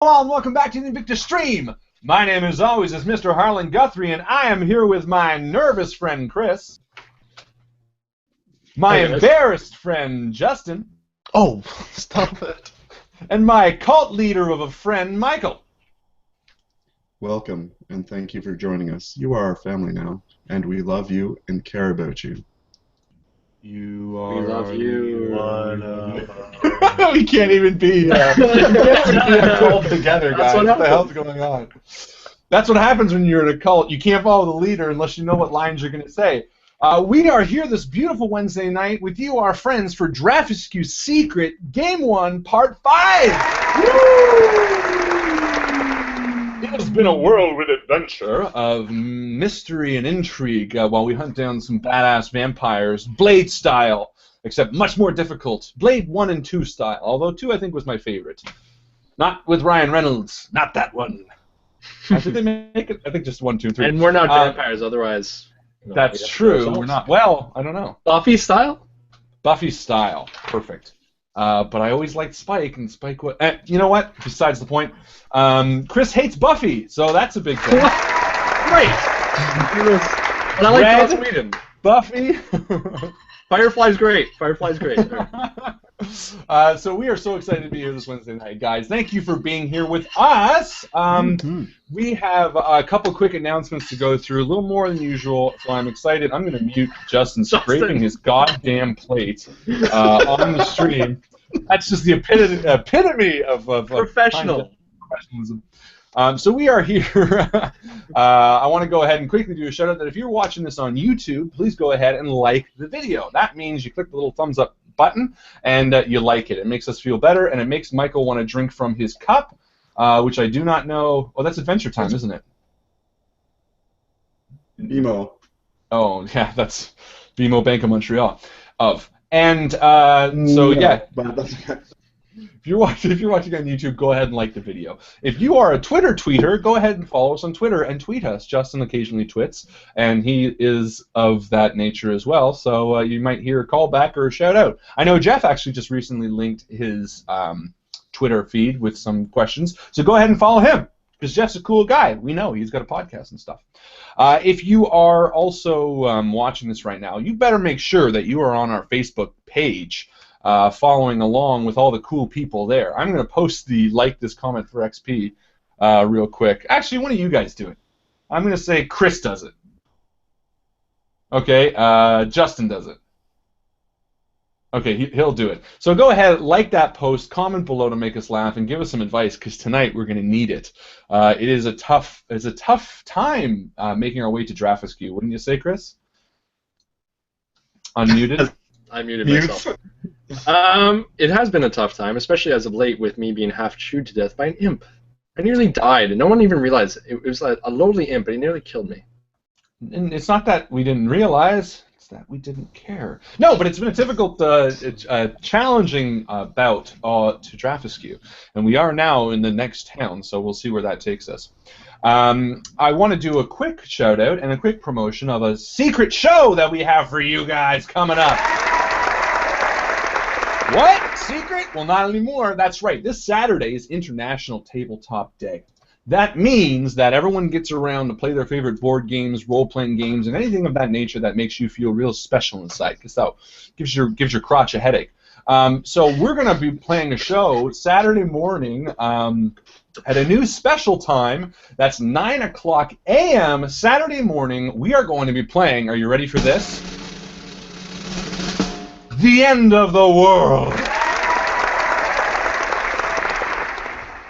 Hello and welcome back to the Invictus stream. My name, as always, is Mr. Harlan Guthrie, and I am here with my nervous friend Chris, my embarrassed friend Justin, oh, stop it, and my cult leader of a friend Mycl. Welcome, and thank you for joining us. You are our family now, and we love you and care about you. You are. We love you. We can't even be all together, guys. What the hell's going on? That's what happens when you're in a cult. You can't follow the leader unless you know what lines you're going to say. We are here this beautiful Wednesday night with you, our friends, for Draghiscu's Secret, Game 1, Part 5. Woo! It has been a whirlwind adventure of mystery and intrigue while we hunt down some badass vampires, Blade style, except much more difficult. Blade 1 and 2 style, although 2 I think was my favorite. Not with Ryan Reynolds, not that one. Did they make it? I think just 1, 2, 3. And we're not vampires, otherwise. That's true. We're not. Well, I don't know. Buffy style? Buffy style. Perfect. But I always liked Spike, and Spike was... you know what? Besides the point. Chris hates Buffy, so that's a big thing. Great! And I like Joss Whedon. Buffy. Firefly's great. Firefly's great. So we are so excited to be here this Wednesday night, guys. Thank you for being here with us. We have a couple quick announcements to go through, a little more than usual, so I'm excited. I'm going to mute Justin scraping his goddamn plate on the stream. That's just the epitome of professionalism. So we are here. I want to go ahead and quickly do a shout out that if you're watching this on YouTube, please go ahead and like the video. That means you click the little thumbs up button and you like it. It makes us feel better, and it makes Mycl want to drink from his cup, which I do not know. Oh, that's Adventure Time, isn't it? BMO. Oh, yeah, that's BMO Bank of Montreal. And so yeah. But that's okay. If you're watching on YouTube, go ahead and like the video. If you are a Twitter tweeter, go ahead and follow us on Twitter and tweet us. Justin occasionally twits, and he is of that nature as well, so you might hear a callback or a shout-out. I know Jeff actually just recently linked his Twitter feed with some questions, so go ahead and follow him, because Jeff's a cool guy. We know. He's got a podcast and stuff. If you are also watching this right now, you better make sure that you are on our Facebook page, following along with all the cool people there. I'm going to post the like this comment for XP real quick. Actually, one of you guys do it. I'm going to say Chris does it. Okay, Justin does it. Okay, he'll do it. So go ahead, like that post, comment below to make us laugh, and give us some advice, because tonight we're going to need it. It is a tough time making our way to Draghiscu, wouldn't you say, Chris? Unmuted. I muted myself. It has been a tough time, especially as of late with me being half chewed to death by an imp. I nearly died, and no one even realized it. It was a lowly imp, but he nearly killed me. And it's not that we didn't realize, it's that we didn't care. No, but it's been a difficult, challenging bout to Draghiscu, and we are now in the next town, so we'll see where that takes us. I want to do a quick shout-out and a quick promotion of a secret show that we have for you guys coming up. What? Secret? Well, not anymore. That's right. This Saturday is International Tabletop Day. That means that everyone gets around to play their favorite board games, role-playing games, and anything of that nature that makes you feel real special inside, because that gives your crotch a headache. So we're going to be playing a show Saturday morning at a new special time. That's 9 o'clock a.m. Saturday morning. We are going to be playing, are you ready for this? The End of the World.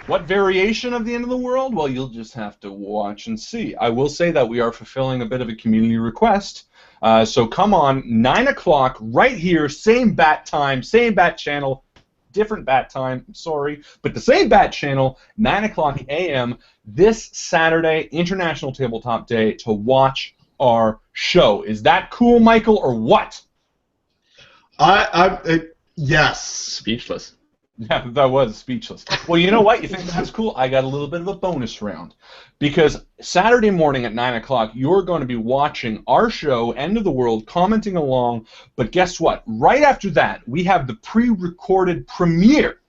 What variation of the End of the World? Well, you'll just have to watch and see. I will say that we are fulfilling a bit of a community request. So come on, 9 o'clock, right here, same bat time, same bat channel, different bat time, sorry, but the same bat channel, 9 o'clock a.m. this Saturday, International Tabletop Day, to watch our show. Is that cool, Mycl, or what? Yes. Speechless. Yeah, that was speechless. Well, you know what? You think that's cool? I got a little bit of a bonus round. Because Saturday morning at 9 o'clock, you're going to be watching our show, End of the World, commenting along. But guess what? Right after that, we have the pre-recorded premiere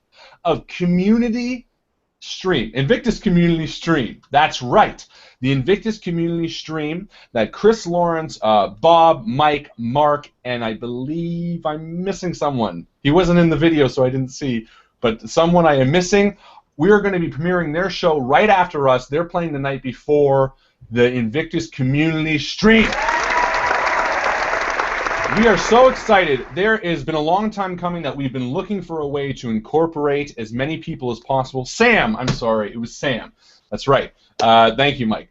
of Community stream, Invictus Community Stream. That's right. The Invictus Community Stream that Chris Lawrence, Bob, Mike, Mark, and I believe I'm missing someone. He wasn't in the video, so I didn't see, but someone I am missing. We are going to be premiering their show right after us. They're playing the night before the Invictus Community Stream. We are so excited. There has been a long time coming that we've been looking for a way to incorporate as many people as possible. Sam, I'm sorry, it was Sam. That's right. Thank you, Mike.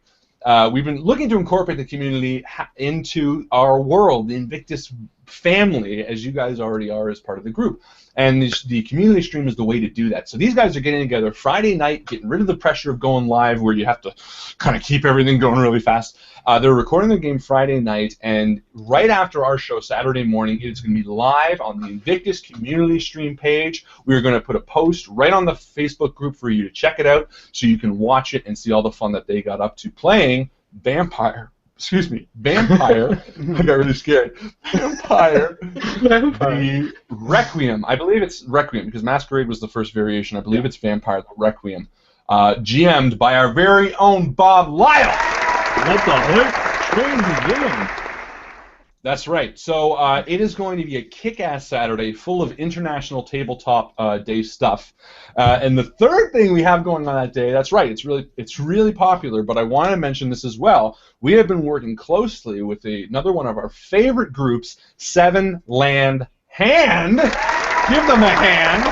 We've been looking to incorporate the community into our world, the Invictus family, as you guys already are as part of the group. And the community stream is the way to do that. So these guys are getting together Friday night, getting rid of the pressure of going live where you have to kind of keep everything going really fast. They're recording their game Friday night, and right after our show Saturday morning, it's going to be live on the Invictus community stream page. We're going to put a post right on the Facebook group for you to check it out so you can watch it and see all the fun that they got up to playing Vampire. Excuse me, Vampire. I got really scared. Vampire. The Requiem. I believe it's Requiem because Masquerade was the first variation. I believe it's Vampire the Requiem. GM'd by our very own Bob Lyle. Let the hype train begin. That's right. So it is going to be a kick-ass Saturday full of international tabletop day stuff. And the third thing we have going on that day, that's right, it's really popular, but I want to mention this as well. We have been working closely with another one of our favorite groups, Seven Land Hand. Give them a hand.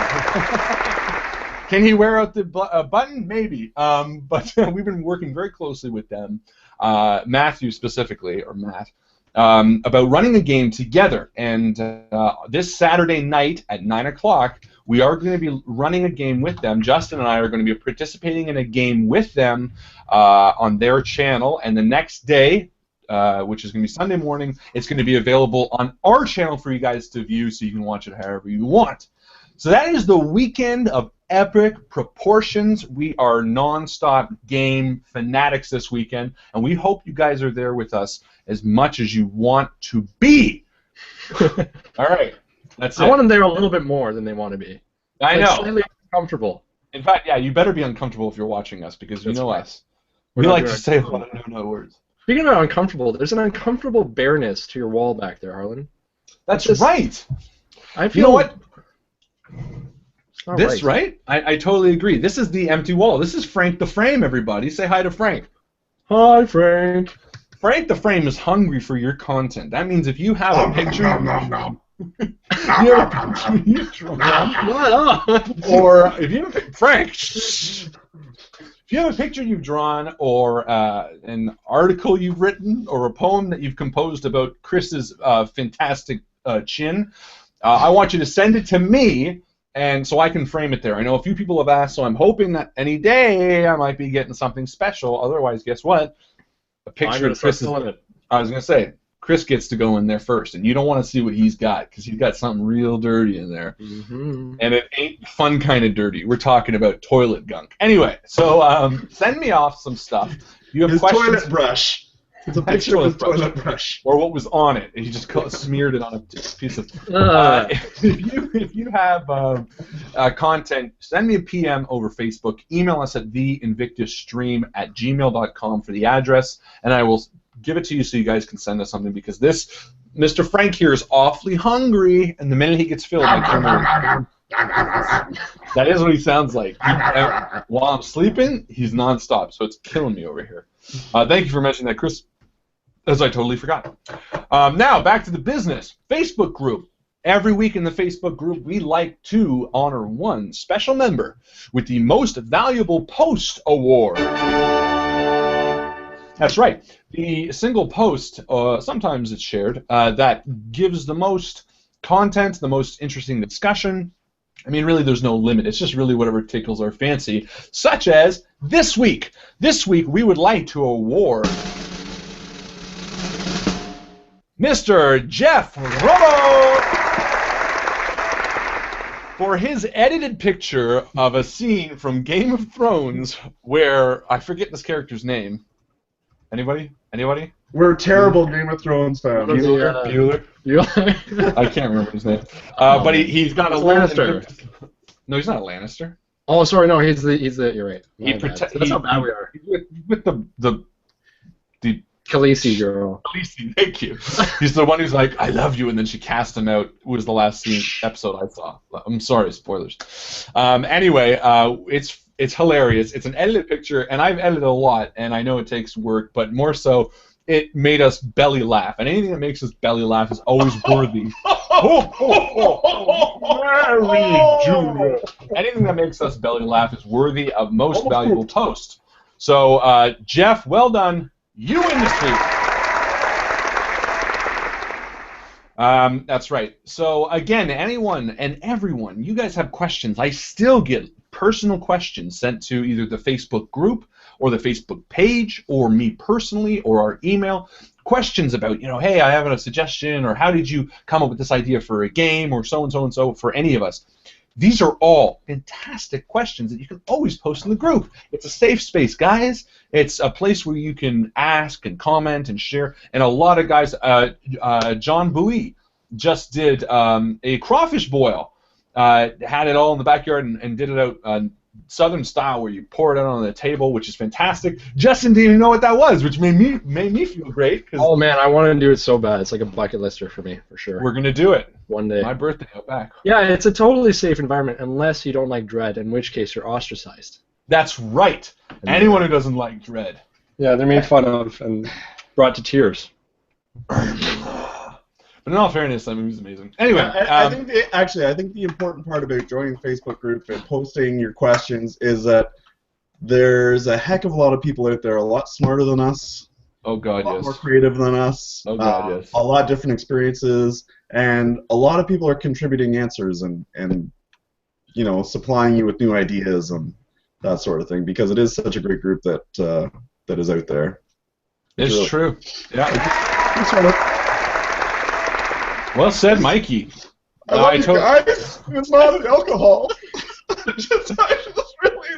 Can he wear out the button? Maybe. But we've been working very closely with them, Matthew specifically, or Matt, about running a game together. And this Saturday night at 9 o'clock, we are going to be running a game with them. Justin and I are going to be participating in a game with them on their channel. And the next day, which is going to be Sunday morning, it's going to be available on our channel for you guys to view so you can watch it however you want. So that is the weekend of epic proportions. We are non-stop game fanatics this weekend, and we hope you guys are there with us as much as you want to be. All right, that's it. I want them there a little bit more than they want to be. I know. Slightly uncomfortable. In fact, yeah, you better be uncomfortable if you're watching us because you know us. We like to say a lot of no words. Speaking of uncomfortable, there's an uncomfortable bareness to your wall back there, Harlan. That's right. I feel. You know what? This right? I totally agree. This is the empty wall. This is Frank the Frame, everybody. Say hi to Frank. Hi, Frank. Frank the Frame is hungry for your content. That means if you have a picture... or if you have a Frank... If you have a picture you've drawn or an article you've written or a poem that you've composed about Chris's fantastic chin, I want you to send it to me, and so I can frame it there. I know a few people have asked, so I'm hoping that any day I might be getting something special. Otherwise, guess what? A picture of Chris. I was going to say, Chris gets to go in there first, and you don't want to see what he's got because he's got something real dirty in there. Mm-hmm. And it ain't fun kind of dirty. We're talking about toilet gunk. Anyway, so send me off some stuff. You have his questions? Toilet brush. It's a picture of his toilet brush. Or what was on it. He just smeared it on a piece of... if you have content, send me a PM over Facebook. Email us at theinvictusstream@gmail.com for the address, and I will give it to you so you guys can send us something because this Mr. Frank here is awfully hungry, and the minute he gets filled, I can't... That is what he sounds like. While I'm sleeping, he's nonstop, so it's killing me over here. Thank you for mentioning that, Chris, as I totally forgot. Now, back to the business. Facebook group. Every week in the Facebook group, we like to honor one special member with the Most Valuable Post Award. That's right. The single post, sometimes it's shared, that gives the most content, the most interesting discussion. I mean, really, there's no limit. It's just really whatever tickles our fancy, such as this week. This week, we would like to award Mr. Jeff Robo for his edited picture of a scene from Game of Thrones where, I forget this character's name. Anybody? Anybody? We're terrible Game of Thrones fans. Bueller? I can't remember his name. But he's got a Lannister. No, he's not a Lannister. Oh, sorry, no, he's the. You're right. That's how bad we are. With the Khaleesi girl. Khaleesi, thank you. He's the one who's like, I love you, and then she cast him out. Was the last episode I saw. I'm sorry, spoilers. Anyway, it's hilarious. It's an edited picture, and I've edited a lot, and I know it takes work, but more so, it made us belly laugh, and anything that makes us belly laugh is always worthy. Mary Junior. Anything that makes us belly laugh is worthy of most valuable toast. So, Jeff, well done. You win this week. That's right. So again, anyone and everyone, you guys have questions. I still get personal questions sent to either the Facebook group or the Facebook page or me personally or our email. Questions about, hey, I have a suggestion, or how did you come up with this idea for a game, or so and so and so for any of us. These are all fantastic questions that you can always post in the group. It's a safe space, guys. It's a place where you can ask and comment and share. And a lot of guys, John Bowie just did a crawfish boil. Had it all in the backyard and did it out Southern style, where you pour it out on the table, which is fantastic. Justin didn't even know what that was, which made me feel great. Oh man, I want to do it so bad. It's like a bucket lister for me, for sure. We're gonna do it one day. My birthday, out back. Yeah, it's a totally safe environment unless you don't like dread, in which case you're ostracized. That's right. Anyone who doesn't like dread. Yeah, they're made fun of and brought to tears. But in all fairness, I mean, it was amazing. Anyway, I think the important part about joining the Facebook group and posting your questions is that there's a heck of a lot of people out there a lot smarter than us. Oh God, a lot more creative than us. Oh God, yes. A lot different experiences, and a lot of people are contributing answers and supplying you with new ideas and that sort of thing, because it is such a great group that is out there. It's really true. Yeah. Well said, Mikey. I love you guys. It's not alcohol. just really.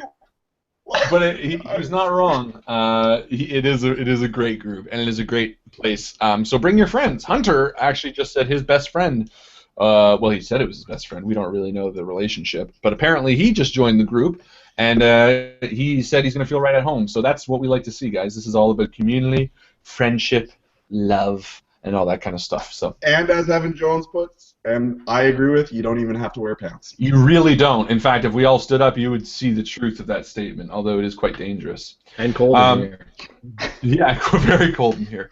But he's not wrong. It is a great group, and it is a great place. So bring your friends. Hunter actually just said his best friend. Well, he said it was his best friend. We don't really know the relationship, but apparently he just joined the group, and he said he's going to feel right at home. So that's what we like to see, guys. This is all about community, friendship, love, and all that kind of stuff. So. And as Evan Jones puts, and I agree with, you don't even have to wear pants. You really don't. In fact, if we all stood up, you would see the truth of that statement, although it is quite dangerous. And cold in here. Yeah, very cold in here.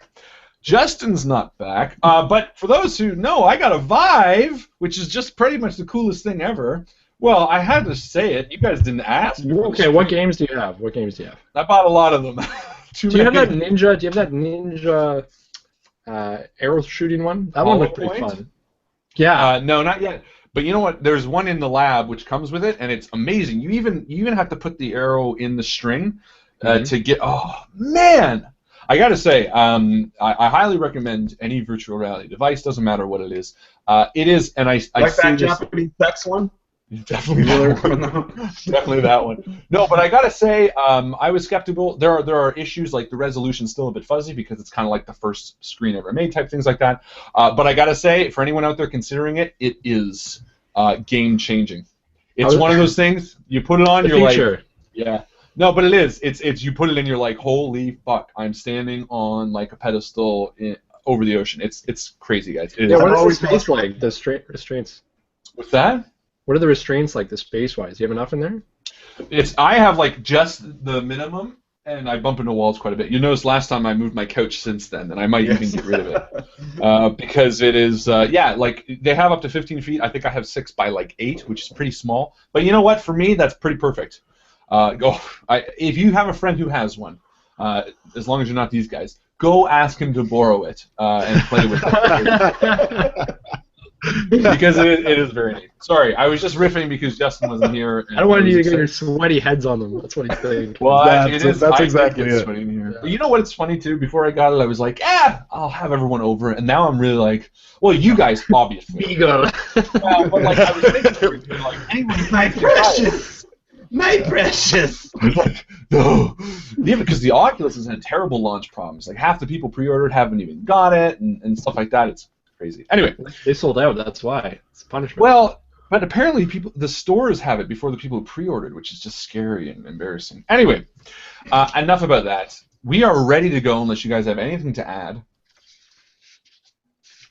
Justin's not back, but for those who know, I got a Vive, which is just pretty much the coolest thing ever. Well, I had to say it. You guys didn't ask. Okay, what games do you have? I bought a lot of them. Do you have that Ninja? Arrow shooting one? That one looked pretty fun. Yeah. No, not yet. But you know what? There's one in the lab which comes with it, and it's amazing. You even have to put the arrow in the string to get. Oh man! I gotta say, I highly recommend any virtual reality device. Doesn't matter what it is. It is, and I like that Japanese sex one. Definitely that one. Definitely that one. No, but I gotta say, I was skeptical. There are issues like the resolution's still a bit fuzzy because it's kind of like the first screen ever made, type things like that. But I gotta say, for anyone out there considering it, it is game changing. It's one of those things you put it on, you're like, yeah. No, but it is. It's you put it in, you're like, holy fuck! I'm standing on like a pedestal over the ocean. It's crazy, guys. Yeah, what is the space like? The restraints. What's that? What are the restraints like, the space-wise? Do you have enough in there? I have like just the minimum, and I bump into walls quite a bit. You notice last time I moved my couch since then, and I might even get rid of it because it is like they have up to 15 feet. I think I have 6 by like 8, which is pretty small. But you know what? For me, that's pretty perfect. If you have a friend who has one, as long as you're not these guys, go ask him to borrow it and play with it. Because it is very neat. Sorry, I was just riffing because Justin wasn't here. I don't want you to get your sweaty heads on them. That's what he's saying. Well, that's exactly it. Here. Yeah. You know what? It's funny too. Before I got it, I was like, I'll have everyone over, and now I'm really like, well, you guys obviously. Ego. But like I was thinking, like, anyone, my precious. My precious! I was like, no. Yeah, because the Oculus has had terrible launch problems. Like half the people pre-ordered haven't even got it, and stuff like that. It's crazy. Anyway, they sold out. That's why. It's punishment. Well, But apparently, the stores have it before the people who pre-ordered, which is just scary and embarrassing. Anyway, enough about that. We are ready to go unless you guys have anything to add.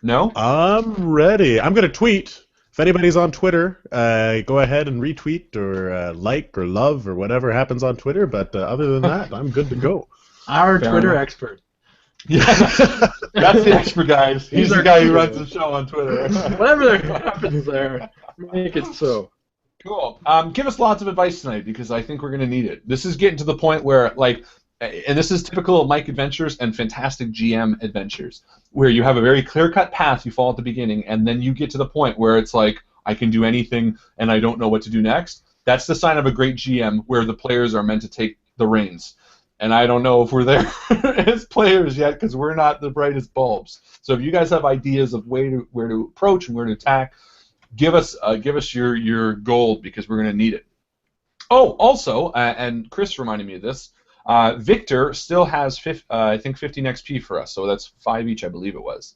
No? I'm ready. I'm going to tweet. If anybody's on Twitter, go ahead and retweet or like or love or whatever happens on Twitter. But other than that, I'm good to go. Our Twitter expert. Yeah, that's the expert, guys. He's the guy who runs the show on Twitter. Whatever happens there, make it so. Cool. Give us lots of advice tonight because I think we're going to need it. This is getting to the point where, like, and this is typical of Mike Adventures and fantastic GM Adventures, where you have a very clear-cut path you follow at the beginning, and then you get to the point where it's like, I can do anything and I don't know what to do next. That's the sign of a great GM where the players are meant to take the reins. And I don't know if we're there as players yet because we're not the brightest bulbs. So if you guys have ideas of where to approach and where to attack, give us your gold because we're going to need it. Oh, also, and Chris reminded me of this, Victor still has, I think, 15 XP for us, so that's 5 each, I believe it was.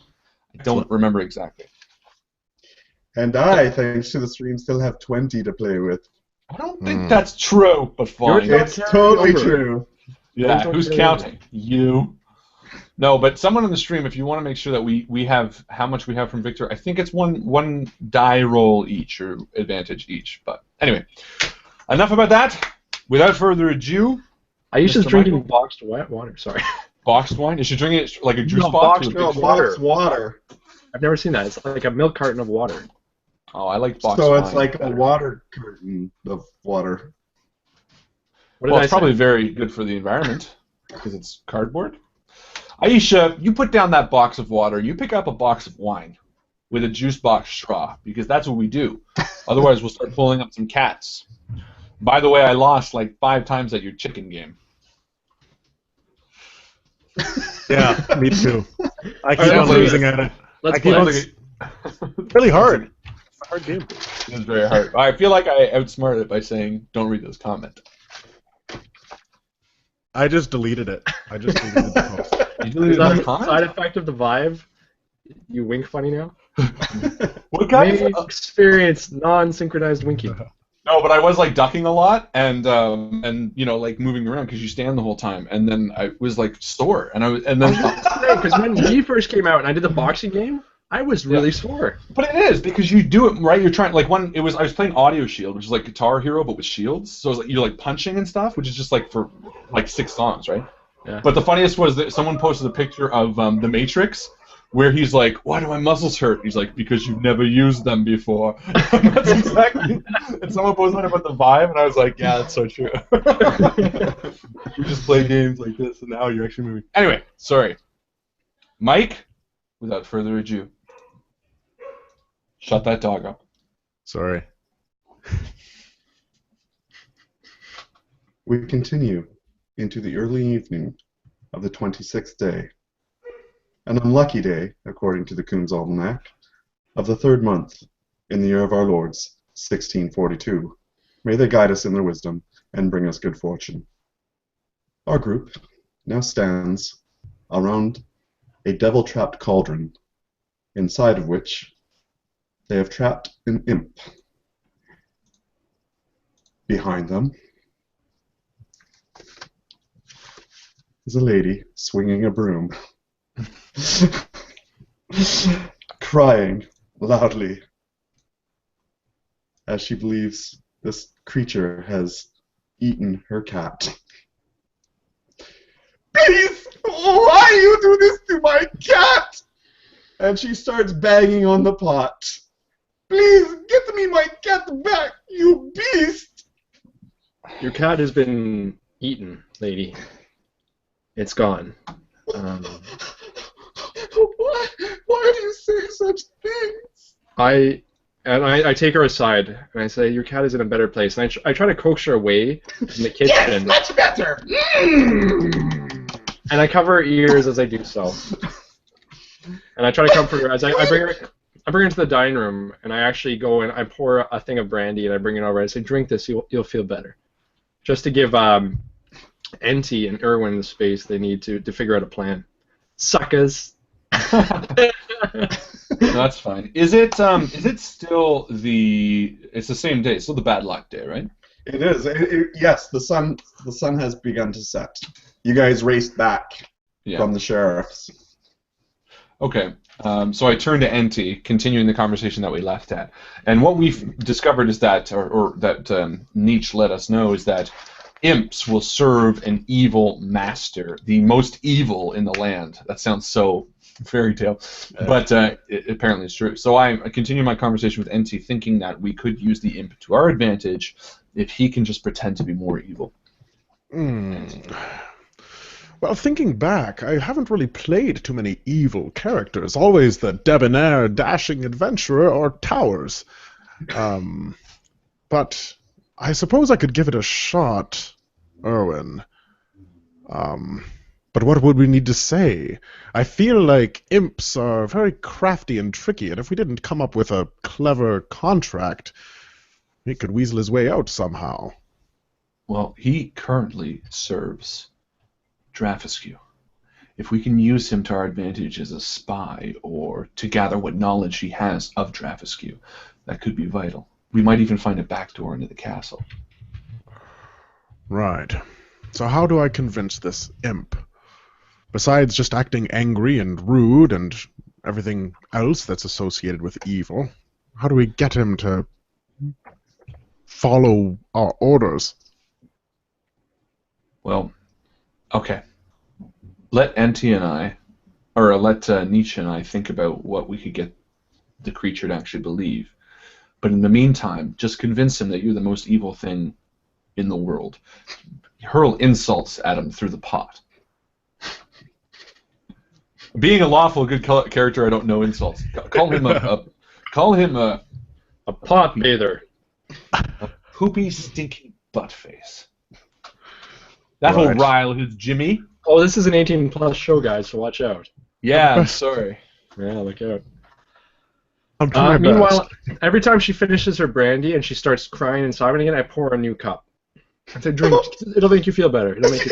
I don't remember exactly. And I, thanks to the stream, still have 20 to play with. I don't think that's true, but fine. It's totally true. Yeah, who's counting? You. No, but someone on the stream, if you want to make sure that we have how much we have from Victor, I think it's one die roll each, or advantage each. But anyway, enough about that. Without further ado, I used to drinking boxed water. Sorry. Boxed wine? Is she drinking it like a juice box? Boxed water. I've never seen that. It's like a milk carton of water. Oh, I like boxed wine. So it's wine like better. A water carton of water. Well, it's probably very good for the environment because it's cardboard. Aisha, you put down that box of water. You pick up a box of wine with a juice box straw because that's what we do. Otherwise, we'll start pulling up some cats. By the way, I lost like 5 times at your chicken game. Yeah, me too. I keep on losing at it. Let's play. It's really hard. It's a hard game. It's very hard. I feel like I outsmarted it by saying, "Don't read this comment." I just deleted it. I just deleted the post. You deleted the comment? Side effect of the Vive? You wink funny now? What kind May experience non-synchronized winking. No, but I was like ducking a lot and you know, like moving around because you stand the whole time, and then I was like sore, and then because when he first came out and I did the boxing game, I was really sore. But it is because you do it right. You're trying like I was playing Audio Shield, which is like Guitar Hero but with shields. So it's like you're like punching and stuff, which is just like for like 6 songs, right? Yeah. But the funniest was that someone posted a picture of The Matrix, where he's like, "Why do my muscles hurt?" He's like, "Because you've never used them before." That's exactly. And someone posted about the Vive, and I was like, "Yeah, that's so true." You just play games like this, and now you're actually moving. Anyway, sorry, Mike. Without further ado, shut that dog up. Sorry. We continue into the early evening of the 26th day, an unlucky day, according to the Coon's Almanac, of the 3rd month in the year of our Lords, 1642. May they guide us in their wisdom and bring us good fortune. Our group now stands around a devil-trapped cauldron, inside of which they have trapped an imp. Behind them is a lady swinging a broom, crying loudly as she believes this creature has eaten her cat. Please, why you do this to my cat? And she starts banging on the pot. Please, get me my cat back, you beast! Your cat has been eaten, lady. It's gone. Why do you say such things? I take her aside and I say, your cat is in a better place. And I try to coax her away from the kitchen. Yes, much better! And I cover her ears as I do so. And I try to comfort her as I bring her into the dining room, and I actually go and I pour a thing of brandy and I bring it over. I say, drink this, you'll feel better. Just to give Enty and Irwin the space they need to figure out a plan. Suckers! No, that's fine. Is it still the? It's the same day. Still the bad luck day, right? It is. Yes, the sun has begun to set. You guys raced back from the sheriff's. Okay. So I turn to Enti, continuing the conversation that we left at, and what we've discovered is that, or that Nietzsche let us know, is that imps will serve an evil master, the most evil in the land. That sounds so fairy tale, but it apparently is true. So I continue my conversation with Enti, thinking that we could use the imp to our advantage if he can just pretend to be more evil. Well, thinking back, I haven't really played too many evil characters. Always the debonair, dashing adventurer or Towers. But I suppose I could give it a shot, Erwin. But what would we need to say? I feel like imps are very crafty and tricky, and if we didn't come up with a clever contract, he could weasel his way out somehow. Well, he currently serves Draghiscu. If we can use him to our advantage as a spy, or to gather what knowledge he has of Draghiscu, that could be vital. We might even find a back door into the castle. Right. So how do I convince this imp? Besides just acting angry and rude and everything else that's associated with evil, how do we get him to follow our orders? Well, okay. Let Enti and I, or let Nietzsche and I think about what we could get the creature to actually believe. But in the meantime, just convince him that you're the most evil thing in the world. Hurl insults at him through the pot. Being a lawful good character, I don't know insults. Call him a pot bather. A poopy, stinky butt face. That'll rile his Jimmy. Oh, this is an 18+ show, guys, so watch out. Yeah, I'm sorry. Yeah, look out. Meanwhile, every time she finishes her brandy and she starts crying and sobbing again, I pour a new cup. I say, drink. It'll make you feel better. It'll make you...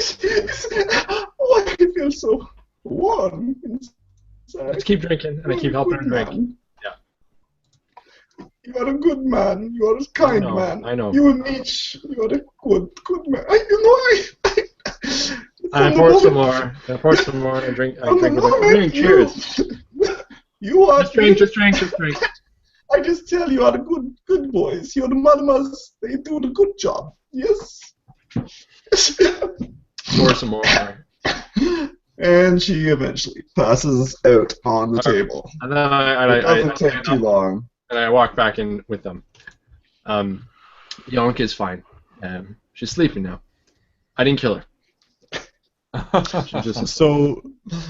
Oh, I feel so warm inside. Let's keep drinking, and I keep helping her drink. Yeah. You are a good man. You are a kind man. I know. You and Nietzsche, you are a good man. I pour some more. I pour some more. I drink. I drink with her. Cheers. You are. Just drink. I just tell you are the good boys. You're the mamas. They do the good job. Yes. Pour some more. And she eventually passes out on the table. And then it doesn't take too long. And I walk back in with them. Yonk is fine. She's sleeping now. I didn't kill her. So,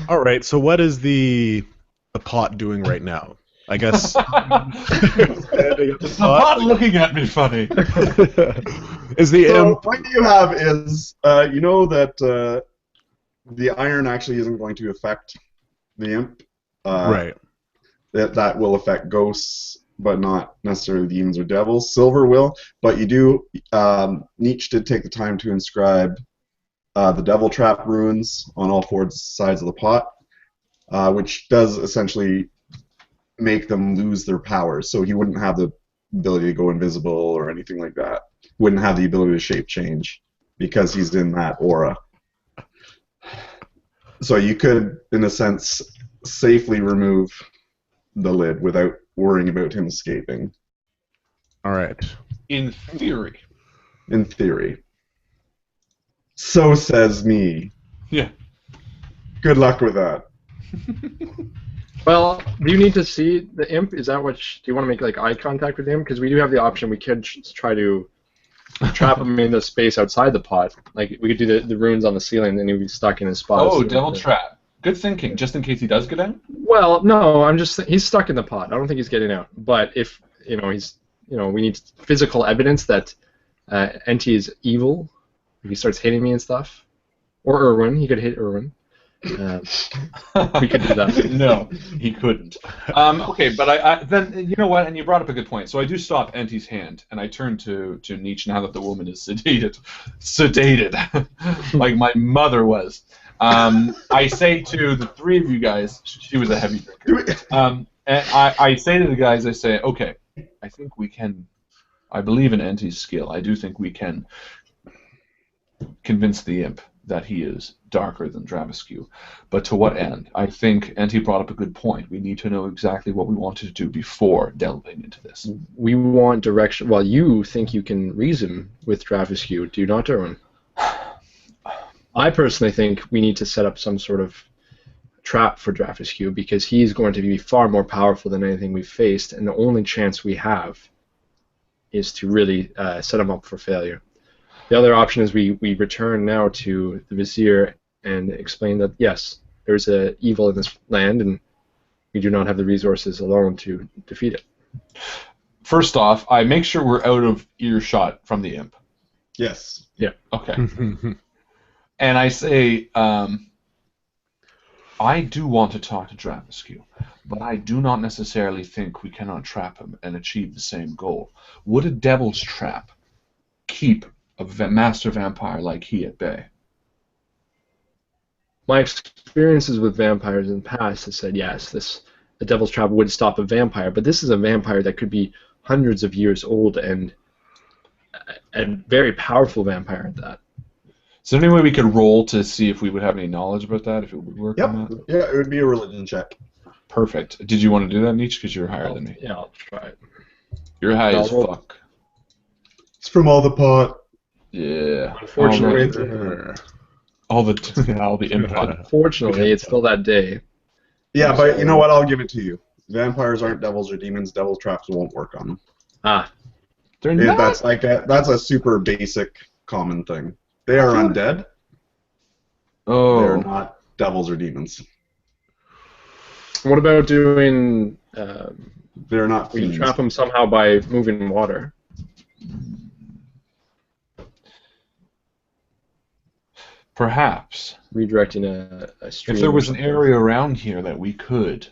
all right. So, what is the pot doing right now? I guess. The pot looking at me funny. Is the imp? What you have is you know that the iron actually isn't going to affect the imp. Right. That will affect ghosts, but not necessarily demons or devils. Silver will, but you do. Nietzsche did take the time to inscribe the devil trap runes on all four sides of the pot, which does essentially make them lose their powers. So he wouldn't have the ability to go invisible or anything like that. Wouldn't have the ability to shape change because he's in that aura. So you could, in a sense, safely remove the lid without worrying about him escaping. All right. In theory. In theory. So says me. Yeah. Good luck with that. Well, do you need to see the imp? Is that what? Do you want to make like eye contact with him? Because we do have the option. We could try to trap him in the space outside the pot. Like we could do the runes on the ceiling, and he'd be stuck in his spot. Oh, devil trap. Good thinking. Just in case he does get out. Well, no, he's stuck in the pot. I don't think he's getting out. But if we need physical evidence that Enti is evil. If he starts hitting me and stuff, or Erwin, he could hit Erwin. We could do that. No, he couldn't. Okay, but I then you know what? And you brought up a good point. So I do stop Enti's hand, and I turn to Nietzsche now that the woman is sedated, like my mother was. I say to the three of you guys, she was a heavy drinker. And I say to the guys, I say, okay, I think we can. I believe in Enty's skill. I do think we can convince the imp that he is darker than Draghiscu. But to what end? I think Enty brought up a good point. We need to know exactly what we want to do before delving into this. We want direction. Well, you think you can reason with Draghiscu, do you not, Derwin? I personally think we need to set up some sort of trap for Draghiscu because he's going to be far more powerful than anything we've faced, and the only chance we have is to really set him up for failure. The other option is we return now to the Vizier and explain that, yes, there's an evil in this land, and we do not have the resources alone to defeat it. First off, I make sure we're out of earshot from the imp. Yes. Yeah. Okay. And I say, I do want to talk to Draghiscu, but I do not necessarily think we cannot trap him and achieve the same goal. Would a devil's trap keep a master vampire like he at bay? My experiences with vampires in the past have said yes, the devil's trap would stop a vampire, but this is a vampire that could be hundreds of years old and a very powerful vampire at that. Is there any way we could roll to see if we would have any knowledge about that, if it would work on that? Yeah, it would be a religion check. Perfect. Did you want to do that, Nietzsche? Because you're higher than me. Yeah, I'll try it. You're high as fuck. It's from all the pot. Yeah. Unfortunately, all the input. Unfortunately, it's still that day. Yeah, but you know what? I'll give it to you. Vampires aren't devils or demons. Devil traps won't work on them. Ah. They're not. That's a super basic common thing. They are undead. Oh. They're not devils or demons. What about doing... They're not we can fiends. trap them somehow by moving water. Perhaps. Redirecting a stream. If there was an area around here that we could.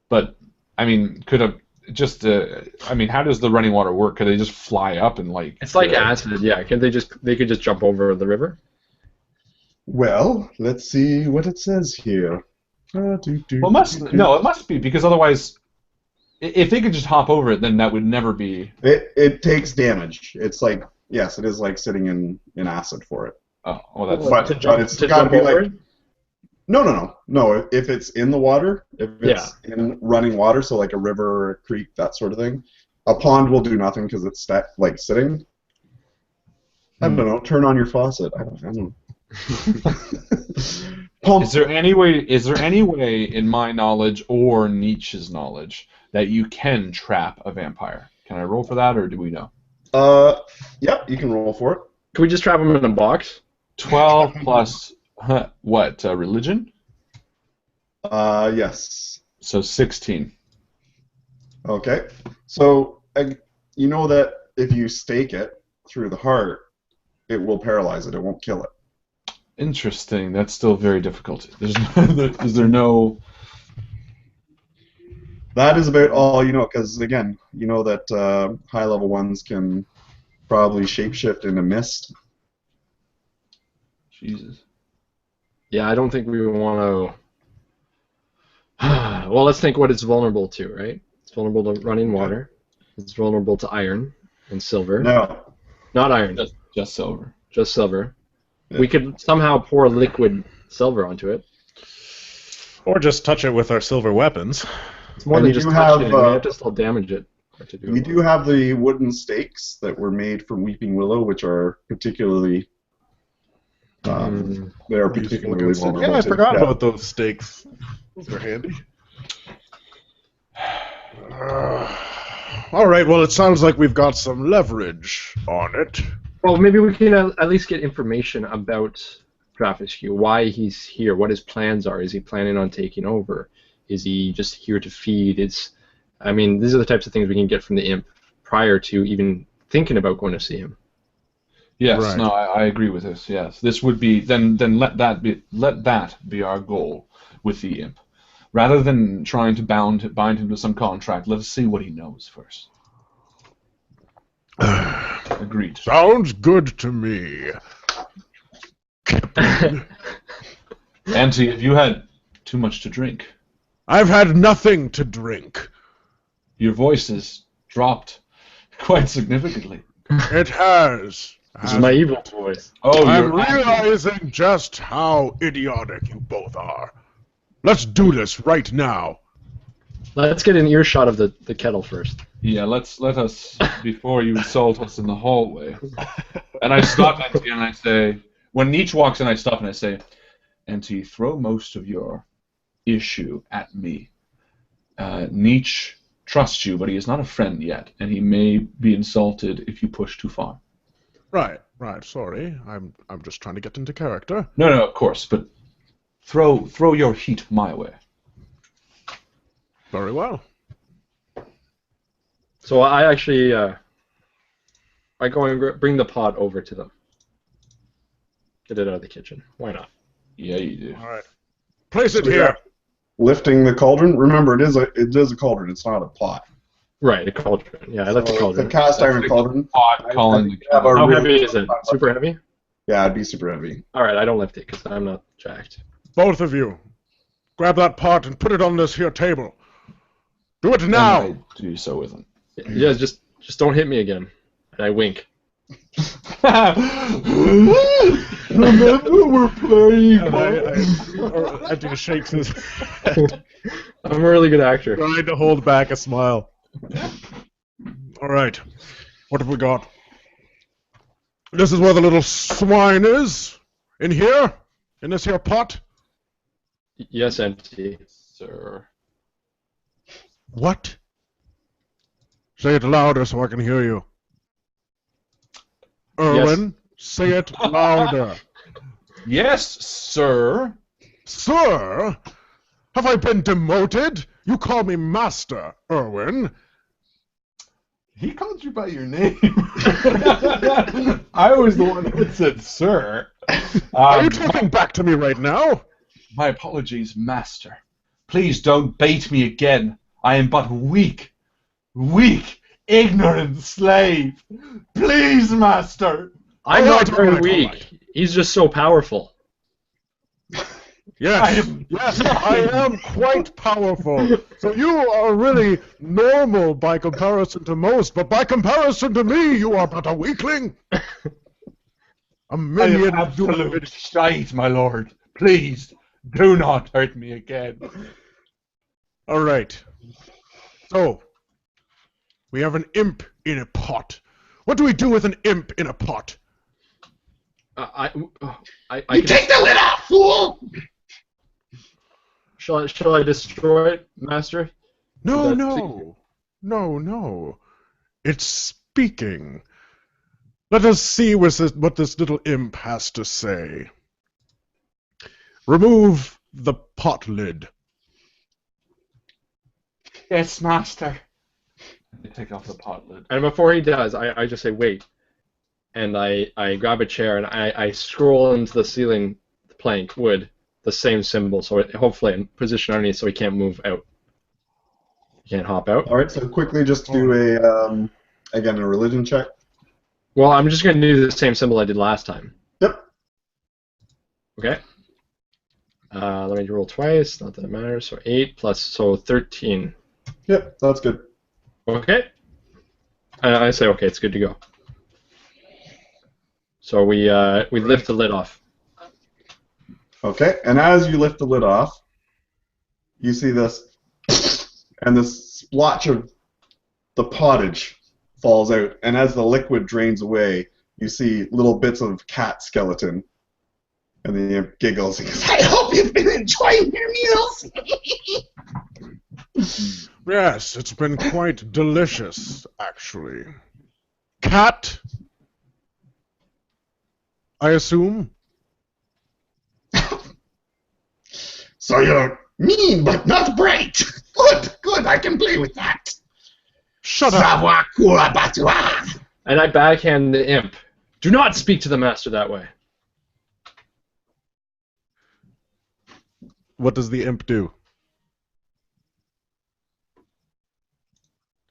But, I mean, could a... Just, I mean, how does the running water work? Could they just fly up and like? It's like acid, yeah. They could just jump over the river? Well, let's see what it says here. Well, it must be because otherwise, if they could just hop over it, then that would never be. It takes damage. It's like yes, it is like sitting in acid for it. Oh, well, that's. But it's got to be like. No. If it's in the water, if it's in running water, so like a river or a creek, that sort of thing, a pond will do nothing because it's like sitting. I don't know. Turn on your faucet. I don't know. Is there any way, in my knowledge or Nietzsche's knowledge, that you can trap a vampire? Can I roll for that, or do we know? Yep, you can roll for it. Can we just trap him in a box? 12 plus. What, religion? Yes. So 16. Okay. So, you know that if you stake it through the heart, it will paralyze it. It won't kill it. Interesting. That's still very difficult. Is there no... That is about all you know, because, again, you know that high-level ones can probably shapeshift into mist. Jesus. Yeah, I don't think we want to... Well, let's think what it's vulnerable to, right? It's vulnerable to running water. It's vulnerable to iron and silver. No. Not iron. Just silver. Just silver. Yeah. We could somehow pour liquid silver onto it. Or just touch it with our silver weapons. It's more And than you just do touching have, it. We have to still damage it. We do have the wooden stakes that were made from weeping willow, which are particularly... they are particularly vulnerable. Yeah, I forgot about those stakes. Those are handy. All right, well, it sounds like we've got some leverage on it. Well, maybe we can at least get information about Draghiscu, why he's here, what his plans are. Is he planning on taking over? Is he just here to feed? I mean, these are the types of things we can get from the imp prior to even thinking about going to see him. Yes, Right. no, I agree with this. Yes, this would be then let that be our goal with the imp, rather than trying to bind him to some contract. Let us see what he knows first. Agreed. Sounds good to me. Auntie, have you had too much to drink? I've had nothing to drink. Your voice has dropped quite significantly. It has. This is my evil voice. Oh, I'm you're acting. realizing just how idiotic you both are. Let's do this right now. Let's get an earshot of the kettle first. Yeah, let us, before you assault us in the hallway. And I stop NT and I say, when Nietzsche walks in, I stop and I say, NT, throw most of your issue at me. Nietzsche trusts you, but he is not a friend yet, and he may be insulted if you push too far. Right, sorry. I'm just trying to get into character. No, of course, but throw your heat my way. Very well. So I actually, I go and bring the pot over to them. Get it out of the kitchen. Why not? Yeah, you do. All right. Place it here. Lifting the cauldron. Remember, it is a cauldron. It's not a pot. Right, a cauldron. Yeah, I left the cauldron. The cast iron cauldron. Pot calling the How heavy is it? Super heavy? Yeah, it'd be super heavy. All right, I don't lift it because I'm not jacked. Both of you, grab that pot and put it on this here table. Do it now. And I do so with him. Yeah, just don't hit me again. And I wink. Remember we're playing. Anthony shakes his head, I'm a really good actor. trying to hold back a smile. All right, what have we got? This is where the little swine is. In here, in this here pot. Yes, empty. Sir. What? Say it louder so I can hear you. Erwin, say it louder. Yes, sir. Sir? Have I been demoted? You call me Master, Erwin. He called you by your name. I was the one that said sir. Are you talking back to me right now? My apologies, master. Please don't bait me again. I am but a weak, ignorant slave. Please, master. I'm All not right, very all right, weak. all right. He's just so powerful. Yes, I am quite powerful. So you are really normal by comparison to most, but by comparison to me, you are but a weakling. A I am minion absolute shite, my lord. Please, do not hurt me again. All right. So, we have an imp in a pot. What do we do with an imp in a pot? I You take the lid off, fool! Shall I destroy it, Master? No, That's- no. It's speaking. Let us see what this little imp has to say. Remove the pot lid. Yes, master. I take off the pot lid. And before he does, I just say wait, and I grab a chair and I scroll into the ceiling plank wood the same symbol, so hopefully in position underneath, so he can't move out. He can't hop out. All right, so quickly just do a religion check. Well, I'm just going to do the same symbol I did last time. Yep. Okay. Let me roll twice. Not that it matters. So 8 plus 13. Yep, that's good. Okay. I say okay. It's good to go. So we lift the lid off. Okay, and as you lift the lid off, you see this, and this splotch of the pottage falls out, and as the liquid drains away, you see little bits of cat skeleton, and the imp giggles and goes, I hope you've been enjoying your meals. Yes, it's been quite delicious, actually. Cat? I assume? So you're mean but not bright. Good, I can play with that. Shut up! Savoir quoi battoir. And I backhand the imp. Do not speak to the master that way. What does the imp do?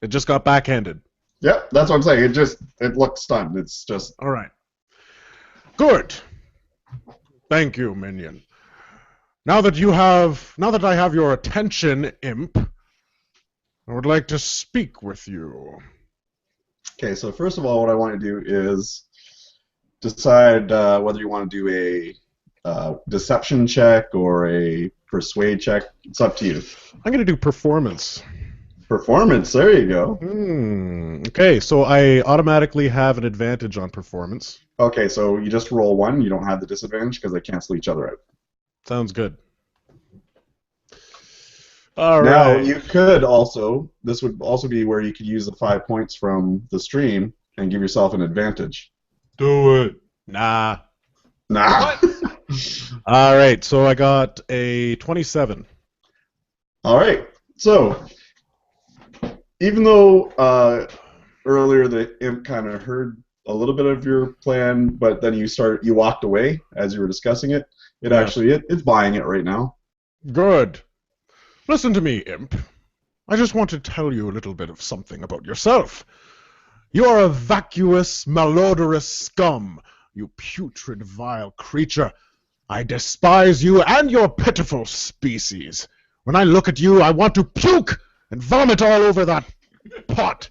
It just got backhanded. Yep, that's what I'm saying. It looks stunned. It's just... All right. Good. Thank you, minion. Now that I have your attention, imp, I would like to speak with you. Okay, so first of all, what I want to do is decide whether you want to do a deception check or a persuade check. It's up to you. I'm going to do performance. Performance, there you go. Okay, so I automatically have an advantage on performance. Okay, so you just roll one. You don't have the disadvantage because they cancel each other out. Sounds good. All Now, right. you could also, this would also be where you could use the 5 points from the stream and give yourself an advantage. Do it. Nah. Nah. All right, so I got a 27. All right, so even though earlier the imp kind of heard a little bit of your plan, but then you walked away as you were discussing it, it's buying it right now. Good. Listen to me, imp. I just want to tell you a little bit of something about yourself. You are a vacuous, malodorous scum, you putrid, vile creature. I despise you and your pitiful species. When I look at you, I want to puke and vomit all over that pot,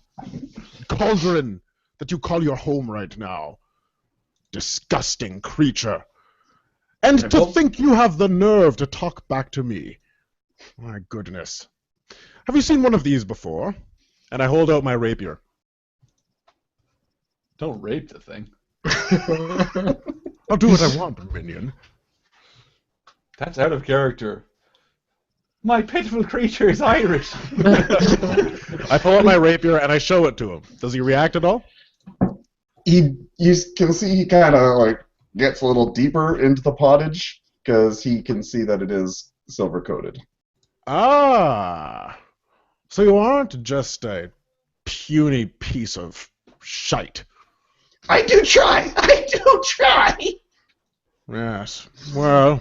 cauldron that you call your home right now. Disgusting creature. And to think you have the nerve to talk back to me. My goodness. Have you seen one of these before? And I hold out my rapier. Don't rape the thing. I'll do what I want, minion. That's out of character. My pitiful creature is Irish. I pull out my rapier and I show it to him. Does he react at all? You can see he kind of like gets a little deeper into the pottage because he can see that it is silver coated. Ah, so you aren't just a puny piece of shite. I do try. Yes, well,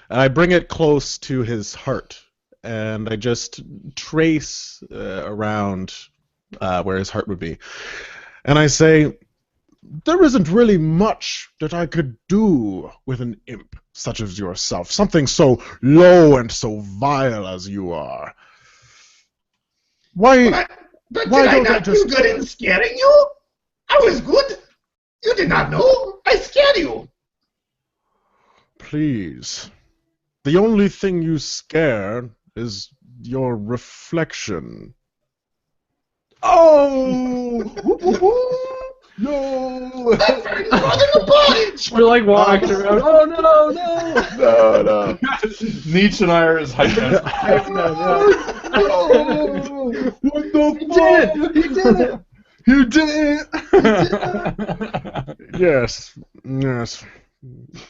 I bring it close to his heart, and I just trace around where his heart would be. And I say, there isn't really much that I could do with an imp such as yourself, something so low and so vile as you are. Why But Why did I don't I not just- do good in scaring you? I was good. You did not know. I scared you. please? The only thing you scare is your reflection. Oh! No! I'm very more than the pottage. We're like walking around. Oh no, no! No. Nietzsche and I are as hyped as What the You did it! Yes, yes.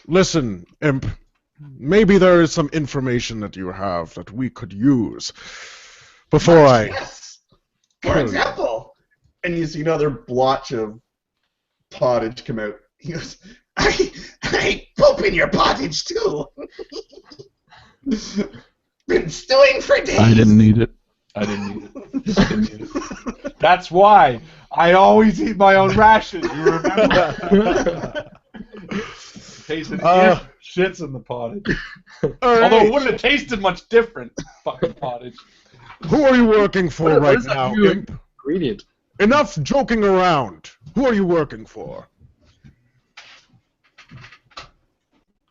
Listen, imp. Maybe there is some information that you have that we could use before I... Yes. For example, And you see another blotch of pottage come out. he goes, I poop in your pottage too. Been stewing for days. need it. I didn't need it. That's why I always eat my own ration. You remember? Tasted shits in the pottage. Although it wouldn't have tasted much different. Fucking pottage. Who are you working for What right is that now, new imp? ingredient? Enough joking around. Who are you working for?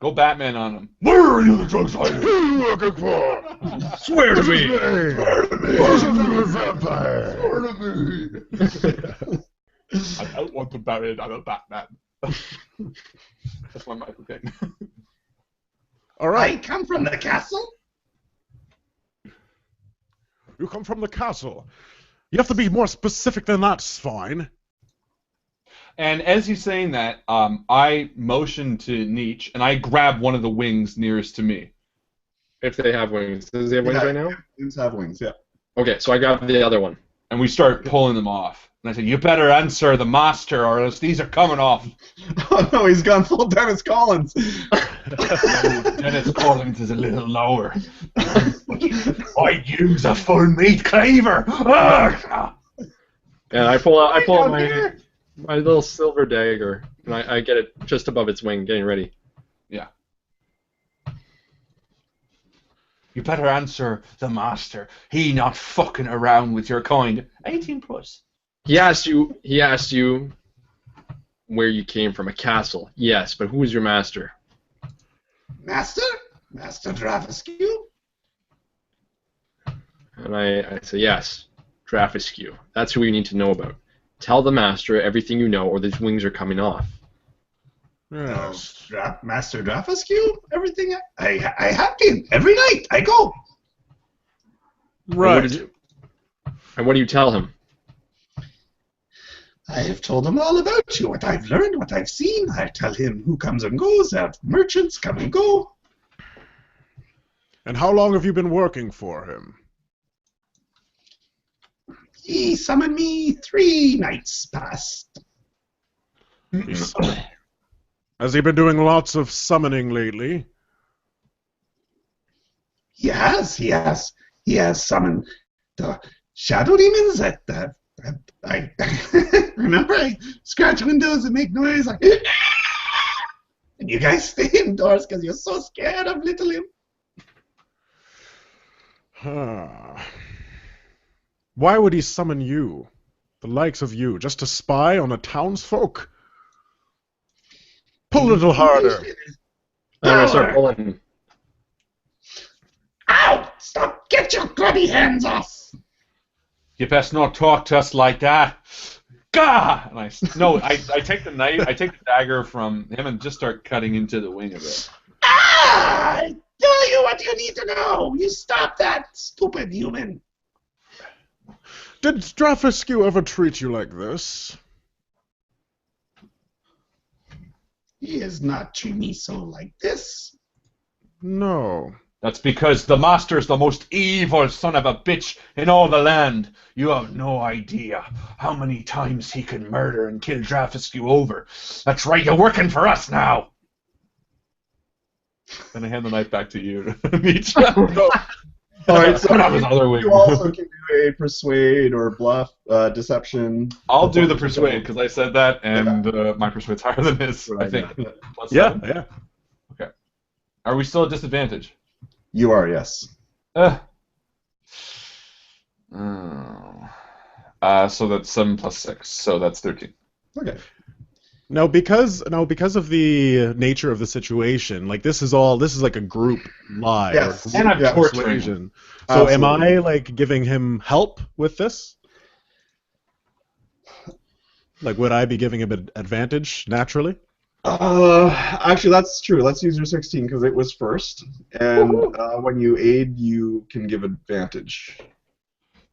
Go Batman on him. Where are you, the drugs Who are you working for? Swear to me. Swear to me. This is a vampire. I don't want to bury it. I'm a Batman. That's my Michael Caine. All I right. come from the castle. You come from the castle. You have to be more specific than that, swine. And as he's saying that, I motion to Nietzsche, and I grab one of the wings nearest to me. If they have wings. Does he have wings right now? Wings have wings, yeah. Okay, so I got the other one. And we start pulling them off. And I said, you better answer the master, or else these are coming off. Oh no, he's gone full Dennis Collins. Dennis Collins is a little lower. I'd use a full meat cleaver. And I pull out my little silver dagger, and I get it just above its wing, getting ready. Yeah. You better answer the master. He not fucking around with your coin. 18 plus. He asked you where you came from, a castle. Yes, but who is your master? Master? Master Draghiscu? And I say, yes, Draghiscu. That's who we need to know about. Tell the master everything you know, or these wings are coming off. Yes. Master Draghiscu? Everything I have been. Every night I go. Right. And what do you tell him? I have told him all about you, what I've learned, what I've seen. I tell him who comes and goes, that merchants come and go. And how long have you been working for him? He summoned me 3 nights past. Has he been doing lots of summoning lately? He has summoned the shadow demons that I remember I scratch windows and make noise like and you guys stay indoors because you're so scared of little him. Why would he summon you? The likes of you, just to spy on a townsfolk? Pull a little harder. I'm going to start pulling. Ow! Stop! Get your grubby hands off! You best not talk to us like that. Gah! And I take the knife, I take the dagger from him and just start cutting into the wing of it. Ah! I tell you what you need to know. You stop that, stupid human. Did Draghiscu ever treat you like this? He has not treated me so like this. No. That's because the master's the most evil son of a bitch in all the land. You have no idea how many times he can murder and kill Draghiscu over. That's right, you're working for us now. Then I hand the knife back to you. All right, so you also can do a persuade or bluff, deception. I'll do the persuade because I said that, and my persuade's higher than his. Right, I think. Yeah. Okay. Are we still at disadvantage? You are, yes. So that's 7 plus 6, so that's 13. Okay. Now, because of the nature of the situation, like this is like a group lie. Yes. Or And I'm group torturing persuasion. So am I like giving him help with this? Like, would I be giving him an advantage naturally? Actually, that's true. Let's use your 16 because it was first, and when you aid, you can give advantage.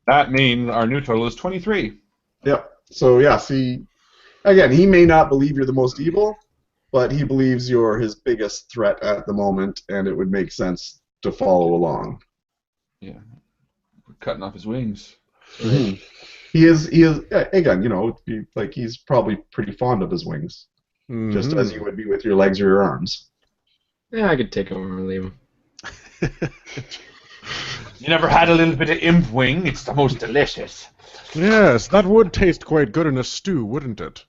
That means our new total is 23. Yep. So yeah, see, again, he may not believe you're the most evil, but he believes you're his biggest threat at the moment, and it would make sense to follow along. Yeah. We're cutting off his wings. Mm-hmm. He is again, you know, he's probably pretty fond of his wings. Mm-hmm. Just as you would be with your legs or your arms. Yeah, I could take him or leave him. You never had a little bit of imp wing? It's the most delicious. Yes, that would taste quite good in a stew, wouldn't it?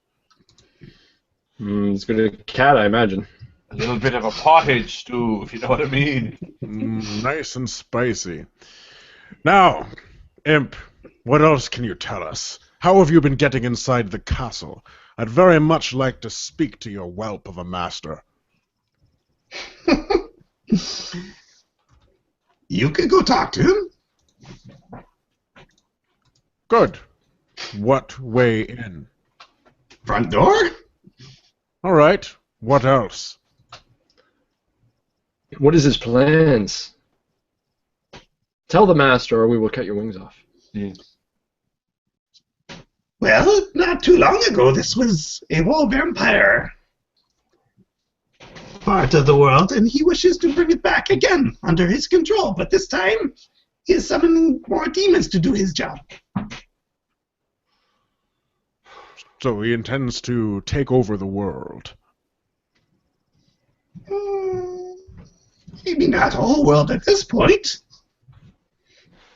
It's good as a cat, I imagine. A little bit of a pottage stew, if you know what I mean. Nice and spicy. Now, Imp, what else can you tell us? How have you been getting inside the castle? I'd very much like to speak to your whelp of a master. You could go talk to him. Good. What way in? Front door? All right. What else? What is his plans? Tell the master or we will cut your wings off. Yeah. Well, not too long ago, this was a whole vampire part of the world, and he wishes to bring it back again under his control. But this time, he is summoning more demons to do his job. So he intends to take over the world. Maybe not the whole world at this point.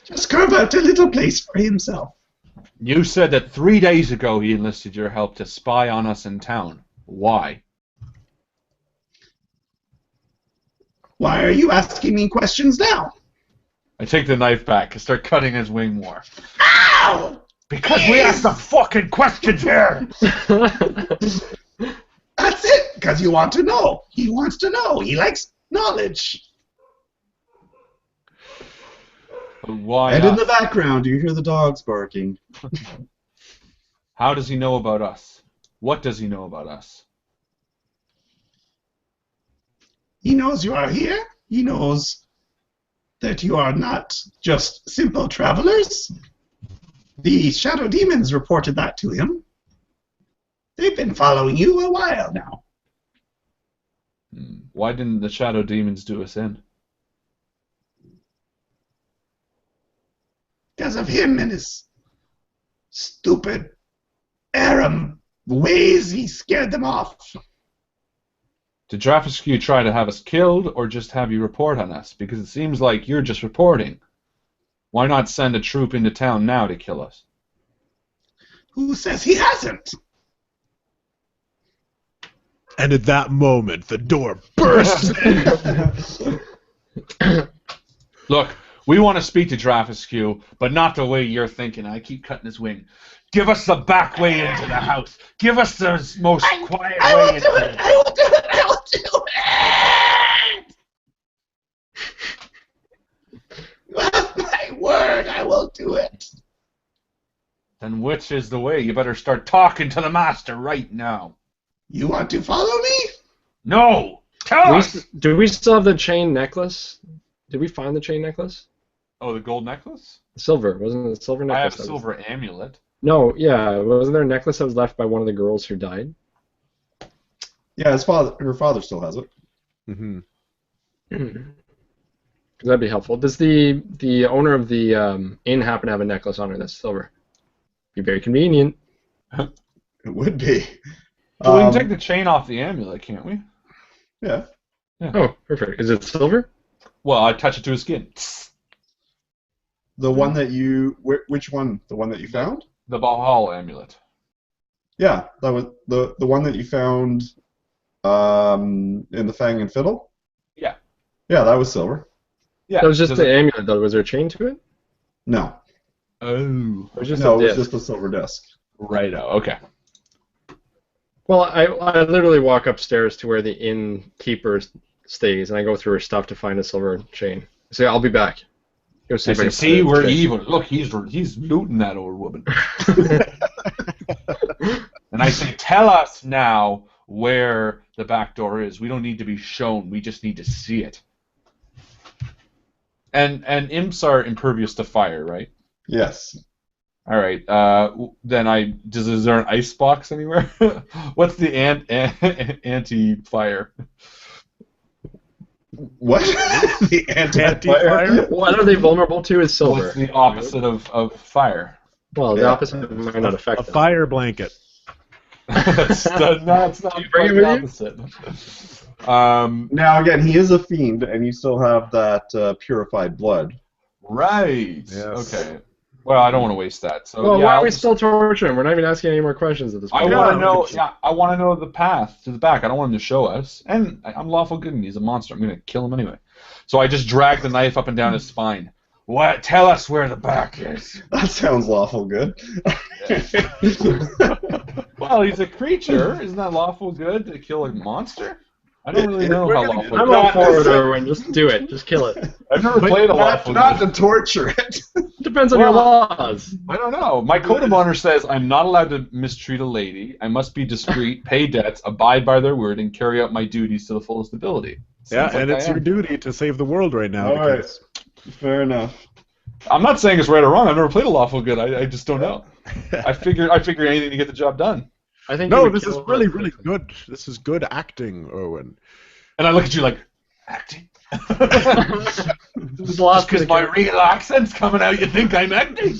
Just carve out a little place for himself. You said that 3 days ago he enlisted your help to spy on us in town. Why? Why are you asking me questions now? I take the knife back and start cutting his wing more. Ow! Because we asked the fucking questions here! That's it, because you want to know. He wants to know. He likes knowledge. Why And in us? the background, you hear the dogs barking. How does he know about us? What does he know about us? He knows you are here. He knows that you are not just simple travelers. The shadow demons reported that to him. They've been following you a while now. Why didn't the shadow demons do us in? Because of him and his stupid Aram ways, he scared them off. Did Draghiscu try to have us killed, or just have you report on us? Because it seems like you're just reporting. Why not send a troop into town now to kill us? Who says he hasn't? And at that moment, the door bursts. Look, we want to speak to Draghiscu, but not the way you're thinking. I keep cutting his wing. Give us the back way into the house. Give us the most quiet way into it. I will do it! I will do it! You have my word, I will do it. Then which is the way? You better start talking to the master right now. You want to follow me? No! Tell us! Do we still have the chain necklace? Did we find the chain necklace? Oh, the gold necklace? Silver. Wasn't it a silver necklace? I have a silver amulet. No, yeah. Wasn't there a necklace that was left by one of the girls who died? Yeah, her father still has it. Mm-hmm. That'd be helpful. Does the owner of the inn happen to have a necklace on her that's silver? Be very convenient. It would be. Well, we can take the chain off the amulet, can't we? Yeah. Oh, perfect. Is it silver? Well, I touch it to his skin. The one that you... Which one? The one that you found? The Valhalla amulet. Yeah, that was the one that you found in the Fang and Fiddle? Yeah. Yeah, that was silver. Yeah. That was just the amulet, though. Was there a chain to it? No. Oh. Or just No, a it was disc? just a silver disc. Right. Okay. Well, I literally walk upstairs to where the innkeeper stays, and I go through her stuff to find a silver chain. I say, I'll be back. Go see I if I say, can see, find we're the chain." evil. Look, he's looting that old woman. And I say, tell us now where the back door is. We don't need to be shown. We just need to see it. And imps are impervious to fire, right? Yes. All right. Then is there an ice box anywhere? What's the anti-fire? What? The anti-fire? What are they vulnerable to is silver. What's the opposite of fire? Well, the Yeah. opposite might not affect A them. fire blanket. It's not you bring it quite with the opposite. Now, again, he is a fiend, and you still have that purified blood. Right. Yes. Okay. Well, I don't want to waste that. So Well, yeah, why are I'll we just- still torturing? We're not even asking any more questions at this I point. want to know. Yeah, I want to know the path to the back. I don't want him to show us. And I'm lawful good, and he's a monster. I'm gonna kill him anyway. So I just drag the knife up and down his spine. What? Tell us where the back is. That sounds lawful good. Well, he's a creature. Isn't that lawful good to kill a monster? I don't really know how lawful. I'm all for it, Erwin. Just do it. Just kill it. I've never played a lawful Not good. to torture it. Depends on your laws. I don't know. My code of honor says I'm not allowed to mistreat a lady. I must be discreet, pay debts, abide by their word, and carry out my duties to the fullest ability. Yeah, Seems like and it's I your am. duty to save the world right now. All right. because Fair enough. I'm not saying it's right or wrong. I've never played a lawful good. I just don't know. I figure anything to get the job done. I think you No, would this is kill really, her. really good. This is good acting, Owen. And I look at you like, acting? There's lots Just because of my real accent's coming out, you think I'm acting?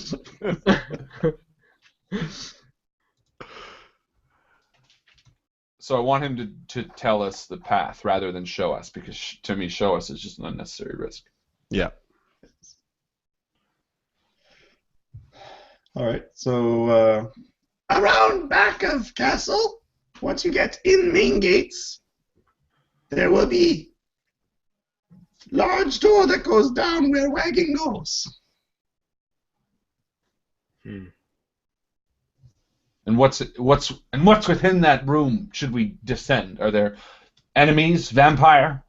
So I want him to tell us the path rather than show us, because to me, show us is just an unnecessary risk. Yeah. All right. So, Around back of castle, once you get in main gates, there will be large door that goes down where wagon goes. And what's within that room? Should we descend? Are there enemies, vampire?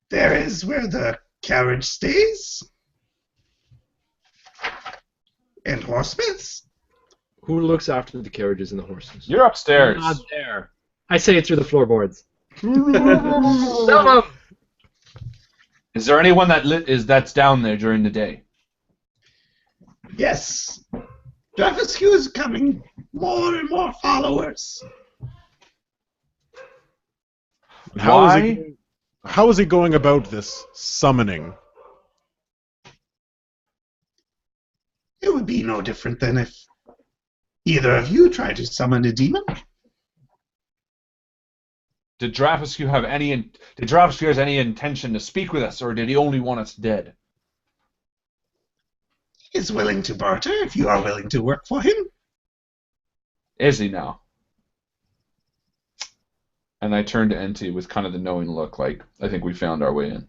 There is where the carriage stays. And horsemiths. Who looks after the carriages and the horses? You're upstairs. I'm not there. I say it through the floorboards. Stop 'em! Is there anyone that's down there during the day? Yes. Draghiscu is coming. More and more followers. How is he going about this summoning? It would be no different than if either of you tried to summon a demon. Did Draghiscu have any intention to speak with us, or did he only want us dead? He is willing to barter if you are willing to work for him. Is he now? And I turned to NT with kind of the knowing look, like, I think we found our way in.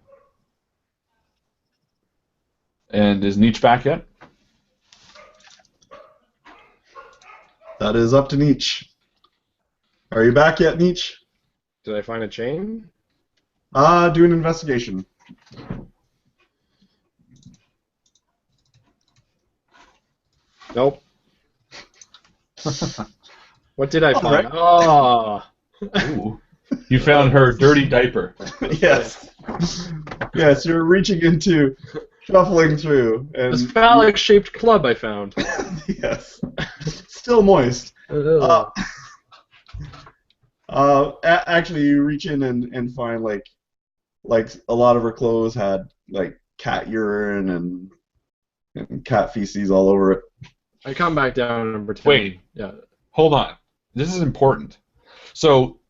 And is Nietzsche back yet? That is up to Nietzsche. Are you back yet, Nietzsche? Did I find a chain? Do an investigation. Nope. What did I find? right. Oh. Ooh. You found her dirty diaper. Yes. Yes, you're reaching into, shuffling through, and This phallic-shaped club I found. yes, still moist. Actually, you reach in and find like a lot of her clothes had like cat urine and cat feces all over it. I come back down and pretend. Wait. Yeah. Hold on. This is important. So,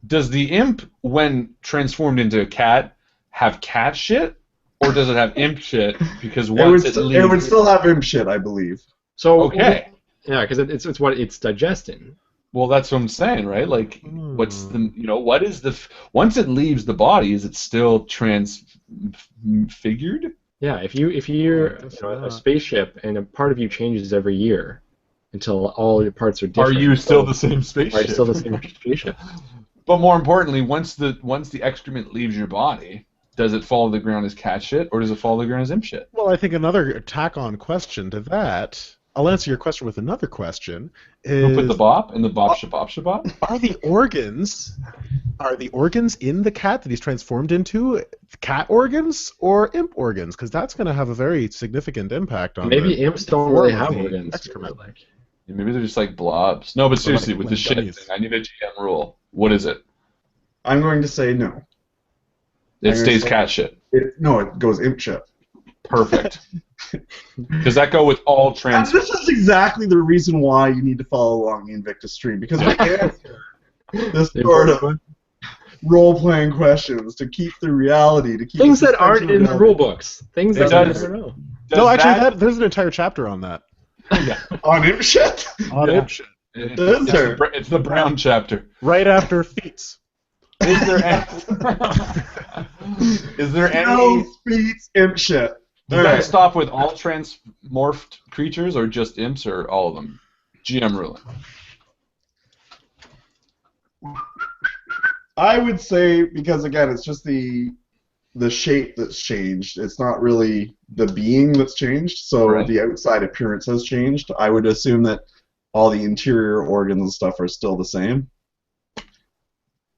does the imp, when transformed into a cat, have cat shit? Or does it have imp shit? Because once it leaves... It would still have imp shit, I believe. So Okay. Yeah, because it's what it's digesting. Well, that's what I'm saying, right? Like, what's the... what is the... Once it leaves the body, is it still transfigured? Yeah, if you're a spaceship and a part of you changes every year until all your parts are different. Are you still the same spaceship? Are you still the same spaceship? But more importantly, once the excrement leaves your body, does it fall to the ground as cat shit, or does it fall to the ground as imp shit? Well, I think another tack-on question to that. I'll answer your question with another question. Who put the bop in the bop shabop? Are the organs in the cat that he's transformed into cat organs or imp organs? Because that's going to have a very significant impact on. Maybe imps don't really have organs. Yeah, maybe they're just like blobs. No, but seriously, with the shit thing, I need a GM rule. What is it? I'm going to say no. It stays cat shit. No, it goes imp shit. Perfect. Does that go with all trans? This is exactly the reason why you need to follow along the Invictus stream, because we answer this sort of role-playing questions to keep the reality, to keep things that aren't in the rule books. Things that I don't know. No, actually, there's an entire chapter on that. Yeah. On imp shit? On imp shit. It's the brown chapter. Right after feats. Is there any No feats imp shit. Does that stop with all transmorphed creatures, or just imps, or all of them? GM ruling. I would say, because again, it's just the shape that's changed. It's not really the being that's changed, so the outside appearance has changed. I would assume that all the interior organs and stuff are still the same.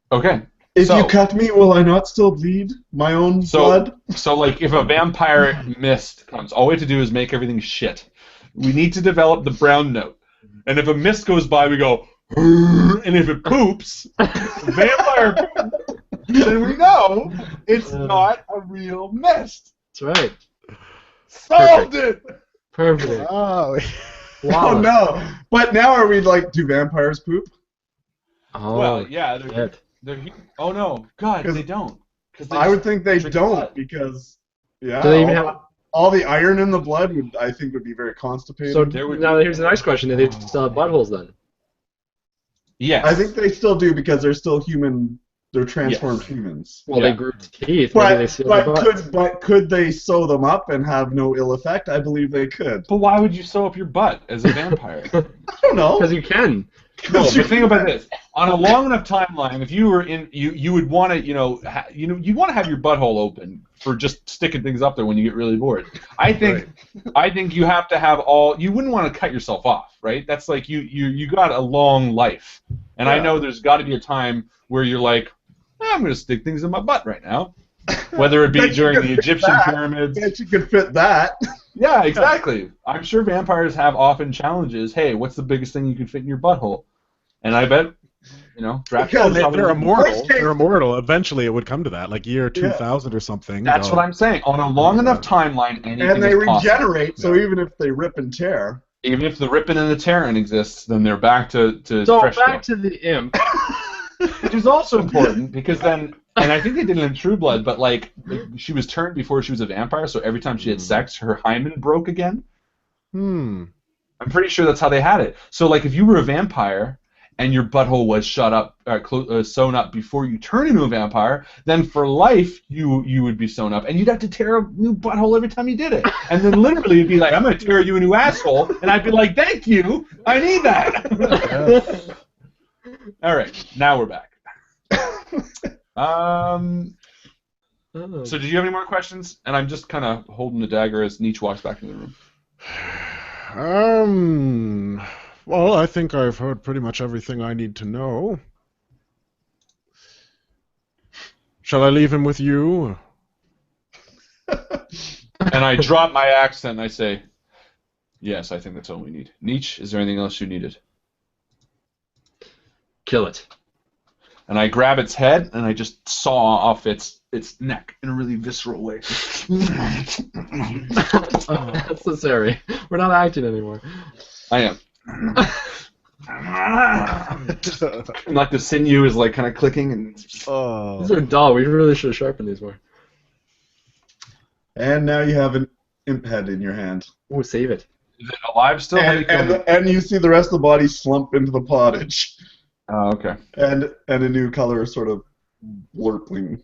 Okay. If you cut me, will I not still bleed my own blood? So, like, if a vampire mist comes, all we have to do is make everything shit. We need to develop the brown note. And if a mist goes by, we go, and if it poops, vampire poops, then we know it's not a real mist. That's right. Solved it! Perfect. Oh. Wow. Oh, no. But now are we like, do vampires poop? Oh, well, yeah. They're oh, no. God, they don't. I would think they don't, because, yeah, do they even have... all the iron in the blood I think would be very constipated. So now here's the next question. Do they still have buttholes then? Yes. I think they still do, because they're still human They're transformed humans. Well, they grew teeth. Maybe But, they sealed their butts. but could they sew them up and have no ill effect? I believe they could. But why would you sew up your butt as a vampire? I don't know. Because you can. No, but think about this. On a long enough timeline, if you were in, you would want to, you want to have your butthole open for just sticking things up there when you get really bored. I think you have to have all. You wouldn't want to cut yourself off, right? That's like you got a long life, and I know there's got to be a time where you're like, I'm going to stick things in my butt right now, whether it be during the Egyptian pyramids. I bet you could fit that. Yeah, exactly. I'm sure vampires have often challenges. Hey, what's the biggest thing you can fit in your butthole? And I bet, Because they're immortal. They're immortal. Eventually, it would come to that, like year 2000 or something. That's what I'm saying. On a long enough timeline, anything and they is possible. regenerate. So even if they rip and tear, even if the ripping and the tearing exists, then they're back to so fresh back go. to the imp. Which is also important because then, and I think they did it in True Blood, but like she was turned before she was a vampire, so every time she had sex, her hymen broke again. I'm pretty sure that's how they had it. So like if you were a vampire and your butthole was sewn up before you turn into a vampire, then for life you would be sewn up, and you'd have to tear a new butthole every time you did it. And then literally you'd be like, I'm going to tear you a new asshole, and I'd be like, thank you, I need that. All right, now we're back. So did you have any more questions? And I'm just kind of holding the dagger as Nietzsche walks back into the room. Well, I think I've heard pretty much everything I need to know. Shall I leave him with you? And I drop my accent and I say, yes, I think that's all we need. Nietzsche, is there anything else you needed? Kill it. And I grab its head and I just saw off its neck in a really visceral way. That's necessary. We're not acting anymore. I am. Like the sinew is like kind of clicking and. These are dull. We really should have sharpened these more. And now you have an imp head in your hand. Oh, save it. Is it alive still? And you see the rest of the body slump into the pottage. Oh, okay. And a new color sort of blurpling.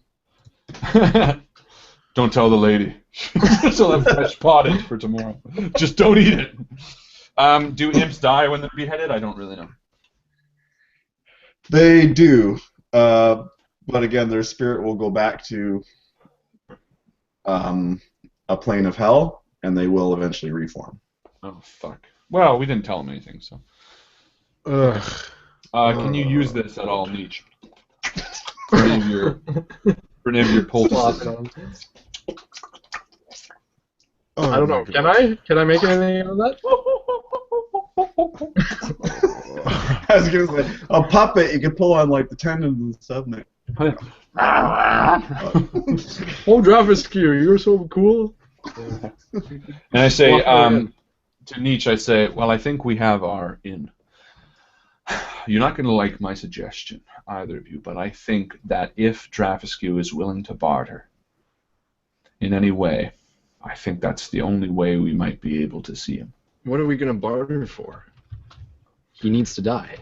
Don't tell the lady. She'll have fresh pottage for tomorrow. Just don't eat it. Do imps die when they're beheaded? I don't really know. They do, but again, their spirit will go back to a plane of hell, and they will eventually reform. Oh, fuck. Well, we didn't tell them anything, so. Can you use this at all, Nietzsche? For any of your poultices? I don't know. Can I make anything out of that? I was gonna say a puppet. You can pull on like the tendons and stuff. Oh, Draghiscu, you're so cool. And I say to Nietzsche, I say, well, I think we have our inn. You're not going to like my suggestion, either of you, but I think that if Draghiscu is willing to barter in any way, I think that's the only way we might be able to see him. What are we going to barter for? He needs to die.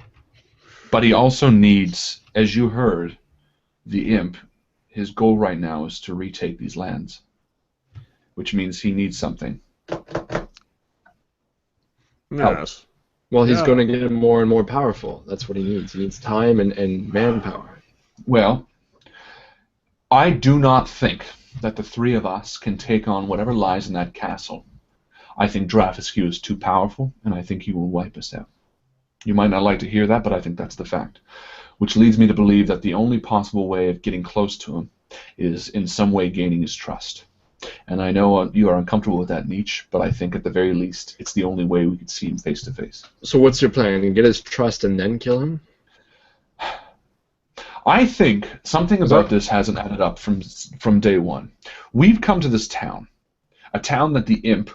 But he also needs, as you heard, the imp. His goal right now is to retake these lands, which means he needs something. Yes. Well, he's going to get more and more powerful. That's what he needs. He needs time and manpower. Well, I do not think that the three of us can take on whatever lies in that castle. I think Draghiscu is too powerful, and I think he will wipe us out. You might not like to hear that, but I think that's the fact. Which leads me to believe that the only possible way of getting close to him is in some way gaining his trust. And I know you are uncomfortable with that, Nietzsche, but I think at the very least it's the only way we could see him face to face. So what's your plan? Get his trust and then kill him? I think something about this hasn't added up from day one. We've come to this town, a town that the imp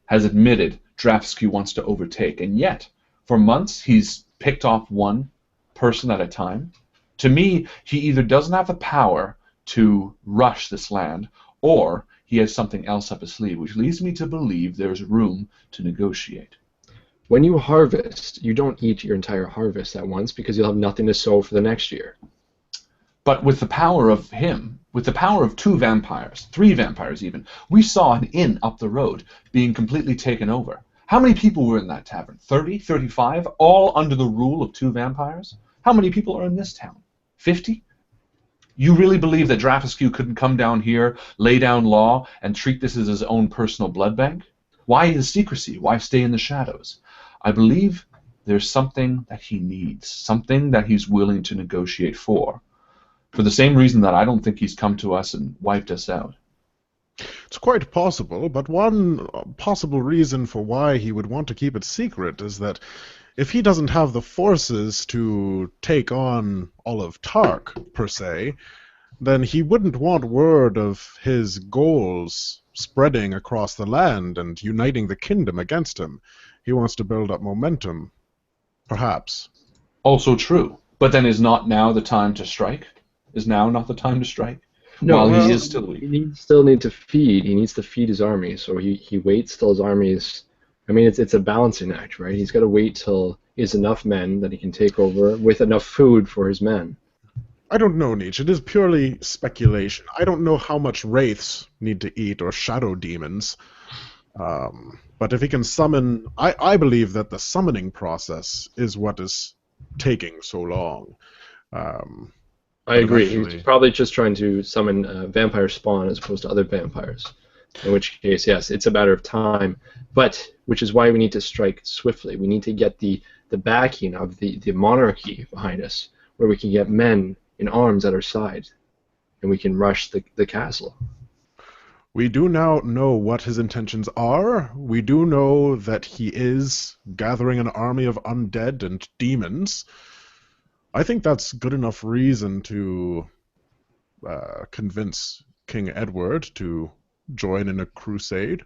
has admitted Draghiscu wants to overtake, and yet for months he's picked off one person at a time. To me, he either doesn't have the power to rush this land, or he has something else up his sleeve, which leads me to believe there's room to negotiate. When you harvest, you don't eat your entire harvest at once because you'll have nothing to sow for the next year. But with the power of him, with the power of 2 vampires, 3 vampires even, we saw an inn up the road being completely taken over. How many people were in that tavern? 30, 35, all under the rule of 2 vampires? How many people are in this town? 50? You really believe that Draghiscu couldn't come down here, lay down law, and treat this as his own personal blood bank? Why his secrecy? Why stay in the shadows? I believe there's something that he needs, something that he's willing to negotiate for the same reason that I don't think he's come to us and wiped us out. It's quite possible, but one possible reason for why he would want to keep it secret is that if he doesn't have the forces to take on all of Tark, per se, then he wouldn't want word of his goals spreading across the land and uniting the kingdom against him. He wants to build up momentum, perhaps. Also true. But then is not now the time to strike? Is now not the time to strike? No, While he is still weak. He still needs to feed. He needs to feed his army. So he waits till his army is... I mean, it's a balancing act, right? He's got to wait till he has enough men that he can take over with enough food for his men. I don't know, Nietzsche. It is purely speculation. I don't know how much wraiths need to eat or shadow demons. But if he can summon... I believe that the summoning process is what is taking so long. I agree. He's probably just trying to summon vampire spawn as opposed to other vampires. In which case, yes, it's a matter of time. But which is why we need to strike swiftly. We need to get the backing of the monarchy behind us, where we can get men in arms at our side, and we can rush the castle. We do now know what his intentions are. We do know that he is gathering an army of undead and demons. I think that's good enough reason to convince King Edward to join in a crusade.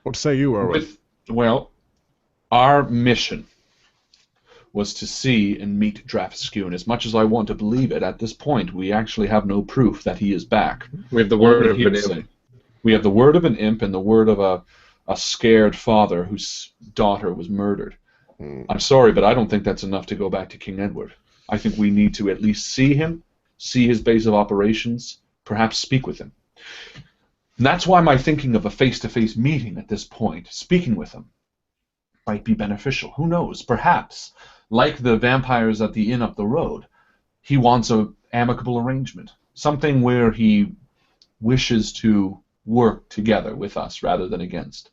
What say you, Erwin? Well, our mission was to see and meet Draghiscu, and as much as I want to believe it, at this point we actually have no proof that he is back. We have the word of an imp. We have the word of an imp and the word of a scared father whose daughter was murdered. I'm sorry, but I don't think that's enough to go back to King Edward. I think we need to at least see him, see his base of operations, perhaps speak with him. And that's why my thinking of a face-to-face meeting at this point, speaking with him, might be beneficial. Who knows? Perhaps, like the vampires at the inn up the road, he wants an amicable arrangement, something where he wishes to work together with us rather than against.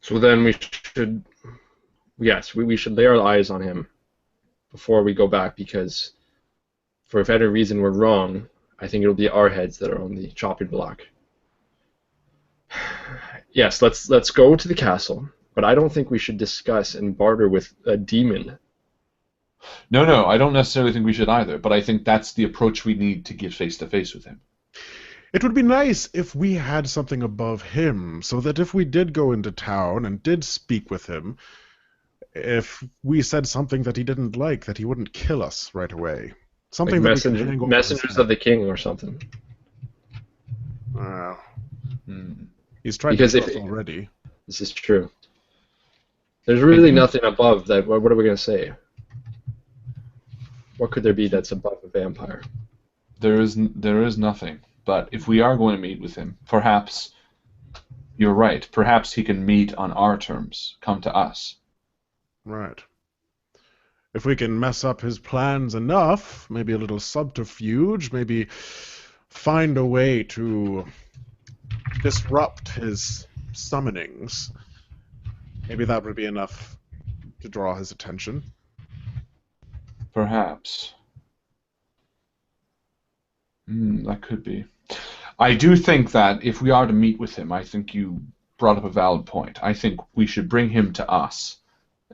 So then we should, yes, we should lay our eyes on him before we go back, because for if any reason we're wrong, I think it'll be our heads that are on the chopping block. Yes, let's go to the castle, but I don't think we should discuss and barter with a demon. No, I don't necessarily think we should either, but I think that's the approach we need to get face-to-face with him. It would be nice if we had something above him, so that if we did go into town and did speak with him, if we said something that he didn't like, that he wouldn't kill us right away. Something like that messengers of the king or something. He's tried to kill us already. This is true. There's really nothing above that. What are we going to say? What could there be that's above a vampire? There is nothing. But if we are going to meet with him, perhaps you're right. Perhaps he can meet on our terms. Come to us. Right. If we can mess up his plans enough, maybe a little subterfuge, maybe find a way to disrupt his summonings, maybe that would be enough to draw his attention. Perhaps. That could be. I do think that if we are to meet with him, I think you brought up a valid point. I think we should bring him to us,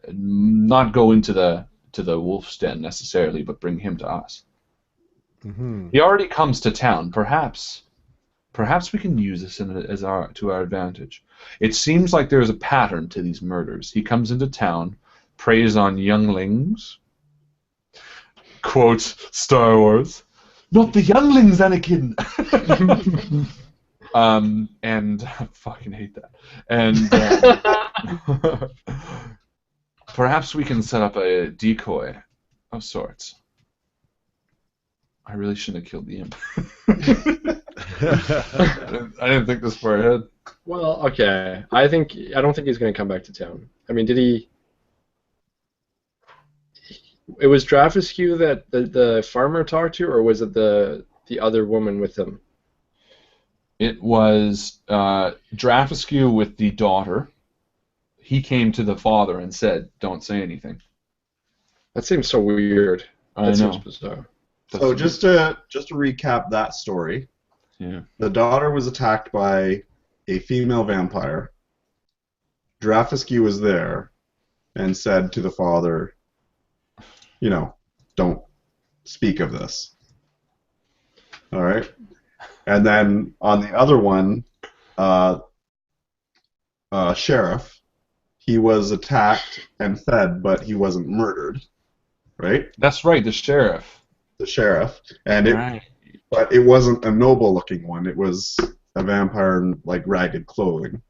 not go into the wolf's den necessarily, but bring him to us. He already comes to town. Perhaps we can use this to our advantage. It seems like there is a pattern to these murders. He comes into town, preys on younglings. Quote Star Wars. Not the younglings, Anakin. And I fucking hate that. And perhaps we can set up a decoy of sorts. I really shouldn't have killed the imp. I didn't think this far ahead. Well, okay. I don't think he's going to come back to town. I mean, did he? It was Draghiscu that the farmer talked to, or was it the other woman with him? It was Draghiscu with the daughter. He came to the father and said, "Don't say anything." That seems so weird. I That know. seems bizarre. So just to recap that story, Yeah. the daughter was attacked by a female vampire. Draghiscu was there and said to the father, you know, don't speak of this. All right. And then on the other one, sheriff, he was attacked and fed, but he wasn't murdered. Right? That's right, the sheriff. The sheriff, and Right. but it wasn't a noble-looking one. It was a vampire in like ragged clothing.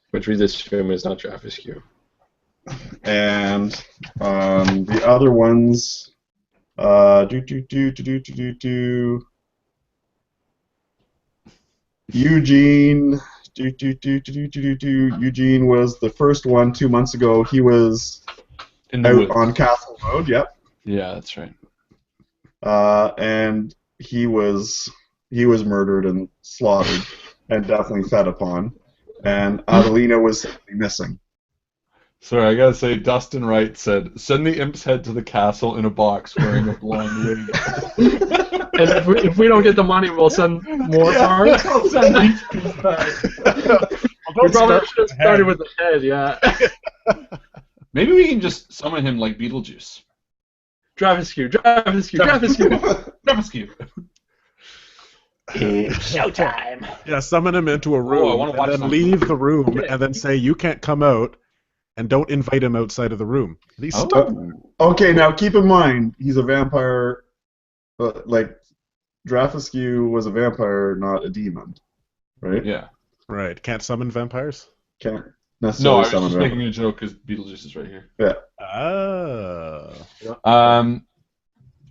Which we assume is not Draghiscu. And the other ones, Eugene. Eugene was the first one 2 months ago. He was In the out woods. on Castle Road. Yep. Yeah, that's right. And he was murdered and slaughtered and definitely fed upon. And Adelina was simply missing. Sorry, I gotta say, Dustin Wright said, "Send the imp's head to the castle in a box wearing a blonde wig." And if we don't get the money, we'll send more parts. I'll send each piece back. We probably should have started with the head, yeah. Maybe we can just summon him like Beetlejuice. Draghiscu. Draghiscu. It's showtime. Yeah, summon him into a room I wanna watch and then something. leave the room and then say you can't come out and don't invite him outside of the room. He's Oh. stuck. Okay, now keep in mind, he's a vampire. Like, Draghiscu was a vampire, not a demon. Right? Yeah. Right. Can't summon vampires? Can't No, necessarily I was summon just making vampires. a joke because Beetlejuice is right here. Oh.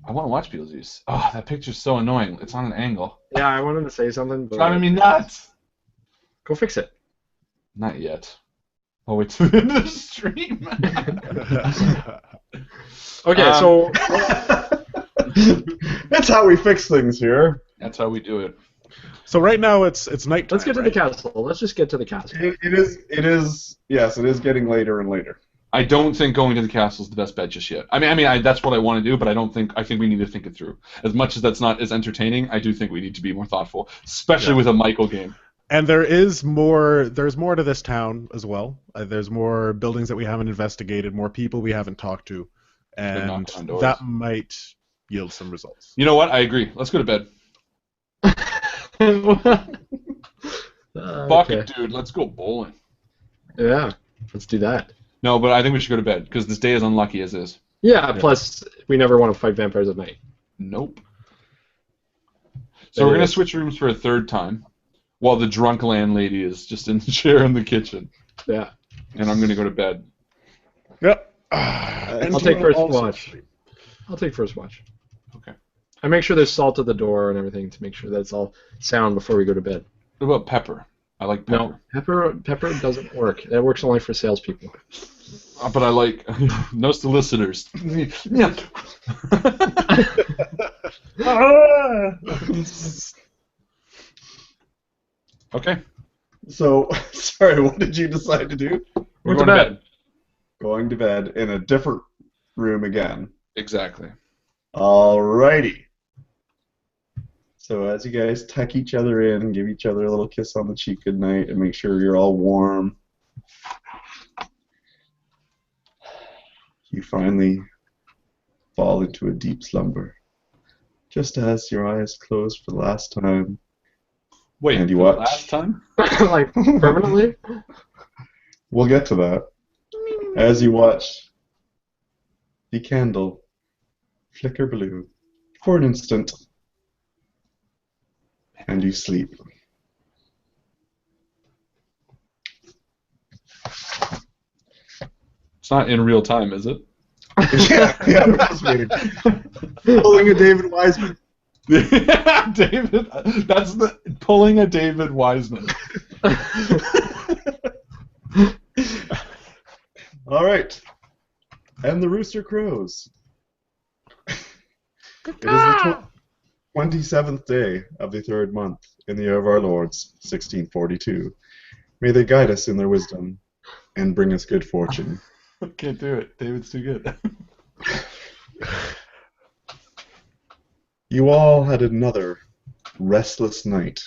I want to watch Beetlejuice. Oh, that picture's so annoying. It's on an angle. Yeah, I wanted to say something, but Driving me nuts. go fix it. Not yet. I'll wait till the end of the stream. Okay, so That's how we fix things here. That's how we do it. So right now it's night. let's get to the castle. Let's just get to the castle. It is. Yes, it is getting later and later. I don't think going to the castle is the best bet just yet. I mean, that's what I want to do, but I think we need to think it through. As much as that's not as entertaining, I do think we need to be more thoughtful, especially with a Mycl game. And there's more to this town as well. There's more buildings that we haven't investigated, more people we haven't talked to, and knock on doors. that might yield some results. You know what? I agree. Let's go to bed. Fuck Okay. it, dude. Let's go bowling. Yeah, let's do that. No, but I think we should go to bed because this day is unlucky as is. Yeah, plus we never want to fight vampires at night. Nope. So we're gonna switch rooms for a third time, while the drunk landlady is just in the chair in the kitchen, Yeah. and I'm gonna go to bed. Yep. I'll take first watch. I'll take first watch. Okay. I make sure there's salt at the door and everything to make sure that it's all sound before we go to bed. What about pepper? I like pepper. No, pepper doesn't work. That works only for salespeople. But I like no solicitors. Yeah. Okay. So, sorry, what did you decide to do? We're Going going to to bed. Going to bed in a different room again. Exactly. Alrighty. So as you guys tuck each other in and give each other a little kiss on the cheek goodnight and make sure you're all warm, you finally fall into a deep slumber. Just as your eyes close for the last time. Wait, And you for the watch. last time? Like, permanently? We'll get to that. As you watch the candle flicker blue for an instant, and you sleep. It's not in real time, is it? yeah, fascinating. Pulling a David Wijsman. David, that's the pulling a David Wijsman. All right, and the rooster crows. It is the 27th day of the 3rd month in the year of our Lords, 1642. May they guide us in their wisdom and bring us good fortune. Can't do it. David's too good. You all had another restless night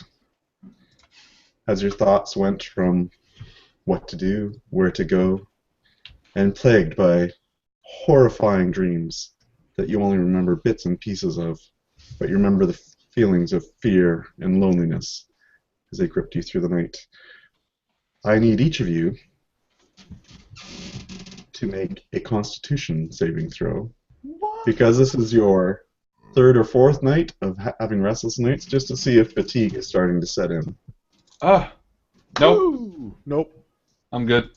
as your thoughts went from what to do, where to go, and plagued by horrifying dreams that you only remember bits and pieces of, but you remember the feelings of fear and loneliness as they gripped you through the night. I need each of you to make a Constitution saving throw, because this is your 3rd or 4th night of having restless nights, just to see if fatigue is starting to set in. Nope. Ooh, nope. I'm good.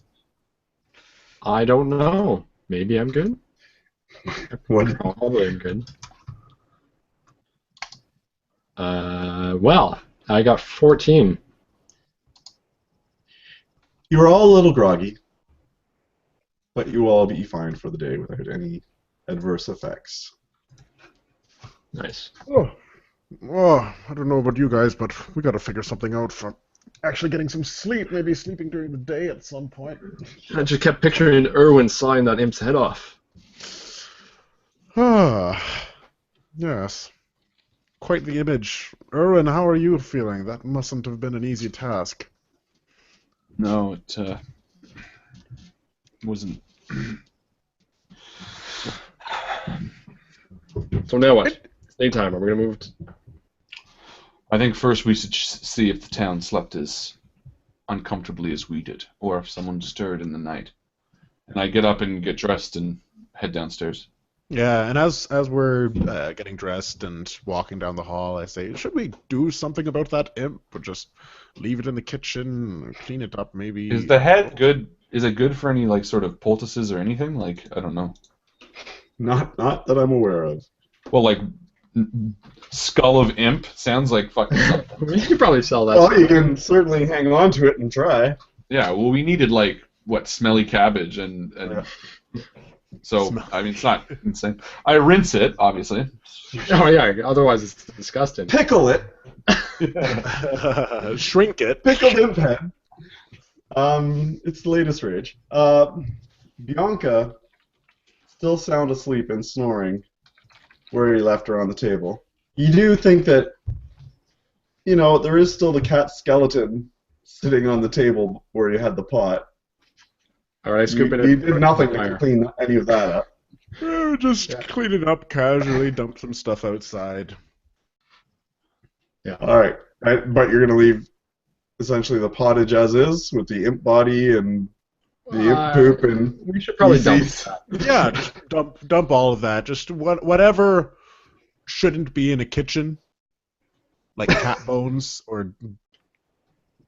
I don't know. Maybe I'm good. What? Probably I'm good. Well, I got 14. You are all a little groggy, but you will all be fine for the day without any adverse effects. Nice. Oh, I don't know about you guys, but we gotta figure something out for actually getting some sleep. Maybe sleeping during the day at some point. I just kept picturing Irwin sawing that imp's head off. Yes. Quite the image. Erwin, how are you feeling? That mustn't have been an easy task. No, it wasn't. So now what? Daytime. Are we gonna move? I think first we should see if the town slept as uncomfortably as we did, or if someone stirred in the night. And I get up and get dressed and head downstairs. Yeah, and as we're getting dressed and walking down the hall, I say, should we do something about that imp, or just leave it in the kitchen, clean it up, maybe? Is the head good? Is it good for any like sort of poultices or anything? Like I don't know. Not that I'm aware of. Well, like skull of imp sounds like fucking something. You could probably sell that. Well, you can certainly hang on to it and try. Yeah. Well, we needed like what smelly cabbage and so I mean it's not insane. I rinse it obviously. Oh yeah. Otherwise it's disgusting. Pickle it. Shrink it. Pickled imp head. It's the latest rage. Bianca, still sound asleep and snoring where you left her on the table. You do think that, you know, there is still the cat skeleton sitting on the table where you had the pot. All right, scoop it. You did nothing to clean any of that up. Just clean it up casually, dump some stuff outside. Yeah. All right. But you're going to leave essentially the pottage as is with the imp body and the imp poop and we should probably dump feces. that. Yeah, just dump all of that. Just whatever shouldn't be in a kitchen, like cat bones or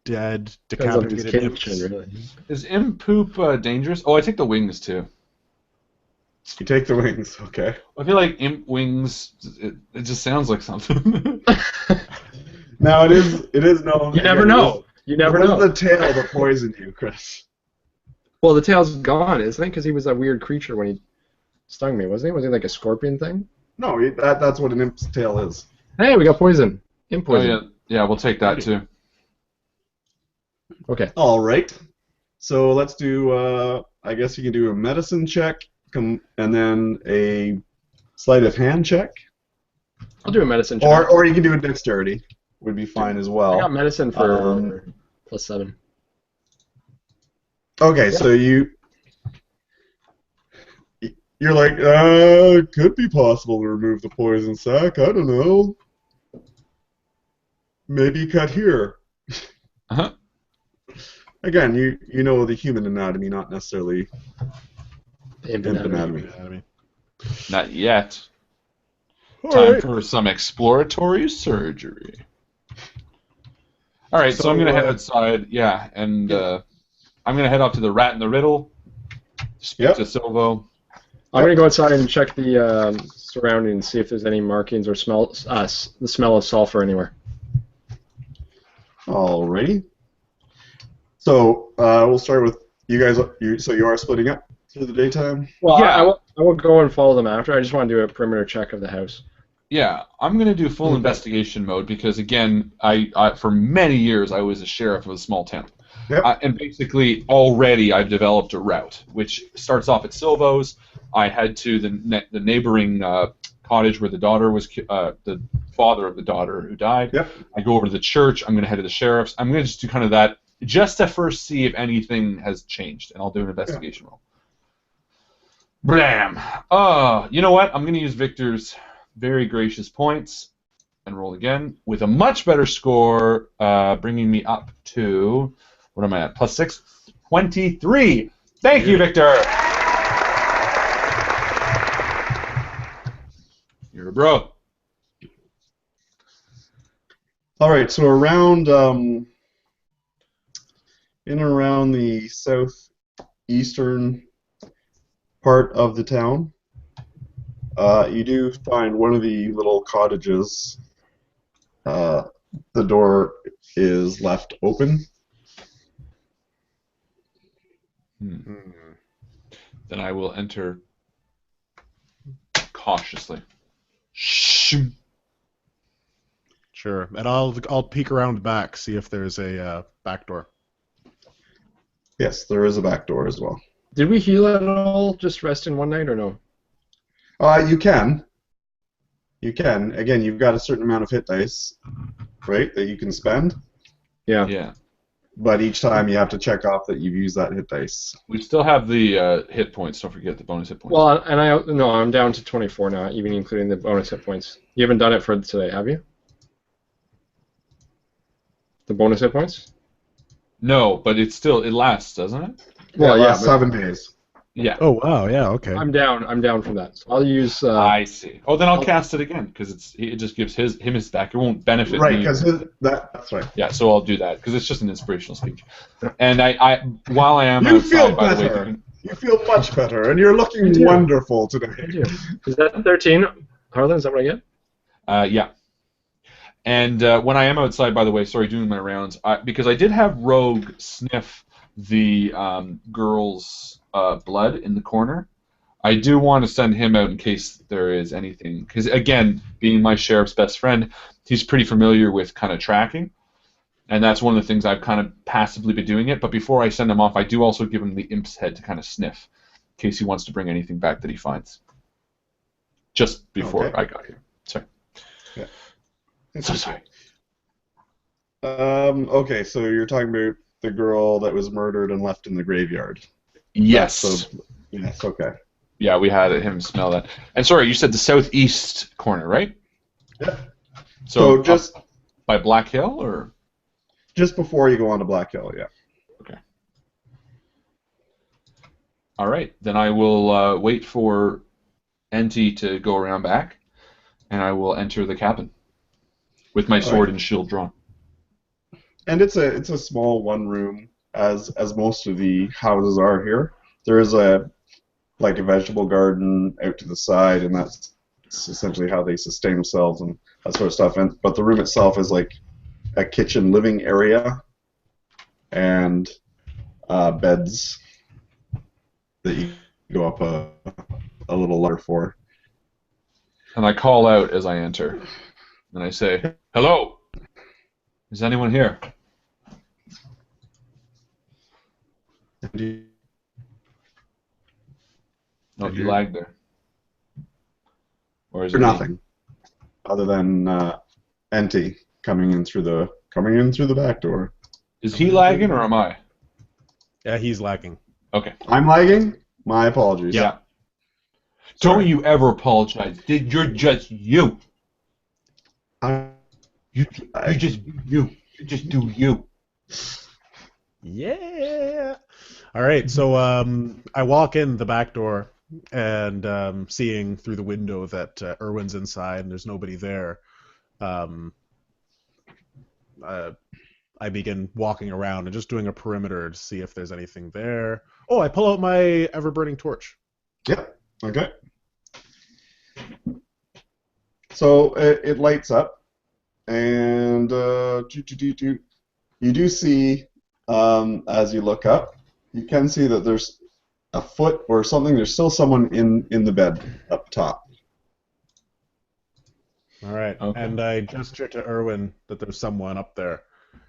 dead Depends on decapitated whose imps. kitchen, really. Is imp poop dangerous? Oh, I take the wings too. You take the wings, okay. I feel like imp wings. It just sounds like something. Now it is known. You never know. You never know. It was the tail that poisoned you, Chris. Well, the tail's gone, isn't it? Because he was a weird creature when he stung me, wasn't he? Was he like a scorpion thing? No, that's what an imp's tail is. Hey, we got poison. Imp Oh poison. yeah, we'll take that too. Okay. All right. So let's do. I guess you can do a medicine check, and then a sleight of hand check, I'll do a medicine check. or you can do a dexterity. Would be fine as well. I got medicine for +7. Okay, so you're like, could be possible to remove the poison sac. I don't know. Maybe cut here. Uh-huh. Again, you know the human anatomy, not necessarily Imp imp anatomy. anatomy. Not yet. All Time right. for some exploratory surgery. All right, so I'm gonna head outside. Yeah, and I'm gonna head off to the Rat in the Riddle. Speak Yep. to Silvo. I'm gonna go outside and check the surroundings, see if there's any markings or the smell of sulfur anywhere. Alrighty. So we'll start with you guys. So you are splitting up through the daytime? Well, Yeah. I will go and follow them after. I just want to do a perimeter check of the house. Yeah, I'm going to do full investigation mode because, again, I for many years I was a sheriff of a small town. Yep. And basically already I've developed a route, which starts off at Silvo's. I head to the neighboring cottage where the daughter was, the father of the daughter who died. Yep. I go over to the church. I'm going to head to the sheriff's. I'm going to just do kind of that just to first see if anything has changed, and I'll do an investigation roll. Blam! You know what? I'm going to use Victor's very gracious points and roll again with a much better score, bringing me up to, what am I at? +6? 23. Thank you, Victor. You're a bro. All right. So around in and around the southeastern part of the town, you do find one of the little cottages. The door is left open. Then I will enter cautiously. Shh. Sure, and I'll peek around back, see if there's a back door. Yes, there is a back door as well. Did we heal at all? Just rest in one night or no? You can. You can. Again, you've got a certain amount of hit dice, right, that you can spend. Yeah. Yeah. But each time you have to check off that you've used that hit dice. We still have the hit points. Don't forget the bonus hit points. Well, and I'm down to 24 now, even including the bonus hit points. You haven't done it for today, have you? The bonus hit points? No, but it lasts, doesn't it? Well, yeah, yeah, 7 days. Yeah. Oh wow, yeah, okay. I'm down from that. So I'll use. I see. Oh, then I'll cast it again because it just gives him his back. It won't benefit Right, me. because that's right. Yeah, so I'll do that because it's just an inspirational speech. And I while I am You outside, feel by the way, better. You feel much better, and you're looking wonderful today. Is that 13? Harlan, is that what I get? yeah. And when I am outside, by the way, sorry, doing my rounds, because I did have Rogue sniff the girl's blood in the corner. I do want to send him out in case there is anything, because again, being my sheriff's best friend, he's pretty familiar with kind of tracking, and that's one of the things I've kind of passively been doing it. But before I send him off, I do also give him the imp's head to kind of sniff, in case he wants to bring anything back that he finds. Just before I got here. Sorry. Yeah. So sorry. Okay, so you're talking about the girl that was murdered and left in the graveyard. Yes. Yes, okay. Yeah, we had him smell that. And sorry, you said the southeast corner, right? Yeah. So just by Black Hill, or? Just before you go on to Black Hill, yeah. Okay. All right, then I will wait for Enti to go around back, and I will enter the cabin with my sword and shield drawn. And it's a small one room, as most of the houses are here. There is a vegetable garden out to the side, and that's essentially how they sustain themselves and that sort of stuff. But the room itself is like a kitchen living area and beds that you go up a little ladder for. And I call out as I enter, and I say, "Hello, is anyone here?" No, you lagged there. Or is it nothing other than Enti coming in through the back door. Is he lagging or am I? Yeah, he's lagging. Okay. I'm lagging? My apologies. Yeah. Don't you ever apologize. You're just you. You just do you. Yeah. All right. So I walk in the back door and seeing through the window that Erwin's inside and there's nobody there. I begin walking around and just doing a perimeter to see if there's anything there. Oh, I pull out my ever-burning torch. Yep. Okay. So it lights up, and you do see, as you look up, you can see that there's a foot or something. There's still someone in the bed up top. All right. Okay. And I gesture to Erwin that there's someone up there,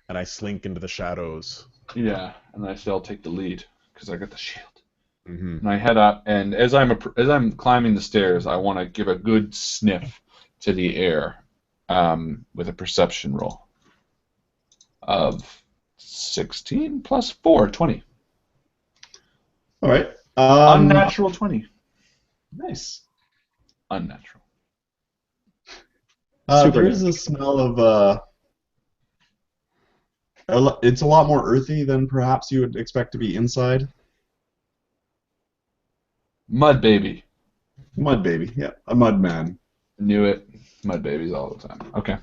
and I slink into the shadows. Yeah, and I say I'll take the lead because I got the shield. Mm-hmm. And I head up, and as I'm climbing the stairs, I want to give a good sniff to the air with a perception roll of 16 plus 4, 20. All right. Unnatural 20. Nice. Unnatural. There is a smell of it's a lot more earthy than perhaps you would expect to be inside. Mud baby. Mud baby, yeah, a mud man. Knew it. Mud babies all the time. Okay.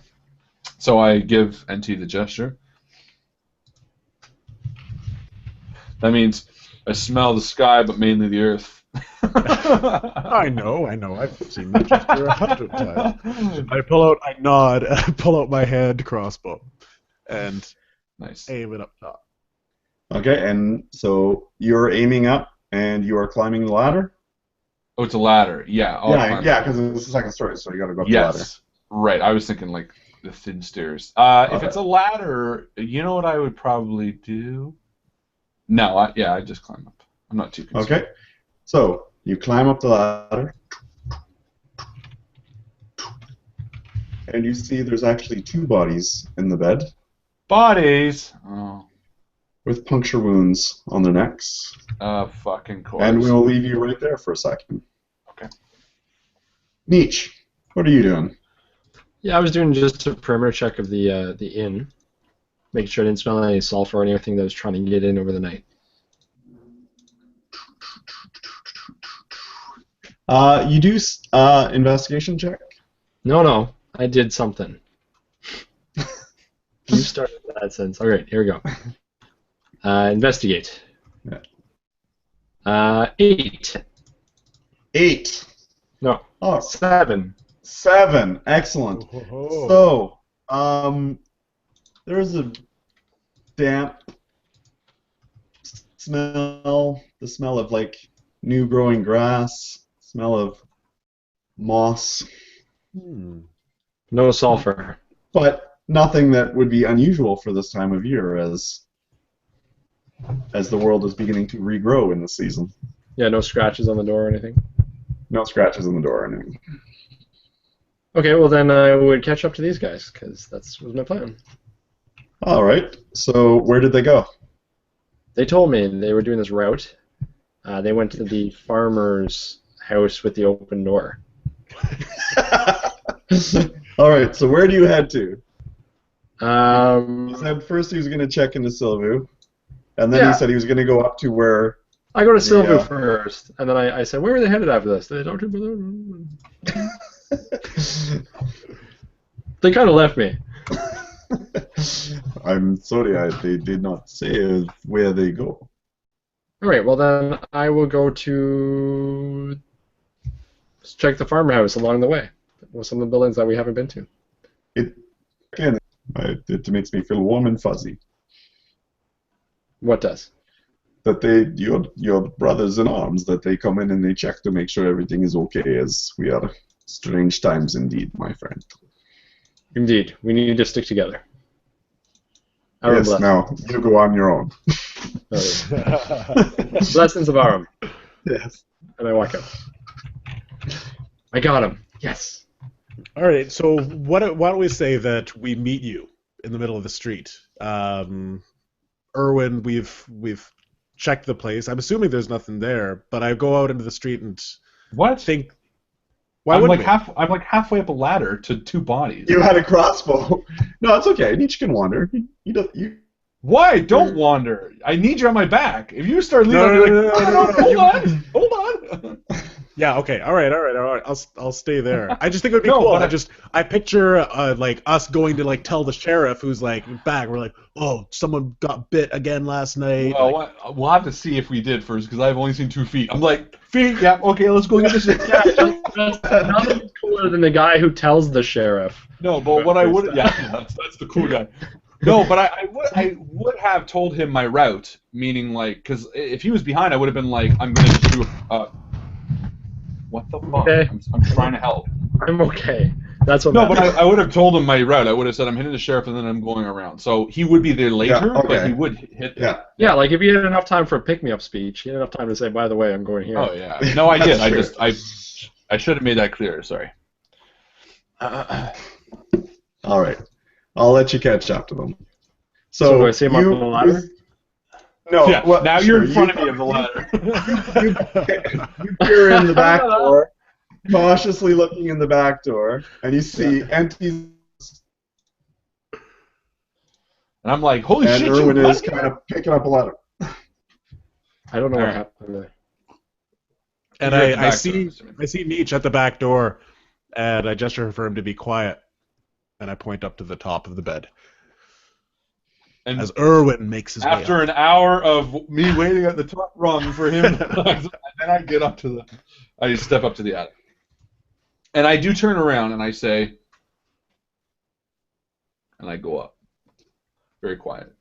So I give NT the gesture. That means I smell the sky, but mainly the earth. I know. I've seen that gesture 100 times. I nod, and I pull out my hand crossbow, and Nice. aim it up top. Okay, and so you're aiming up, and you are climbing the ladder? Oh, it's a ladder. Yeah. Yeah, because it's the second story, so you gotta go up the ladder. Yes. Right. I was thinking like the thin stairs. If it's a ladder, you know what I would probably do? No, I just climb up. I'm not too concerned. Okay, so you climb up the ladder, and you see there's actually 2 bodies in the bed Bodies. Oh. with puncture wounds on their necks. Fucking course. And we'll leave you right there for a second. Okay. Nietzsche, what are you doing? Yeah, I was doing just a perimeter check of the inn, making sure I didn't smell any sulfur or anything that was trying to get in over the night. You do investigation check? No, I did something. You started that sentence. All right, here we go. Investigate. Yeah. 8. 8. No. Oh, 7. 7. Excellent. Oh. So, there is a damp smell, the smell of like new growing grass, smell of moss, No sulfur. but nothing that would be unusual for this time of year as the world is beginning to regrow in the season. Yeah, no scratches on the door or anything. No scratches on the door or anything. Okay, well then I would catch up to these guys, because that was my plan. All right. So where did they go? They told me they were doing this route. They went to the farmer's house with the open door. All right. So where do you head to? He I said first he was going to check into Silvu, and then he said he was going to go up to where. go to Silvu first, and then I said, where were they headed after this? They talked to They kind of left me. I'm sorry, they did not say where they go. All right, well then I will go to check the farmhouse along the way. With some of the buildings that we haven't been to. It makes me feel warm and fuzzy. What does? That your brothers in arms, that they come in and they check to make sure everything is okay, as we are strange times indeed, my friend. Indeed, we need to stick together. Yes, now you go on your own. Blessings of Arum. Yes. And I walk out. I got him. Yes. All right, so why don't we say that we meet you in the middle of the street? Erwin, we've checked the place. I'm assuming there's nothing there, but I go out into the street and think. Why I'm wouldn't I'm like halfway up a ladder to 2 bodies. You had a crossbow. No, it's okay. Nietzsche can wander. Why? Don't wander. I need you on my back. If you start leading, hold on. Yeah. Okay. All right. I'll stay there. I just think it would be No, cool. but I picture like us going to like tell the sheriff who's like back. We're like, oh, someone got bit again last night. Well, Like, we'll have to see if we did first, because I've only seen 2 feet. I'm like, feet, yeah, okay, let's go get this. Nothing's cooler than the guy who tells the sheriff. No, but what I would, that's the cool guy. No, but I would have told him my route, meaning like, because if he was behind, I would have been like, I'm gonna just do. What the fuck? Okay. I'm trying to help. I'm okay. That's what. No, but I would have told him my route. I would have said I'm hitting the sheriff and then I'm going around. So he would be there later, but he would hit. Yeah, like if he had enough time for a pick-me-up speech, he had enough time to say, "By the way, I'm going here." Oh yeah. No, I did. I should have made that clear. Sorry. All right. I'll let you catch up to them. So do I see him up on the ladder? No. Yeah, well, now you're in front of me of the ladder. You peer in the back door, cautiously looking in the back door, and you see empty. And I'm like, holy and shit! Erwin you is kind of picking up a ladder. I don't know what Alright. happened there. and You're at the I back see door. I see Nietzsche at the back door, and I gesture for him to be quiet, and I point up to the top of the bed And as Erwin makes his way after up. an hour of me waiting at the top rung for him, then I get up to I step up to the attic. And I do turn around and I say, and I go up. Very quiet.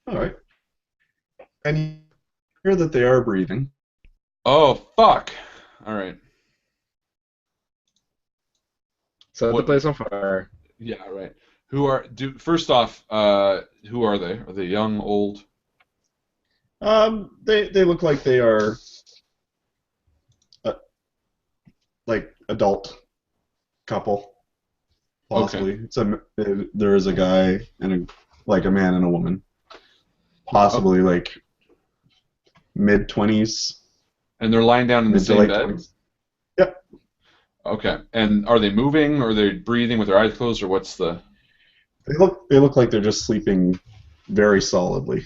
All right. And you hear that they are breathing. Oh, fuck. All right. Set the place on fire. Yeah, right. First off, who are they? Are they young, old? They look like they are like adult couple, possibly. Okay. There is a guy and a man and a woman, possibly like mid-20s. And they're lying down in the Mid to same late bed? 20s. Yep. Okay. And are they moving, or are they breathing with their eyes closed, or what's the... They look like they're just sleeping very solidly.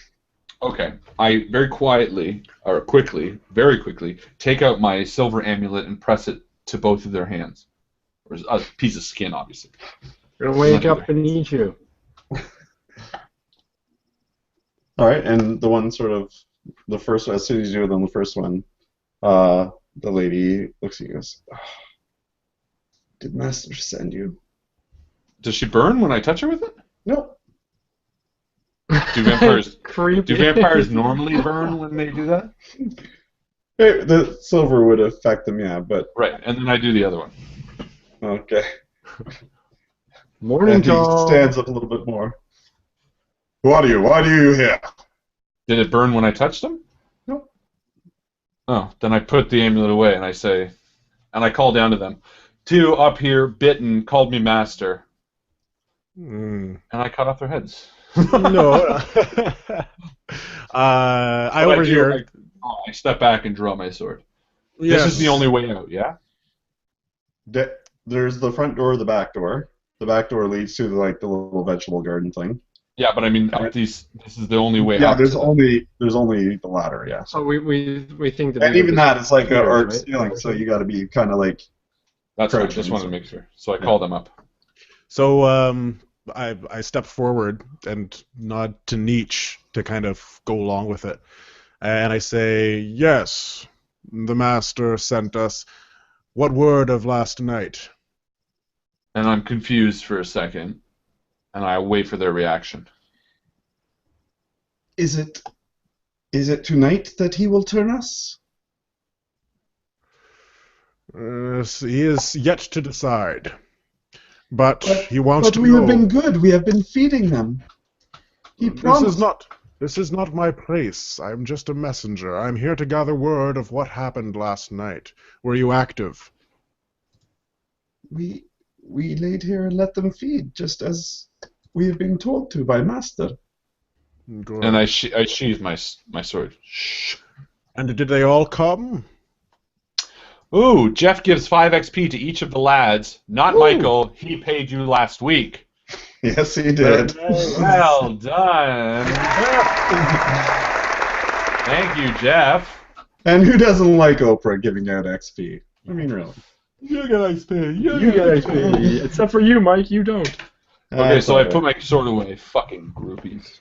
Okay. I very quietly, or quickly, very quickly, take out my silver amulet and press it to both of their hands. Or a piece of skin, obviously. We're gonna wake up and eat you. All right, and the one sort of, the first, as soon as you do it on the first one, the lady looks at you and goes, oh, did Master send you? Does she burn when I touch her with it? Nope. Do vampires Creepy. do vampires normally burn when they do that? The silver would affect them, yeah, but... Right, and then I do the other one. Okay. Morning, And he Tom. stands up a little bit more. Who are you? Why are you here? Did it burn when I touched them? Nope. Oh, then I put the amulet away and I say, and I call down to them. 2 up here, bitten, called me master. Mm. And I cut off their heads. No. I overhear. I step back and draw my sword. Yes. This is the only way out, yeah? There's the front door, the back door. The back door leads to the little vegetable garden thing. Yeah, but I mean, this is the only way Yeah, out. there's only the ladder, yeah. So we think that. And even that is like an Right? arc ceiling, so you got to be kind of like. That's right. Crouching, Just wanted to so- make sure. So I call them up. So I step forward and nod to Nietzsche to kind of go along with it. And I say, yes, the master sent us. What word of last night? And I'm confused for a second, and I wait for their reaction. Is it tonight that he will turn us? He is yet to decide. But he wants But to we know. have been good. We have been feeding them. He promised. This is not my place. I'm just a messenger. I'm here to gather word of what happened last night. Were you active? We laid here and let them feed, just as we have been told to by Master. Good. And I sheathe my sword. Shh. And did they all come? Ooh, Jeff gives 5 XP to each of the lads. Not Ooh. Michael. He paid you last week. Yes, he did. Well done. Thank you, Jeff. And who doesn't like Oprah giving out XP? I mean, really. You get XP. You get XP. Except for you, Mike. You don't. Okay, so I put my sword away. Fucking groupies.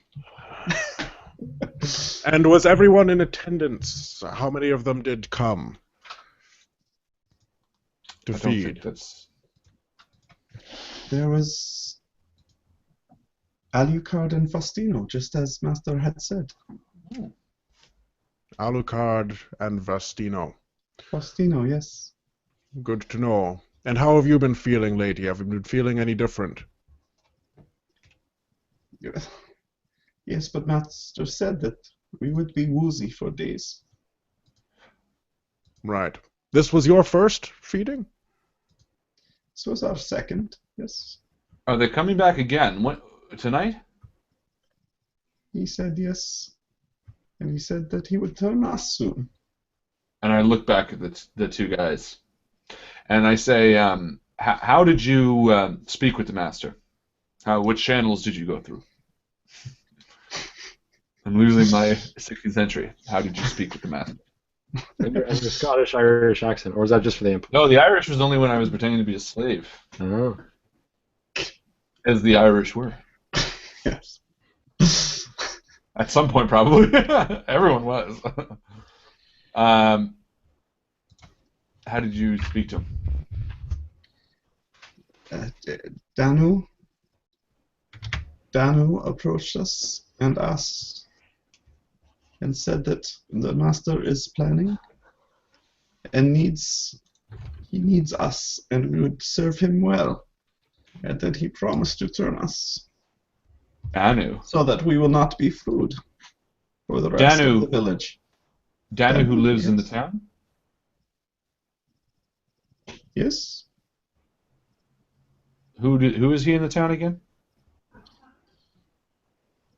And was everyone in attendance? How many of them did come to I don't think feed? that's... There was Alucard and Faustino, just as Master had said. Alucard and Vastino. Faustino, yes. Good to know. And how have you been feeling lately? Have you been feeling any different? Yes, but Master said that we would be woozy for days. Right. This was your first feeding? This was our second, yes. Are they coming back again? What, tonight? He said yes. And he said that he would turn us soon. And I look back at the two guys. And I say, how did you speak with the master? Which channels did you go through? I'm losing my 16th century. How did you speak with the master? And your Scottish-Irish accent, or is that just for the imp? No, the Irish was only when I was pretending to be a slave. Oh. As the Irish were. Yes. At some point, probably. Everyone was. How did you speak to him? Danu approached us and asked and said that the master is planning and he needs us and we would serve him well, and that he promised to turn us Danu. so that we will not be food for the rest of the village. Danu, who lives yes. in the town? Yes. Who is he in the town again?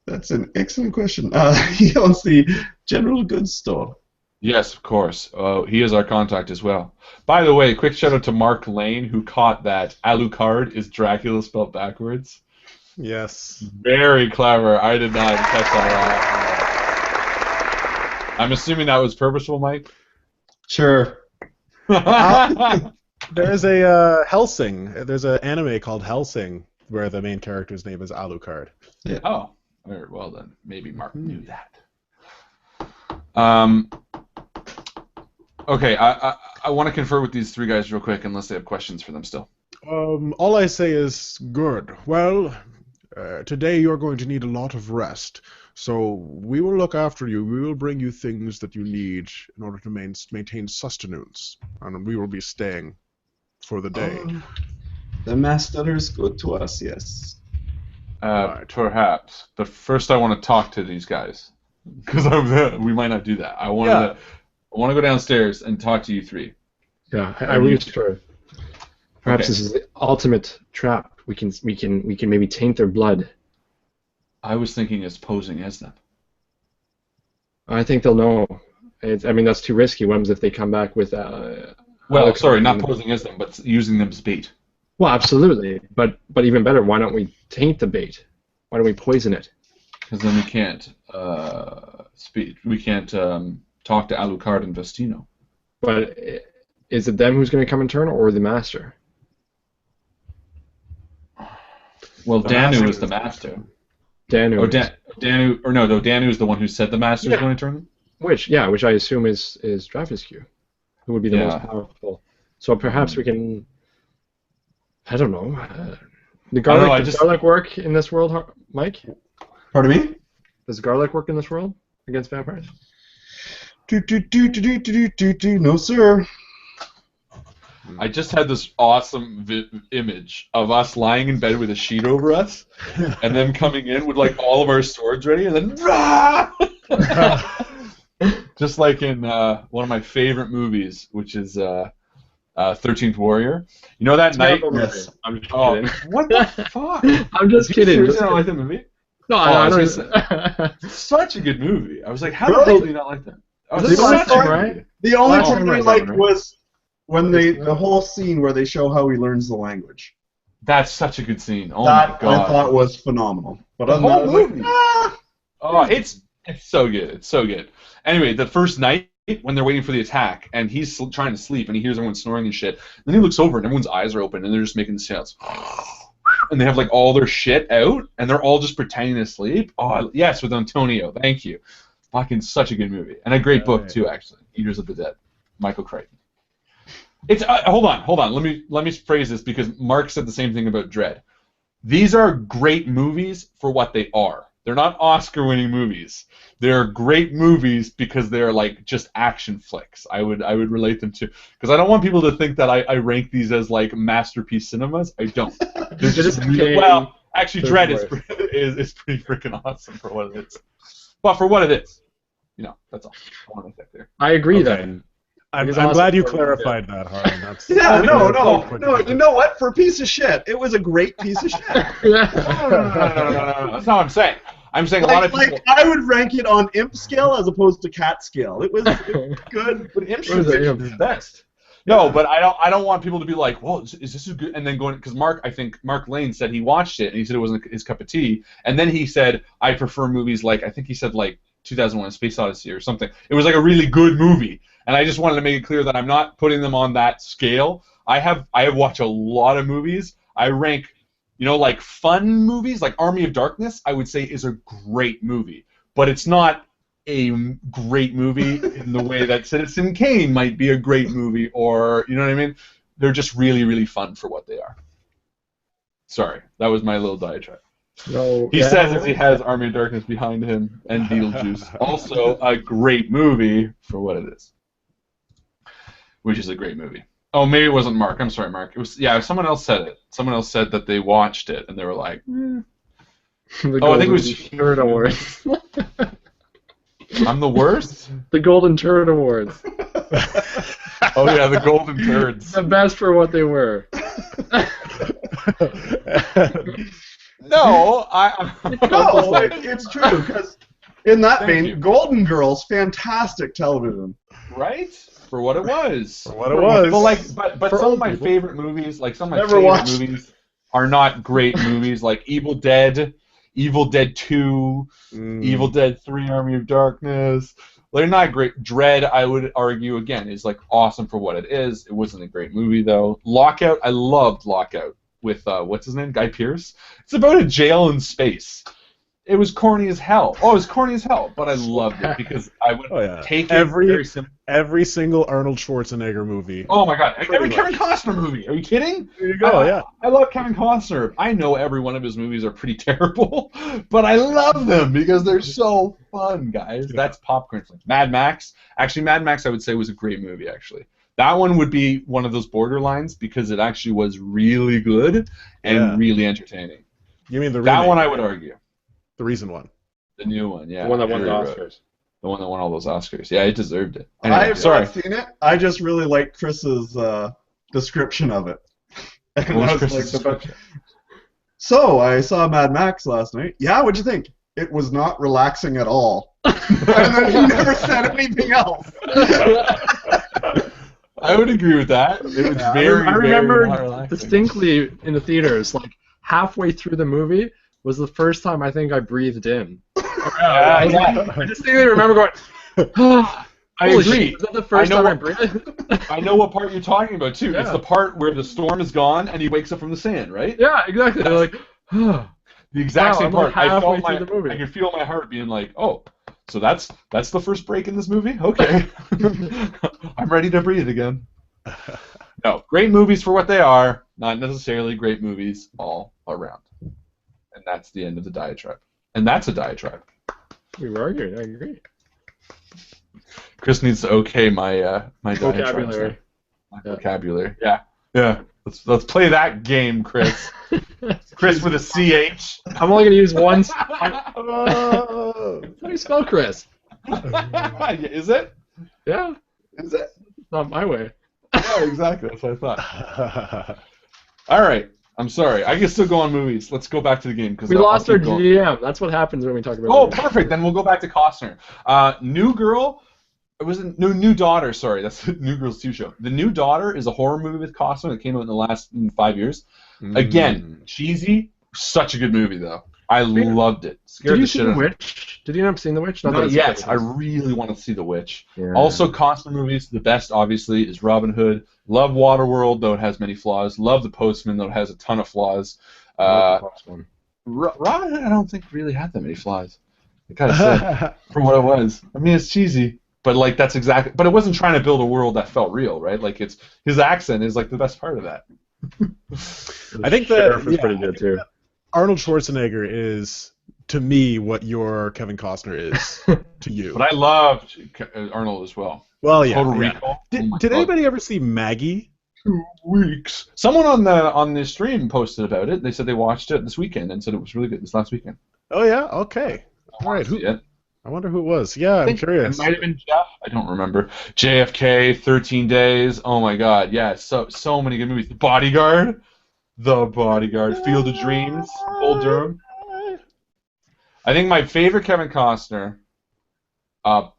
That's an excellent question. He owns the general goods store. Yes, of course. He is our contact as well. By the way, quick shout out to Mark Lane, who caught that Alucard is Dracula spelled backwards. Yes. Very clever. I did not catch that. I'm assuming that was purposeful, Mike? Sure. There's a Helsing. There's an anime called Helsing where the main character's name is Alucard. Yeah. Oh, very well then. Maybe Mark knew that. Okay, I want to confer with these three guys real quick, unless they have questions for them still. All I say is good. Well, today you're going to need a lot of rest, so we will look after you. We will bring you things that you need in order to maintain sustenance, and we will be staying for the day. The master is good to us, yes. Right. Perhaps, but first I want to talk to these guys, because we might not do that. I want to go downstairs and talk to you three. Yeah, I whisper. Perhaps this is the ultimate trap. We can maybe taint their blood. I was thinking as posing as them. I think they'll know. I mean, that's too risky. What happens if they come back with? Sorry, not posing as them, but using them as bait. Well, absolutely. But even better, why don't we taint the bait? Why don't we poison it? Because then we can't speak. We can't talk to Alucard and Vestino. But is it them who's going to come in turn, or the master? Well, Danu is the master. Danu. Danu, or no, Danu is the one who said the master is going to turn them? Which I assume is Draghiscu, who would be the most powerful. So perhaps we can, I don't know, does garlic work in this world, Mike? Pardon me? Does garlic work in this world against vampires? No, sir. I just had this awesome image of us lying in bed with a sheet over us, and them coming in with like all of our swords ready, and then rah! Just like in one of my favorite movies, which is 13th Warrior. You know that night? Yes. I'm just kidding. What the fuck? I'm just kidding. You don't like that movie? No, I don't. Such a good movie. I was like, how the hell do you not like that? The only part I liked right? was when the whole scene where they show how he learns the language. That's such a good scene. Oh that my god! I thought was phenomenal. But the whole movie. Like, Oh, it's so good. It's so good. Anyway, the first night when they're waiting for the attack, and he's trying to sleep, and he hears everyone snoring and shit. Then he looks over, and everyone's eyes are open, and they're just making the sounds. And they have like all their shit out, and they're all just pretending to sleep. Oh, yes, with Antonio. Thank you. Fucking such a good movie, and a great book too, actually. Eaters of the Dead, Michael Crichton. It's hold on. Let me phrase this because Mark said the same thing about Dread. These are great movies for what they are. They're not Oscar-winning movies. They're great movies because they're like just action flicks. I would relate them to, because I don't want people to think that I rank these as like masterpiece cinemas. I don't. They're just well, actually, Dread is pretty freaking awesome for what it is. But for what it is, that's all. I want to make that clear. I agree then. I'm glad you clarified that, Harlan. That's no. You know what? For a piece of shit, it was a great piece of shit. No. That's not what I'm saying. I'm saying a lot of people. Like, I would rank it on imp scale as opposed to cat scale. It was good, but imp is the best. No, but I don't want people to be like, well, is this a good? And then going, because I think Mark Lane said he watched it and he said it wasn't his cup of tea, and then he said I prefer movies like, I think he said like 2001: Space Odyssey or something. It was like a really good movie, and I just wanted to make it clear that I'm not putting them on that scale. I have watched a lot of movies. I rank, like fun movies, like Army of Darkness, I would say is a great movie, but it's not a great movie in the way that Citizen Kane might be a great movie, or, you know what I mean? They're just really, really fun for what they are. Sorry, that was my little diatribe. No, he says as he has Army of Darkness behind him and Beetlejuice. Also a great movie for what it is. Which is a great movie. Oh, maybe it wasn't Mark. I'm sorry, Mark. It was, someone else said it. Someone else said that they watched it and they were like, I think it was Turd Awards. I'm the worst? The Golden Turd Awards. Oh yeah, the Golden Turds. The best for what they were. No, it's true, because in that vein, Golden Girls, fantastic television. Right? For what it was. For what it was. But some of my favorite movies, like some of my favorite movies, are not great movies, like Evil Dead 2, Evil Dead 3, Army of Darkness. They're not great. Dread, I would argue, again, is like awesome for what it is. It wasn't a great movie, though. Lockout, I loved Lockout with, what's his name? Guy Pearce. It's about a jail in space. It was corny as hell. Oh, it was corny as hell, but I loved it because I would take it very simply. Every single Arnold Schwarzenegger movie. Oh my god, every Kevin Costner movie. Are you kidding? There you go, yeah. I love Kevin Costner. I know every one of his movies are pretty terrible, but I love them because they're so fun, guys. That's popcorn. Mad Max. Actually, Mad Max I would say was a great movie, actually. That one would be one of those borderlines because it actually was really good and really entertaining. You mean the remake? That one I would argue. The recent one. The new one, yeah. The one that won the Oscars. The one that won all those Oscars. Yeah, it deserved it. Anyway, I have not seen it. I just really like Chris's description of it. So, I saw Mad Max last night. Yeah, what'd you think? It was not relaxing at all. And then he never said anything else. I would agree with that. It was I remember distinctly in the theaters, like halfway through the movie, was the first time I think I breathed in. I distinctly remember going, I agree. Was that the first time I breathed? I know what part you're talking about, too. Yeah. It's the part where the storm is gone and he wakes up from the sand, right? Yeah, exactly. They're like, the exact same part. Like I could feel my heart being like, oh, so that's the first break in this movie? Okay. I'm ready to breathe again. No, great movies for what they are, not necessarily great movies all around. And that's the end of the diatribe. And that's a diatribe. We were arguing, I agree. Chris needs to okay my vocabulary. My vocabulary. Yeah. Yeah. Let's play that game, Chris. Chris with a CH. I'm only gonna use one. How do you spell Chris? Is it? Yeah. Is it? It's not my way. Yeah, exactly. That's what I thought. All right. I'm sorry. I can still go on movies. Let's go back to the game because we lost our GM. That's what happens when we talk about. Oh, movies. Perfect. Then we'll go back to Costner. New Girl. It wasn't New Daughter. Sorry, that's the New Girl's 2 show. The New Daughter is a horror movie with Costner that came out in the last 5 years. Again, cheesy. Such a good movie though. I loved it. Scared Did you the see shit The out of me. Witch? Did you end up seeing The Witch? Not that Not it's yet. Christmas. I really want to see The Witch. Yeah. Also, Costner movies. The best, obviously, is Robin Hood. Love Waterworld, though it has many flaws. Love The Postman, though it has a ton of flaws. Robin Hood, I don't think really had that many flaws. I gotta say, for what it was. I mean, it's cheesy, but like that's exactly. But it wasn't trying to build a world that felt real, right? Like it's his accent is like the best part of that. I think that was pretty good too. Arnold Schwarzenegger is, to me, what your Kevin Costner is to you. But I loved Arnold as well. Well, yeah. Total yeah. Recall. Did anybody ever see Maggie? 2 weeks. Someone on the stream posted about it. They said they watched it this weekend and said it was really good this last weekend. Oh yeah. Okay. All right. I wonder who it was. Yeah, I'm curious. It might have been Jeff. I don't remember. JFK, 13 Days. Oh my God. Yeah. So many good movies. The Bodyguard. Field of Dreams. Bull Durham. I think my favorite Kevin Costner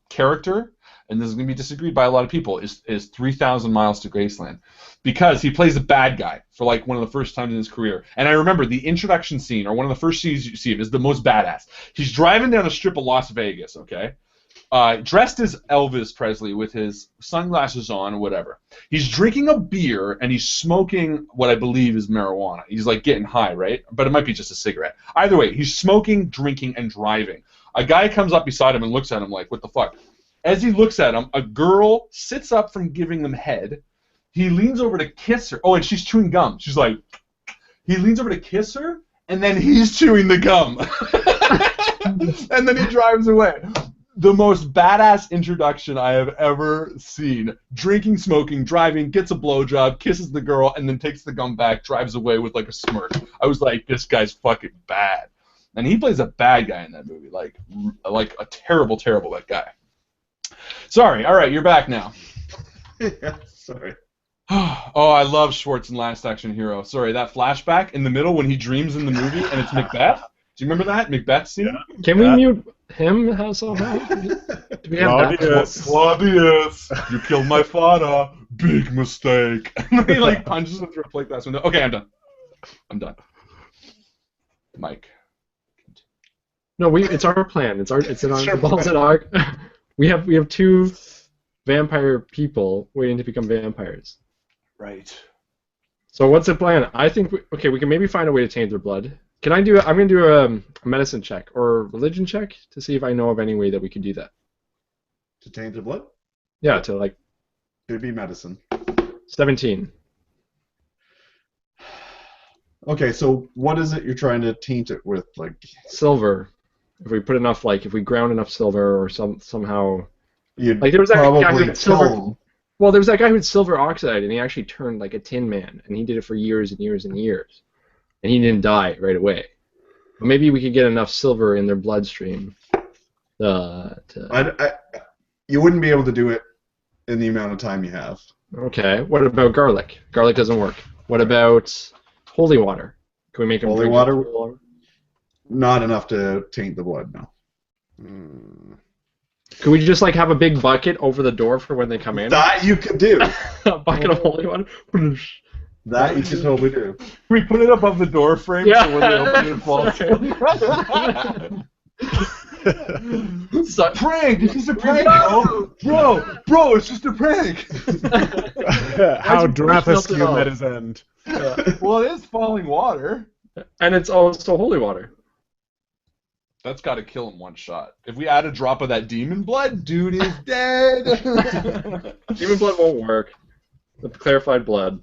character, and this is going to be disagreed by a lot of people, is 3,000 Miles to Graceland, because he plays a bad guy for like one of the first times in his career. And I remember the introduction scene, or one of the first scenes you see him, is the most badass. He's driving down the strip of Las Vegas, okay? Dressed as Elvis Presley with his sunglasses on or whatever. He's drinking a beer and he's smoking what I believe is marijuana. He's like getting high, right? But it might be just a cigarette. Either way, he's smoking, drinking, and driving. A guy comes up beside him and looks at him like, what the fuck? As he looks at him, a girl sits up from giving them head. He leans over to kiss her. Oh, and she's chewing gum. She's like, he leans over to kiss her, and then he's chewing the gum. And then he drives away. The most badass introduction I have ever seen. Drinking, smoking, driving, gets a blowjob, kisses the girl, and then takes the gum back, drives away with like a smirk. I was like, this guy's fucking bad. And he plays a bad guy in that movie. Like a terrible, terrible bad guy. Sorry. All right, you're back now. Yeah, sorry. Oh, I love Schwartz in Last Action Hero. Sorry, that flashback in the middle when he dreams in the movie and it's Macbeth. Do you remember that Macbeth scene? Yeah. Can we mute him somehow? Do we have that? Claudius, you killed my father. Big mistake. And he like punches him through a plate glass window. Okay, I'm done. Mike. No, it's our plan. It's in our balls in our. We have 2 vampire people waiting to become vampires. Right. So what's the plan? I think we can maybe find a way to taint their blood. I'm going to do a medicine check or religion check to see if I know of any way that we could do that. To taint their blood? Yeah, to like. It'd be medicine. 17. Okay, so what is it you're trying to taint it with? Like silver. If we put enough, like if we ground enough silver or somehow. You'd like there was that guy who probably had silver. kill him. Well, there was that guy who had silver oxide, and he actually turned like a tin man, and he did it for years and years and years. And he didn't die right away. But maybe we could get enough silver in their bloodstream. You wouldn't be able to do it in the amount of time you have. Okay. What about garlic? Garlic doesn't work. What about holy water? Can we make them Holy drink water? holy water? Not enough to taint the blood, no. Could we just like have a big bucket over the door for when they come in? That you could do. A bucket of holy water? That you could totally do. We put it above the door frame so when they open it, it falls. Prank! This is a prank, bro! It's just a prank. How Draghiscu met his end. Well, it is falling water. And it's also holy water. That's got to kill him one shot. If we add a drop of that demon blood, dude is dead. Demon blood won't work. The clarified blood.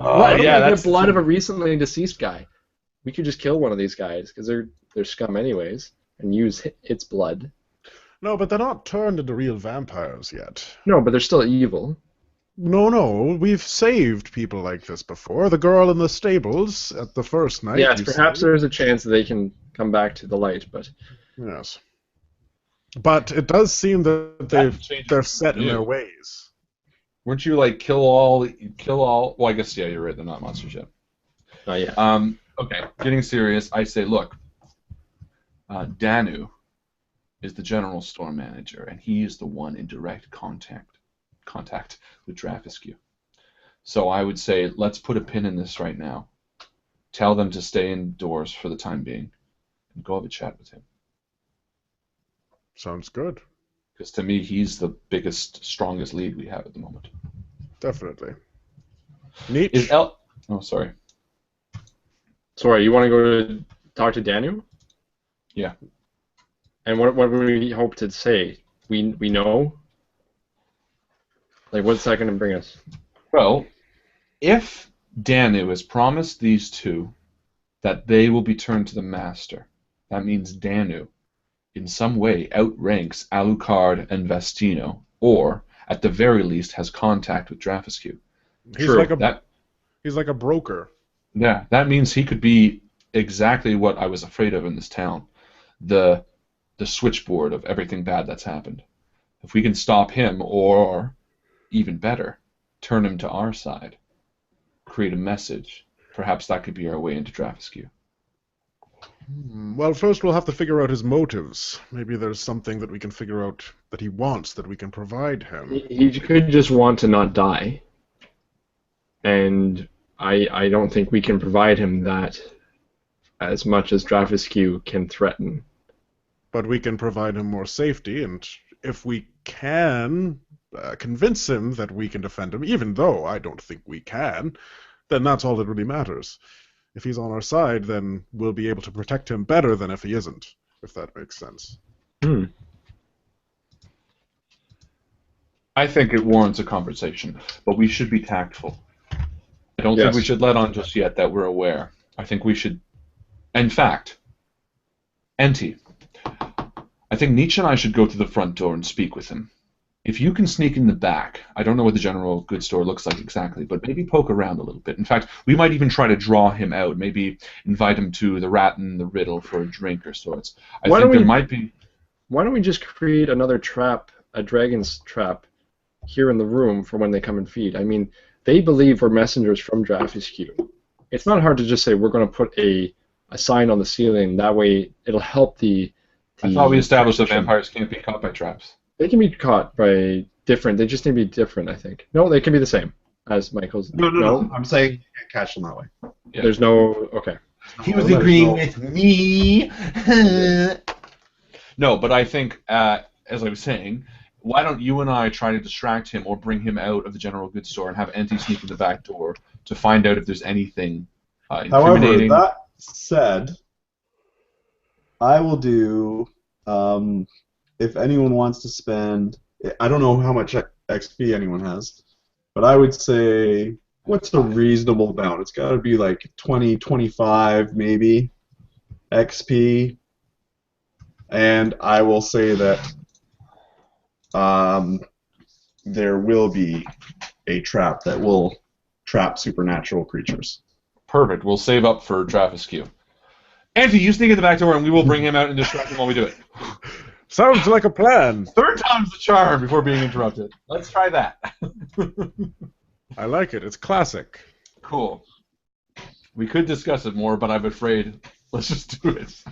That's the blood of a recently deceased guy. We could just kill one of these guys because they're scum anyways, and use its blood. No, but they're not turned into real vampires yet. No, but they're still evil. No, we've saved people like this before. The girl in the stables at the first night. Yes, perhaps there's a chance that they can come back to the light, but. Yes. But it does seem that they're set in their ways. Weren't you like kill all? Well, I guess yeah, you're right. They're not monsters yet. Not yet. Okay, getting serious. I say, look, Danu is the general store manager, and he is the one in direct contact with Draghiscu. So I would say, let's put a pin in this right now. Tell them to stay indoors for the time being. go have a chat with him. Sounds good. Because to me, he's the biggest, strongest lead we have at the moment. Definitely. Neat. Oh, sorry. Sorry, you want to go to talk to Danu? Yeah. And what would we hope to say? We know? Like, what's that going to bring us? Well, if Danu has promised these two that they will be turned to the Master, that means Danu, in some way, outranks Alucard and Vestino, or, at the very least, has contact with Draghiscu. He's like a broker. Yeah, that means he could be exactly what I was afraid of in this town. The switchboard of everything bad that's happened. If we can stop him, or, even better, turn him to our side, create a message, perhaps that could be our way into Draghiscu. Well, first we'll have to figure out his motives. Maybe there's something that we can figure out that he wants that we can provide him. He could just want to not die. And I don't think we can provide him that as much as Draghiscu can threaten. But we can provide him more safety, and if we can convince him that we can defend him, even though I don't think we can, then that's all that really matters. If he's on our side, then we'll be able to protect him better than if he isn't, if that makes sense. I think it warrants a conversation, but we should be tactful. I don't think we should let on just yet that we're aware. I think we should... In fact, Enti, I think Nietzsche and I should go to the front door and speak with him. If you can sneak in the back, I don't know what the general goods store looks like exactly, but maybe poke around a little bit. In fact, we might even try to draw him out, maybe invite him to the Rat and the Riddle for a drink or sorts. I think there might be... Why don't we just create another trap, a dragon's trap, here in the room for when they come and feed? I mean, they believe we're messengers from Draghiscu. It's not hard to just say we're going to put a sign on the ceiling. That way it'll help the I thought we established that vampires can't be caught by traps. They can be caught by different. They just need to be different, I think. No, they can be the same as Mycl's. No. I'm saying you can't catch them that way. Yeah. There's no... Okay. He was agreeing with me. No, but I think, as I was saying, why don't you and I try to distract him or bring him out of the general goods store and have Enti sneak in the back door to find out if there's anything incriminating. However, that said, I will do... if anyone wants to spend, I don't know how much XP anyone has, but I would say, what's a reasonable amount? It's got to be like 20, 25 maybe XP, and I will say that there will be a trap that will trap supernatural creatures. Perfect. We'll save up for Draghiscu. Enti, you sneak in the back door and we will bring him out and distract him while we do it. Sounds like a plan. Third time's the charm before being interrupted. Let's try that. I like it. It's classic. Cool. We could discuss it more, but I'm afraid let's just do it.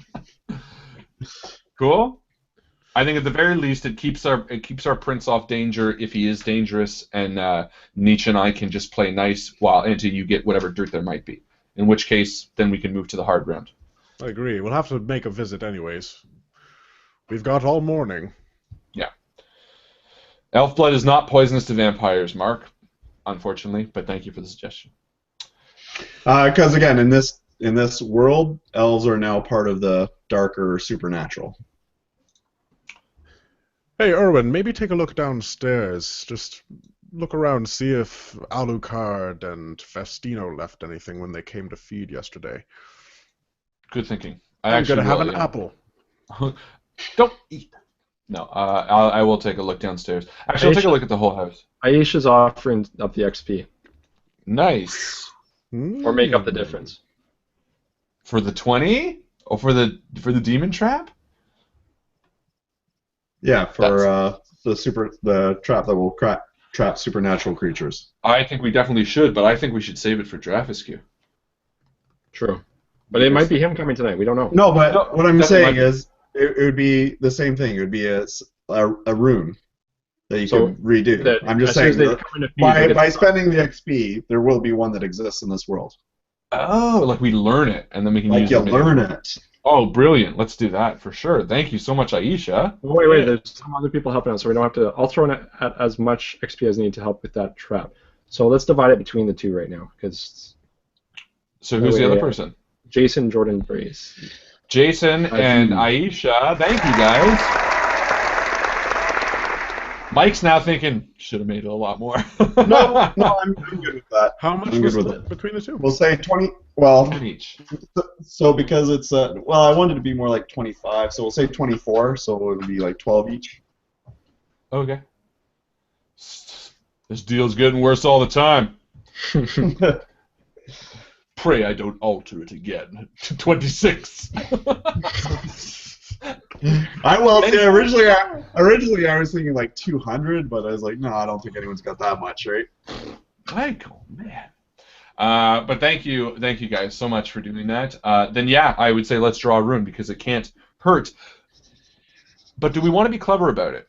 Cool? I think at the very least it keeps our prince off danger if he is dangerous, and Nietzsche and I can just play nice until you get whatever dirt there might be. In which case, then we can move to the hard ground. I agree. We'll have to make a visit anyways. We've got all morning. Yeah. Elf blood is not poisonous to vampires, Mark, unfortunately, but thank you for the suggestion. Because again, in this world, elves are now part of the darker supernatural. Hey, Erwin, maybe take a look downstairs. Just look around, see if Alucard and Vestino left anything when they came to feed yesterday. Good thinking. I'm going to have an apple. Don't eat. No, I will take a look downstairs. Actually, I'll take a look at the whole house. Aisha's offering up the XP. Nice. Or make up the difference. For the 20? Or for the demon trap? Yeah, for the trap that will trap supernatural creatures. I think we definitely should, but I think we should save it for Draghiscu. True. But it might be him coming tonight. We don't know. No, but what I'm saying is it would be the same thing. It would be a rune that you can redo. I'm just saying by spending the XP, there will be one that exists in this world. Oh, like we learn it, and then we can use it. it. Like you learn it. Oh, brilliant. Let's do that for sure. Thank you so much, Aisha. Oh, wait, there's some other people helping out, so we don't have to. I'll throw in at as much XP as needed to help with that trap. So let's divide it between the two right now, because. So who's the other person? Jason, Jordan, Brace. Jason and Aisha. Thank you, guys. Mike's now thinking, should have made it a lot more. No, I'm good with that. How much I'm was good with it it. between the two? We'll say 20. Well, Each. so because it's well, I wanted to be more like 25, so we'll say 24. So it'll be like 12 each. Okay. This deal's getting worse all the time. Pray I don't alter it again to 26. Originally I was thinking like 200, but I was like, no, I don't think anyone's got that much, right? Michael, man. But thank you guys so much for doing that. Then yeah, I would say let's draw a rune because it can't hurt. But do we want to be clever about it?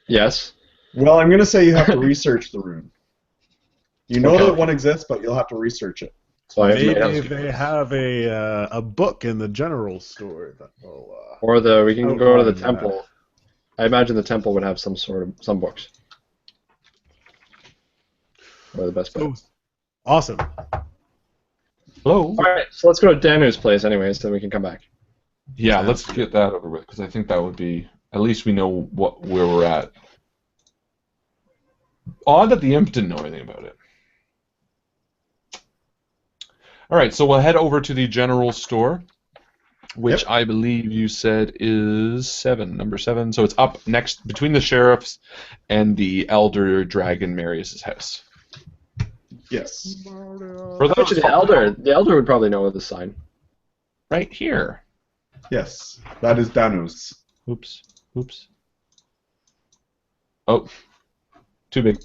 Yes. Well, I'm gonna say you have to research the rune. You know that one exists, but you'll have to research it. So Maybe they have a book in the general store that will. Or we can go to the temple. I imagine the temple would have some books. Or the best bet. Awesome. Hello. All right, so let's go to Danu's place, anyways, then we can come back. Yeah, let's get that over with because I think that would be at least we know where we're at. Odd that the imp didn't know anything about it. All right, so we'll head over to the general store, which I believe you said is number 7. So it's up next between the sheriff's and the elder dragon Marius's house. Yes. For those Actually, the elder would probably know the sign. right here. Yes, that is Danu's. Oops. Oh, too big.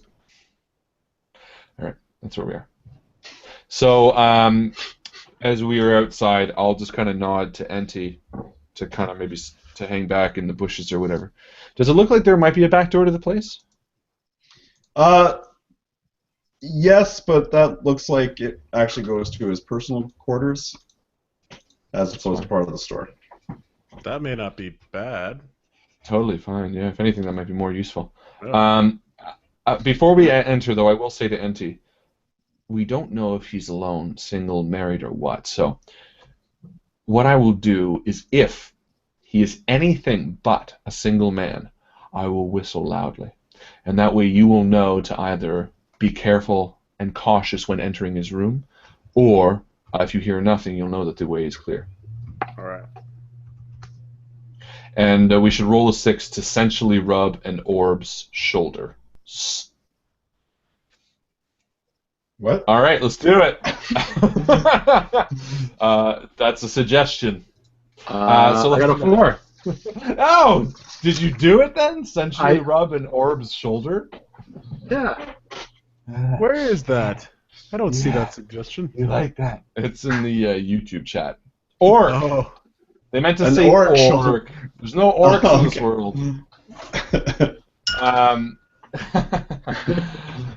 All right, that's where we are. So, as we are outside, I'll just kind of nod to Enti to kind of maybe to hang back in the bushes or whatever. Does it look like there might be a back door to the place? Yes, but that looks like it actually goes to his personal quarters as opposed to part of the store. That may not be bad. Totally fine, yeah. If anything, that might be more useful. Yeah. Before we enter, though, I will say to Enti, we don't know if he's alone, single, married, or what. So what I will do is if he is anything but a single man, I will whistle loudly. And that way you will know to either be careful and cautious when entering his room, or if you hear nothing, you'll know that the way is clear. All right. And we should roll a 6 to sensually rub an orb's shoulder. What? All right, let's do it. That's a suggestion. So I got a 4. Oh, did you do it then? Sensually rub an orb's shoulder? Yeah. Where is that? I don't see that suggestion. You like that? It's in the YouTube chat. Orc. Oh. They meant to An say orc orc. shoulder. There's no orcs Oh, in this okay. world.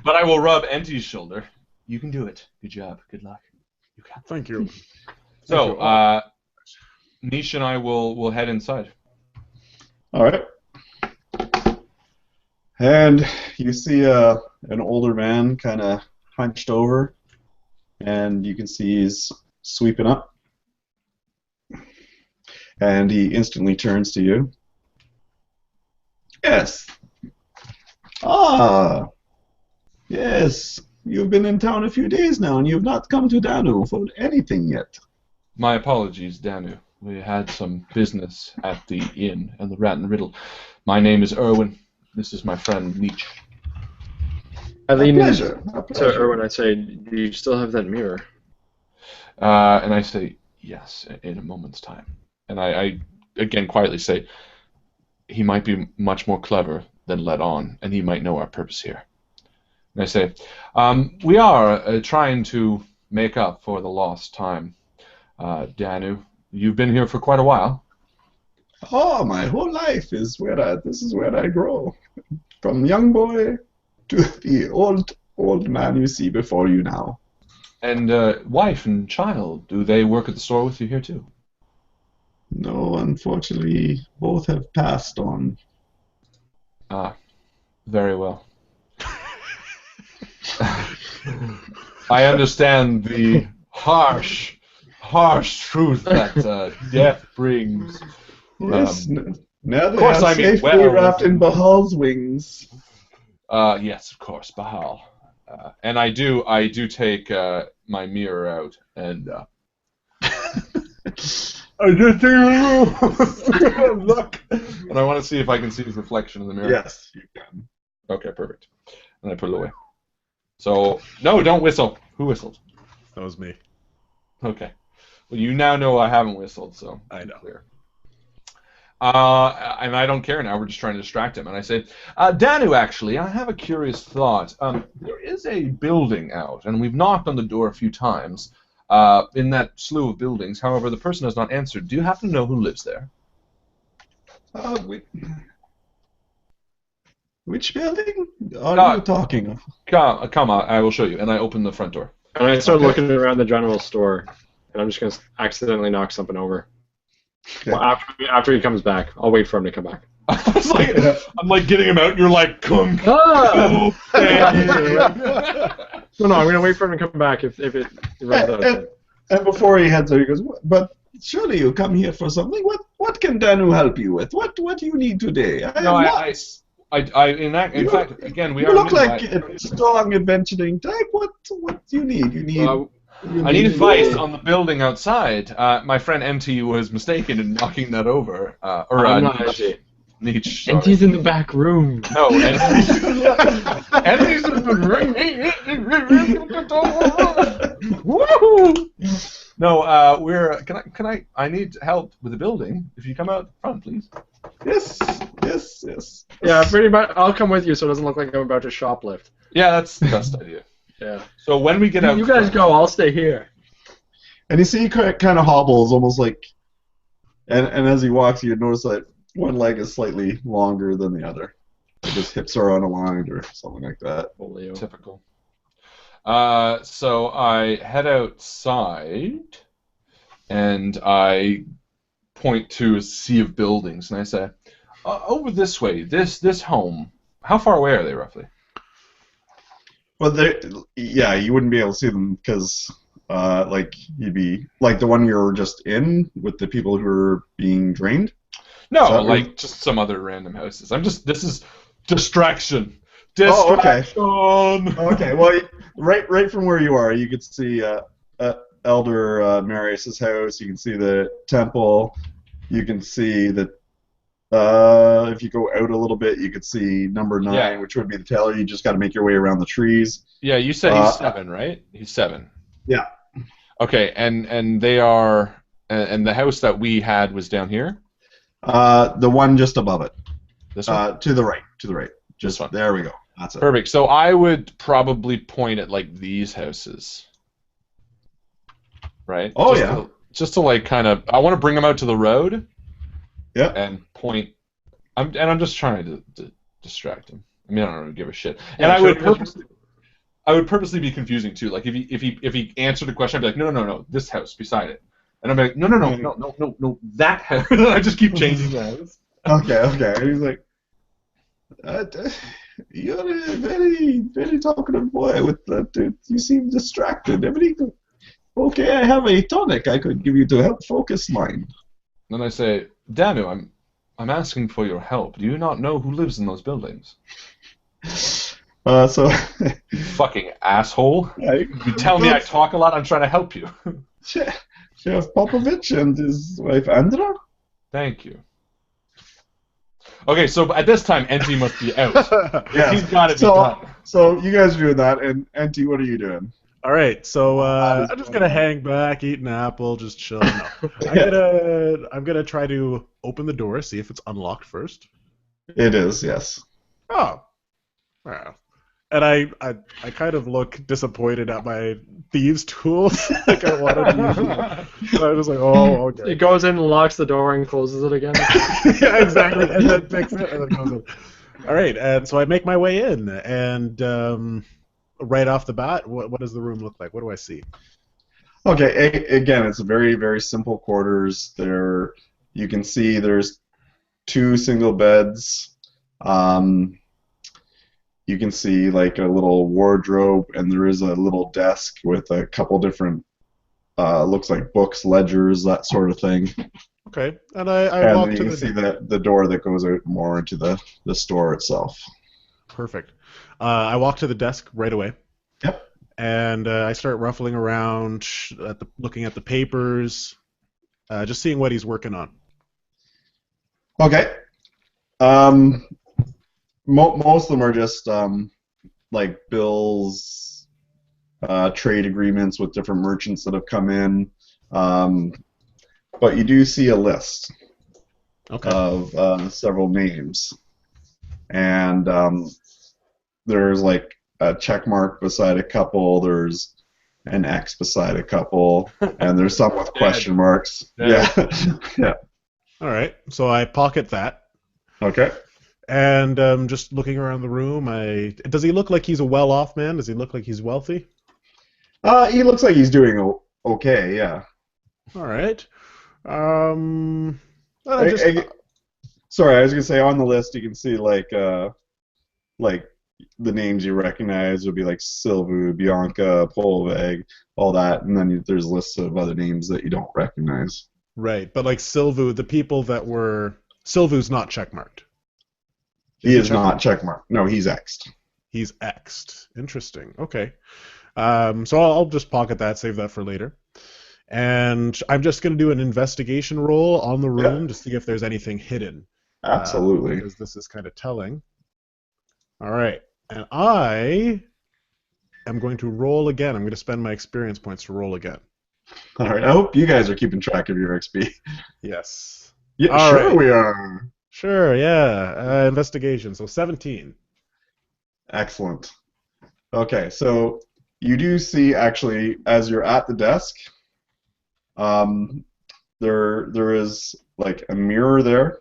But I will rub Enti's shoulder. You can do it. Good job. Good luck. You can. Thank you. So, Nish and I will head inside. All right. And you see an older man kind of hunched over, and you can see he's sweeping up. And he instantly turns to you. Yes. Ah. Yes. You've been in town a few days now, and you've not come to Danu for anything yet. My apologies, Danu. We had some business at the inn and the Rat and Riddle. My name is Erwin. This is my friend Nietzsche. I lean in A to pleasure. Erwin. I say, "Do you still have that mirror?" And I say, yes, in a moment's time. And I again quietly say, he might be much more clever than let on, and he might know our purpose here. And I say, we are trying to make up for the lost time. Danu, you've been here for quite a while. Oh, my whole life is this is where I grow. From young boy to the old man you see before you now. And wife and child, do they work at the store with you here too? No, unfortunately, both have passed on. Ah, very well. I understand the harsh truth that death brings. Yes, now they course are I mean safely well. wrapped in Bahal's wings. Yes, of course, Bahal. And I do take my mirror out and I just take a look, and I want to see if I can see his reflection in the mirror. Yes, you can. Okay, perfect. And I put it away. So no, don't whistle. Who whistled? That was me. Okay. Well, you now know I haven't whistled, so I know. Clear. And I don't care now. We're just trying to distract him. And I said, Danu, actually, I have a curious thought. There is a building out, and we've knocked on the door a few times in that slew of buildings. However, the person has not answered. Do you happen to know who lives there? Which building are you talking of? Come, I will show you. And I open the front door. And I start looking around the general store, and I'm just going to accidentally knock something over. Okay. Well, after he comes back, I'll wait for him to come back. I'm like getting him out, and you're like, come. No, I'm going to wait for him to come back if it runs out. And before he heads out, he goes, but surely you come here for something. What can Danu help you with? What do you need today? In fact, again, we you are. You look like a strong adventuring type. What do you need? You need. I need advice on the building outside. My friend MT was mistaken in knocking that over. I'm not MT. Nietzsche. MT's in the back room. No, MT's in the Woohoo! No, we're. Can I? I need help with the building. If you come out front, please. Yes. Yeah, pretty much. I'll come with you so it doesn't look like I'm about to shoplift. Yeah, that's the best idea. Yeah. So when we get out, you guys go. I'll stay here. And you see he kind of hobbles, almost like, and as he walks, you notice that one leg is slightly longer than the other. Like his hips are unaligned or something like that. Typical. So I head outside, and I point to a sea of buildings, and I say, over this way, this home. How far away are they roughly? Well, you wouldn't be able to see them because, like, you'd be like the one you're just in with the people who are being drained. No, like just some other random houses. This is distraction. Oh, okay. Okay. Well, right from where you are, you could see Elder Marius's house. You can see the temple. You can see that. If you go out a little bit, you could see number 9, which would be the teller. You just got to make your way around the trees. Yeah, you said he's 7, right? He's 7. Yeah. Okay, and they are, and the house that we had was down here. The one just above it. This one. To the right. Just this one. There we go. That's it. Perfect. So I would probably point at like these houses. Right. Oh just to like kind of, I want to bring them out to the road. Yeah. And point. I'm just trying to distract him. I mean, I don't really give a shit. And I would purposely be confusing too. Like if he answered a question, I'd be like, no, this house beside it. And I'm like, no, that house. I just keep changing the house. Okay. He's like, you're a very, very talkative boy with that. You seem distracted. Everything. Okay, I have a tonic I could give you to help focus mind. Then I say, Danu, I'm asking for your help. Do you not know who lives in those buildings? So. You fucking asshole. You tell me I talk a lot, I'm trying to help you. Sheriff Popovich and his wife Andra? Thank you. Okay, so at this time, Enti must be out. Yeah. He's got to be done. So you guys are doing that, and Enti, what are you doing? All right, so I'm just gonna hang back, eat an apple, just chill. No. I'm gonna try to open the door, see if it's unlocked first. It is, yes. Oh, wow. And I kind of look disappointed at my thieves' tools. Like I wanted to use them. So I was like, oh, okay. It goes in, locks the door, and closes it again. Yeah, exactly. And then picks it, and then goes in. All right, and so I make my way in, and right off the bat, what does the room look like? What do I see? Okay, again, it's very, very simple quarters. You can see there's 2 single beds. You can see like a little wardrobe, and there is a little desk with a couple different, looks like books, ledgers, that sort of thing. Okay, and I walk And to you the can see the door that goes out more into the store itself. Perfect. I walk to the desk right away. Yep. And I start ruffling around, looking at the papers, just seeing what he's working on. Okay. Most of them are just like bills, trade agreements with different merchants that have come in. But you do see a list of several names. And there's like a check mark beside a couple, there's an X beside a couple, and there's some with question marks. Yeah. Yeah. All right, so I pocket that. Okay. And just looking around the room, does he look like he's a well-off man? Does he look like he's wealthy? He looks like he's doing okay, yeah. All right. Sorry, I was gonna say on the list you can see like the names you recognize would be like Silvu, Bianca, Polveg, all that, and then there's lists of other names that you don't recognize. Right, but like Silvu, the people that were Silvu's not checkmarked. He is not checkmarked. No, he's X'd. He's X'd. Interesting. Okay. So I'll just pocket that, save that for later. And I'm just going to do an investigation roll on the room to see if there's anything hidden. Absolutely. Because this is kind of telling. All right. And I am going to roll again. I'm going to spend my experience points to roll again. All right. I hope you guys are keeping track of your XP. Yes. Yeah, all sure right. We are. Sure, yeah. Investigation. So 17. Excellent. Okay, so you do see, actually, as you're at the desk, there is like a mirror there,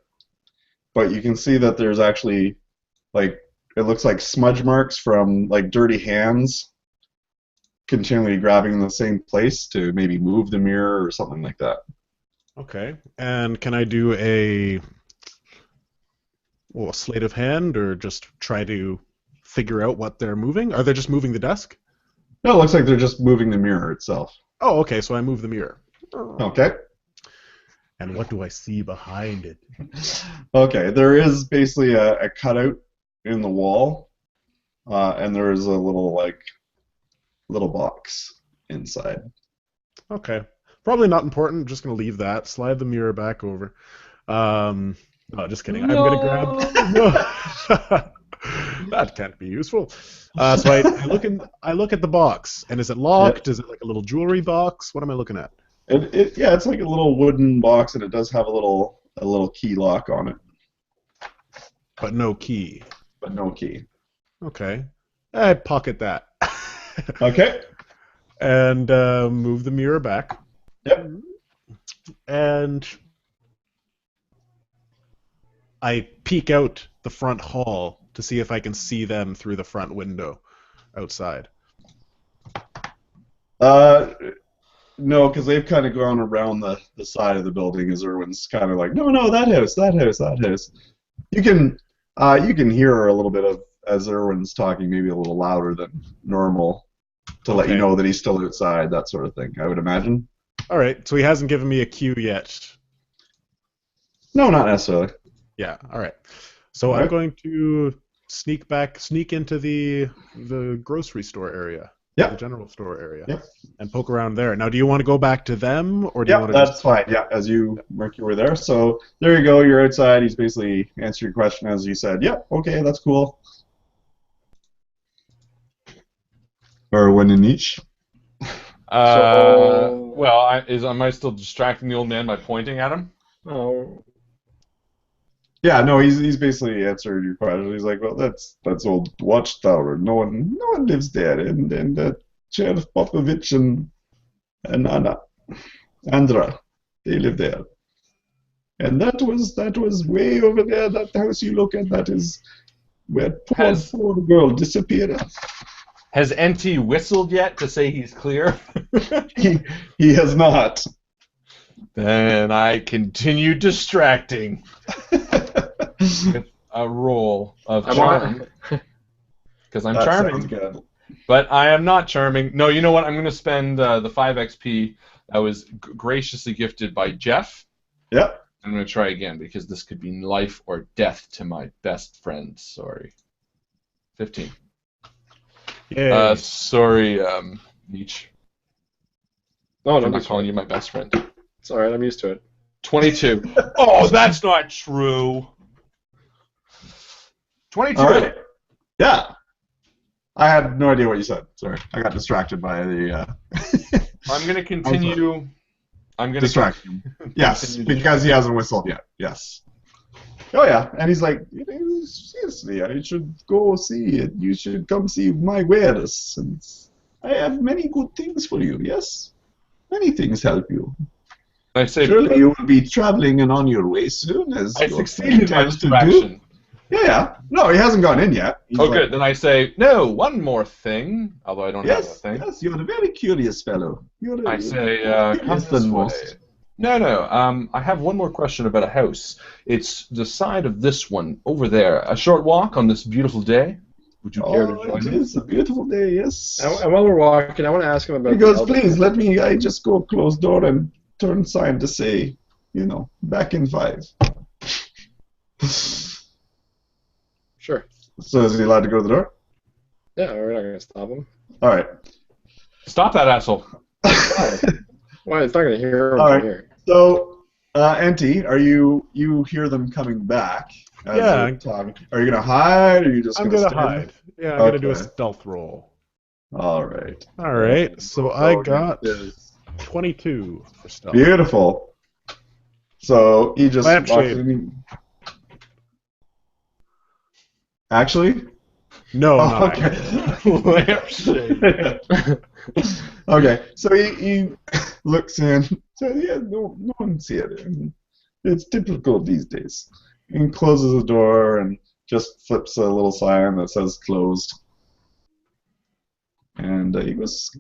but you can see that there's actually like, it looks like smudge marks from like dirty hands continually grabbing in the same place to maybe move the mirror or something like that. Okay, and can I do a sleight of hand or just try to figure out what they're moving? Are they just moving the desk? No, it looks like they're just moving the mirror itself. Oh, okay, so I move the mirror. Okay. And what do I see behind it? Okay, there is basically a cutout in the wall, and there is a little box inside. Okay, probably not important. I'm just gonna leave that. Slide the mirror back over. No, just kidding. No. I'm gonna grab. No. That can't be useful. So I look at the box, and is it locked? Is it like a little jewelry box? What am I looking at? Yeah, it's like a little wooden box, and it does have a little key lock on it. But no key. But no key. Okay. I pocket that. Okay. And move the mirror back. Yep. And I peek out the front hall to see if I can see them through the front window outside. No, because they've kind of gone around the side of the building as Irwin's kind of like, no, that house. You can hear her a little bit of as Irwin's talking, maybe a little louder than normal, to let you know that he's still outside, that sort of thing, I would imagine. All right, so he hasn't given me a cue yet. No, not necessarily. Yeah, all right. So I'm going to sneak into the grocery store area. Yep. The general store area. Yep. And poke around there. Now, do you want to go back to them, or do you want to that's fine. Yeah, as you mark you were there. So there you go. You're outside. He's basically answered your question as you said. Yep. Okay, that's cool. Or when in each. Well, am I still distracting the old man by pointing at him? Oh. Yeah, no, he's basically answered your question. He's like, well, that's old Watchtower. No one lives there, and Sheriff Popovich and Andra, they live there. And that was way over there. That house you look at, that is where poor girl disappeared. Has NT whistled yet to say he's clear? He has not. Then I continue distracting with a roll of charm. Because I'm charming. Good. But I am not charming. No, you know what? I'm going to spend the 5 XP that was graciously gifted by Jeff. Yep. I'm going to try again because this could be life or death to my best friend. Sorry. 15. Yeah. Sorry, Nietzsche. No, I'm don't not be calling you my best friend. It's alright, I'm used to it. 22. Oh, that's not true. 22. All right. Yeah. I had no idea what you said. Sorry. I got distracted by the... I'm going to continue. I'm going to distract him. Yes, because he hasn't whistled yet. Yes. Oh, yeah. And he's like, seriously, I should go see it. You should come see my wares. And I have many good things for you, yes? Many things help you. I say, Surely you will be traveling and on your way soon, as I your succeeded in my intends to do. distraction. Yeah. No, he hasn't gone in yet. He's Oh, like, good. Then I say, no, one more thing. Although I don't have a Yes, thing. yes, you're a very curious fellow. I say, come curious this than way. most. No. I have one more question about a house. It's the side of this one over there. A short walk on this beautiful day. Would you care to Oh, join it me? is a beautiful day, yes. And while we're walking, I want to ask him about He goes, the elder. please, let me, I just go close door and turn sign to say, back in 5. Sure. So is he allowed to go to the door? Yeah, we're not going to stop him. All right. Stop that asshole. Why? It's not going to hear him All from right. here. So, Enti, you hear them coming back? as Yeah. they're talking. Are you gonna hide, or are you just I'm gonna gonna stand hide. Yeah, I'm gonna do a Okay. stealth roll. All right. All right, so I got This. 22 for stealth. Beautiful. So he just walks Lampshade. in. Actually? No, Oh, not okay. Okay, so he looks in. So yeah, no one's here. And it's typical these days. And closes the door and just flips a little sign that says closed. And he goes,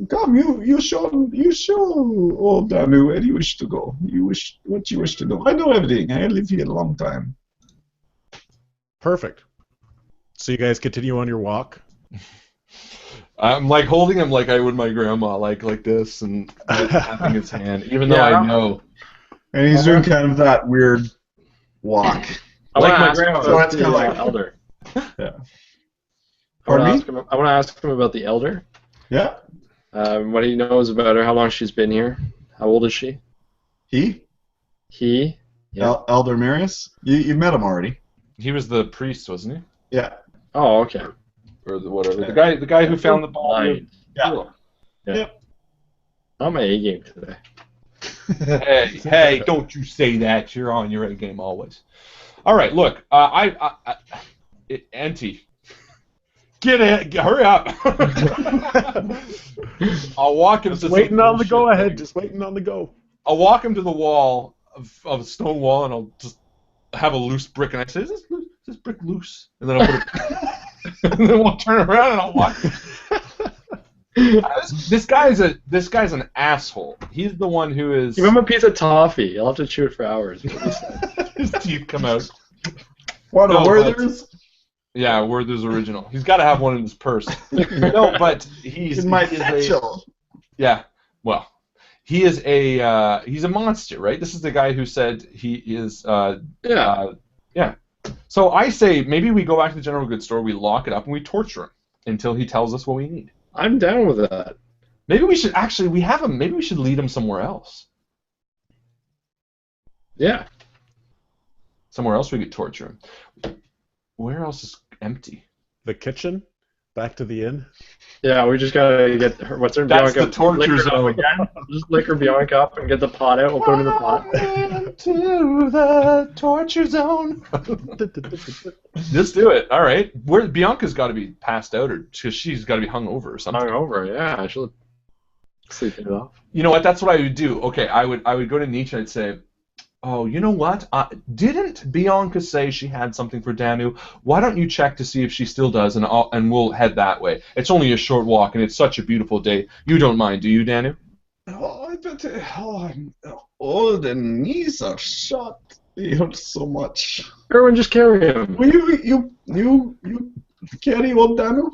"Come, you show old Danu where you wish to go. What you wish to know. I know everything. I live here a long time." Perfect. So you guys continue on your walk. I'm like holding him like I would my grandma, like this, and tapping his hand, even though I know. And he's doing kind of that weird walk. I Like want my to ask him grandma. about So that's the kinda like- elder. Yeah. I want Pardon me? to ask him about the elder. Yeah. What he knows about her, how long she's been here, how old is she? He? He? Yeah. Elder Marius? You met him already. He was the priest, wasn't he? Yeah. Oh, okay. Or whatever. The guy who found the body. Yeah. I'm my A game today. Hey, don't you say that. You're on your A game always. All right, look, Enti, get it, hurry up. I'll walk him to Waiting some on the bullshit go ahead. thing. Just waiting on the go. I'll walk him to the wall of a stone wall, and I'll just have a loose brick, and I say, "Is this brick loose?" And then I'll put it, and then we'll turn around and I'll walk. This guy's an asshole. He's the one who is. Give him a piece of toffee. I'll have to chew it for hours. His teeth come out. What No, a Werther's? Yeah, Werther's original. He's got to have one in his purse. No, but he's In my he is satchel. yeah. Well, he's a monster, right? This is the guy who said he is. Yeah. Yeah. So I say maybe we go back to the general goods store, we lock it up, and we torture him until he tells us what we need. I'm down with that. Maybe we should actually we have him. Maybe we should lead him somewhere else. Yeah. Somewhere else we could torture him. Where else is empty? The kitchen. Back to the inn. Yeah, we just gotta get her. What's her That's Bianca? the torture lick her up zone. again. Just lick her Bianca up and get the pot out. We'll put her in the pot. To the torture zone. Just do it. All right. Bianca's got to be passed out, or because she's got to be hung over or something. Hungover. Yeah, she'll sleep it off. You know what? That's what I would do. Okay, I would go to Nietzsche and I'd say, "Oh, you know what? Didn't Bianca say she had something for Danu? Why don't you check to see if she still does, and we'll head that way. It's only a short walk, and it's such a beautiful day. You don't mind, do you, Danu?" old and knees are shot. He hurts so much. Everyone just carry him. Will you carry old Danu?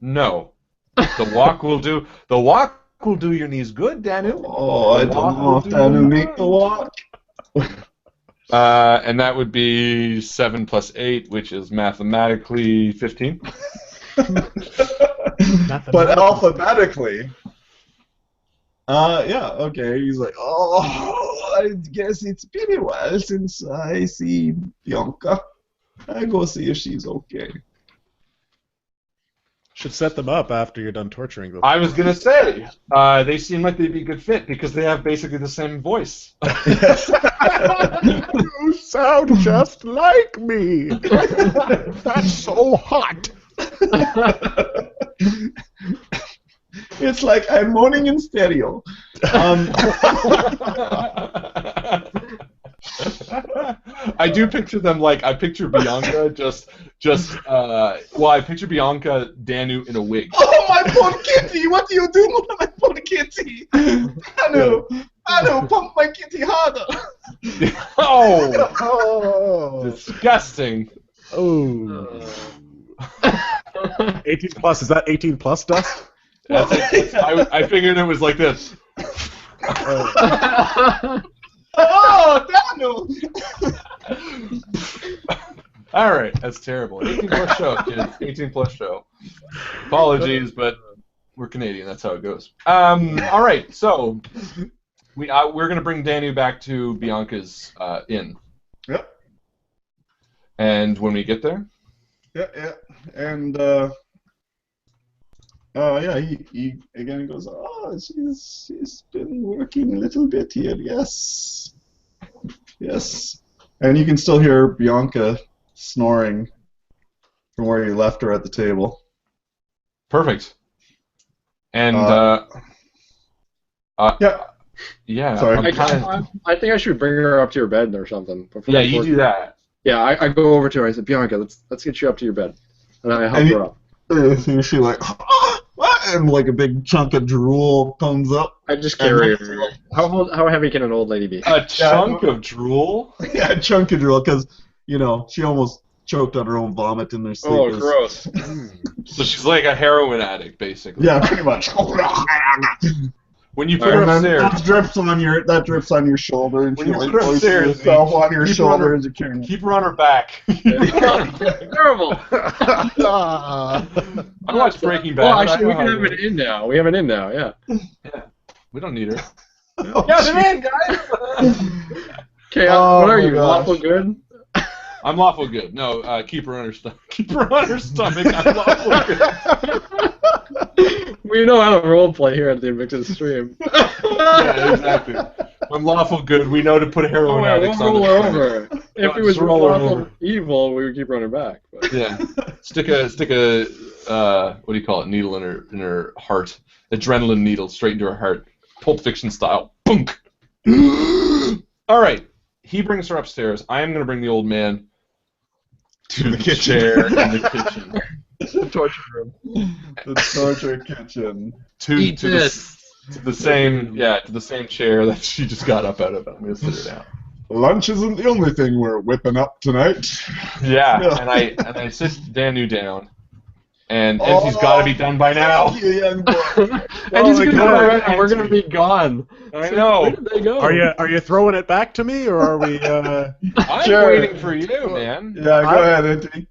No. The walk will do. The walk will do your knees good, Danu. Oh, I don't know if Danu make the walk. And that would be 7 plus 8, which is mathematically 15. But alphabetically. Yeah, okay. He's like, oh, I guess it's been a while since I see Bianca. I go see if she's okay. Should set them up after you're done torturing them. I was gonna say, they seem like they'd be a good fit because they have basically the same voice. You sound just like me. That's so hot. It's like I'm moaning in stereo. I do picture them like I picture Bianca I picture Bianca Danu in a wig. Oh, my poor kitty! What do you do to my poor kitty? Danu, pump my kitty harder. Oh, disgusting. Oh. 18 plus, is that 18 plus dust? I figured it was like this. Oh, Danu! All right, that's terrible. 18 plus show, kids. 18 plus show. Apologies, but we're Canadian. That's how it goes. All right, so we're gonna bring Danu back to Bianca's inn. Yep. And when we get there. Yeah, and yeah, he again goes, oh, she's been working a little bit here, yes, and you can still hear Bianca snoring from where you left her at the table. Perfect. And yeah. Sorry. I think I should bring her up to your bed or something. Yeah, you do that. Yeah, I go over to her. I said, Bianca, let's get you up to your bed, and I help her up. And she like, what? And like a big chunk of drool comes up. I just carry her. How heavy can an old lady be? A chunk of drool? Yeah, a chunk of drool, because, she almost choked on her own vomit in her sleep. Oh, gross. So she's like a heroin addict, basically. Yeah, pretty much. When you put her upstairs, that drips on your shoulder, and when she you like put her upstairs, herself on your shoulder as you carry her. keep her on her back. Terrible. I watched Breaking Bad. Well, actually, we can have an in now. We have an in now, yeah. Yeah, we don't need her. Oh, yeah, the in, guys. Okay, Oh, what are my you? gosh. Lawful good? I'm lawful good. No, keep her on her stomach. Keep her on her stomach. I'm lawful good. We know how to roleplay here at the Invictus stream. Yeah, exactly. When lawful good, we know to put heroin addicts on roll the her front. over. If it was Just roll her lawful over. evil, we would keep her on her back. But. Yeah, stick a what do you call it? Needle in her heart. Adrenaline needle straight into her heart. Pulp Fiction style. Boonk. All right. He brings her upstairs. I am going to bring the old man to the chair in the kitchen. The torture room. The torture kitchen. To the same chair that she just got up out of. I'm going to sit her down. Lunch isn't the only thing we're whipping up tonight. Yeah, and I sit Danu down, and empty's got to be done by now. Thank you, young boy. And he's gonna God. go and we're gonna be gone. I know. Where did they go? Are you throwing it back to me, or are we? I'm Sure. waiting for you, man. Yeah, go ahead, Inti.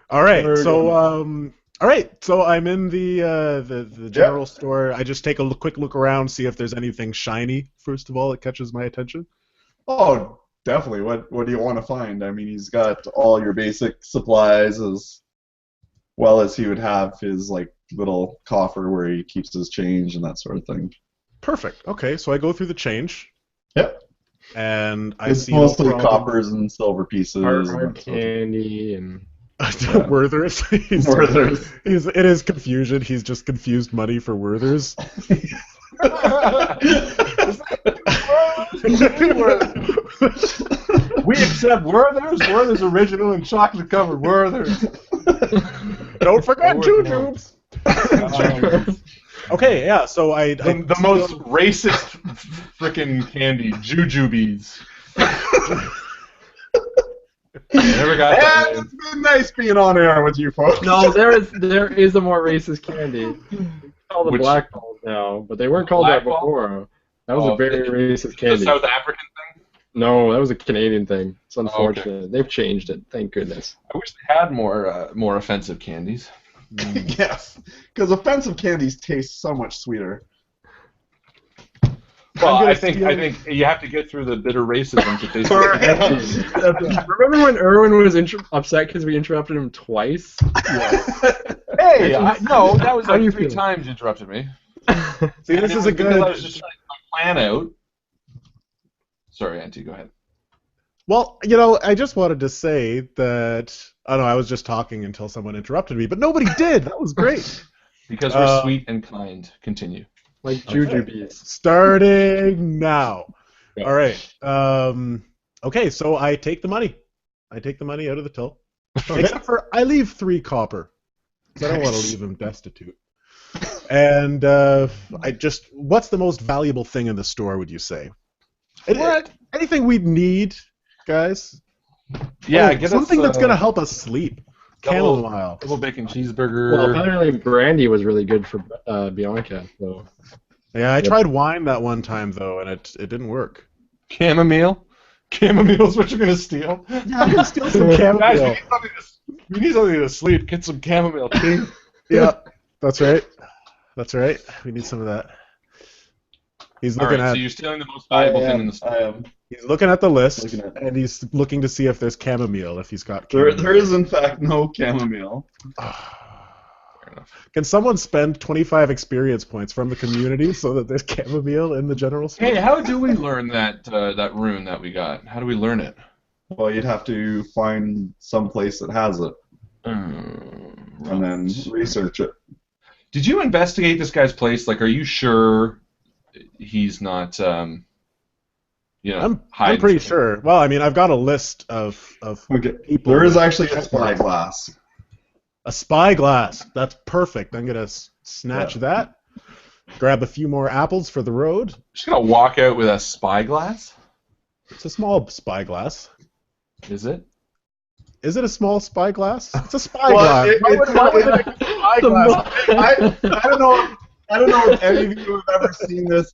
All right. Very So so I'm in the general store. I just take a quick look around, see if there's anything shiny. First of all, that catches my attention. Oh, definitely. What do you want to find? I mean, he's got all your basic supplies as well as he would have his like little coffer where he keeps his change and that sort of thing. Perfect. Okay, so I go through the change. Yep. And I It's see mostly no problem. coppers and silver pieces. Hard and that sort of thing. candy and. Werthers. Werthers. It is confusion. He's just confused money for Werthers. We accept Werther's original and chocolate covered Werther's. Don't forget jujubes. Okay, yeah. So The most racist frickin' candy, jujubes. Never got that name. It's been nice being on air with you folks. No, there is a more racist candy. It's called the black balls now, but they weren't called that Black ball? before. That was a very racist The candy. South African thing? No, that was a Canadian thing. It's okay. unfortunate. They've changed it. Thank goodness. I wish they had more offensive candies. Yes, because offensive candies taste so much sweeter. Well, I think you have to get through the bitter racism to taste it. Remember when Erwin was upset because we interrupted him twice? Hey, no, that was How like you 3 feeling? times you interrupted me. See, this is a Because good. I was just trying to get my plan out. Sorry, Auntie, go ahead. Well, I just wanted to say that. Oh no, I was just talking until someone interrupted me, but nobody did. That was great. Because we're sweet and kind. Continue. Like jujubes. Starting now. Yeah. All right. Okay, so I take the money. I take the money out of the till. Except for I leave 3 copper. 'Cause I don't want to leave him destitute. And what's the most valuable thing in the store, would you say? What? Anything we'd need, guys? Yeah, get something that's going to help us sleep. double- Chamomile. Double bacon cheeseburger. Well, apparently brandy was really good for Bianca. So. Yeah, I tried wine that one time, though, and it didn't work. Chamomile? Chamomile's what you're going to steal? Yeah, I'm going to steal some Guys, chamomile. we need something to sleep. Get some chamomile tea. Yeah, that's right. That's right. We need some of that. He's All looking right, at. so you're stealing the most valuable thing in the store. I am. He's looking at the list, Looking at- and he's looking to see if there's chamomile. If he's got. There Chamomile. is in fact no chamomile. Fair enough. Can someone spend 25 experience points from the community so that there's chamomile in the general store? Hey, how do we learn that rune that we got? How do we learn it? Well, you'd have to find some place that has it and then research it. Did you investigate this guy's place? Like, are you sure he's not, I'm hiding pretty something? sure. Well, I mean, I've got a list of Okay. people. There is actually a spyglass. A spyglass. That's perfect. I'm gonna snatch that. Grab a few more apples for the road. Just gonna walk out with a spyglass? It's a small spyglass. Is it? Is it a small spyglass? It's a Well, spyglass. Why would it be a spyglass? I don't know if any of you have ever seen this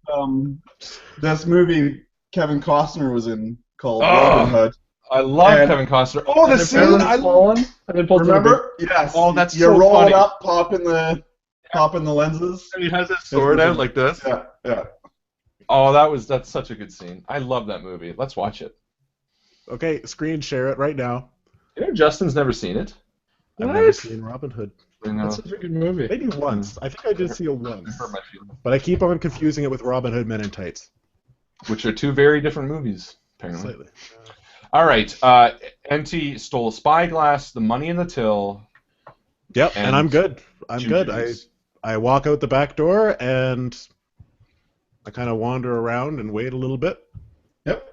this movie Kevin Costner was in called Robin Hood. I love And- Kevin Costner. Oh, the scene! I love. And then pulled Remember? Yes. Oh, that's you so roll funny. it up, pop in the lenses. He has his sword out like this. Yeah, yeah. Oh, that's such a good scene. I love that movie. Let's watch it. Okay, screen share it right now. You know, Justin's never seen it. I've never seen Robin Hood. That's such a good movie. Maybe once. I think I did see it once. Hurt my feelings. But I keep on confusing it with Robin Hood Men in Tights. Which are 2 very different movies, apparently. Slightly. All right. NT stole a spyglass, the money in the till. Yep, and I'm good. I'm good. jujubes. I walk out the back door and I kind of wander around and wait a little bit. Yep.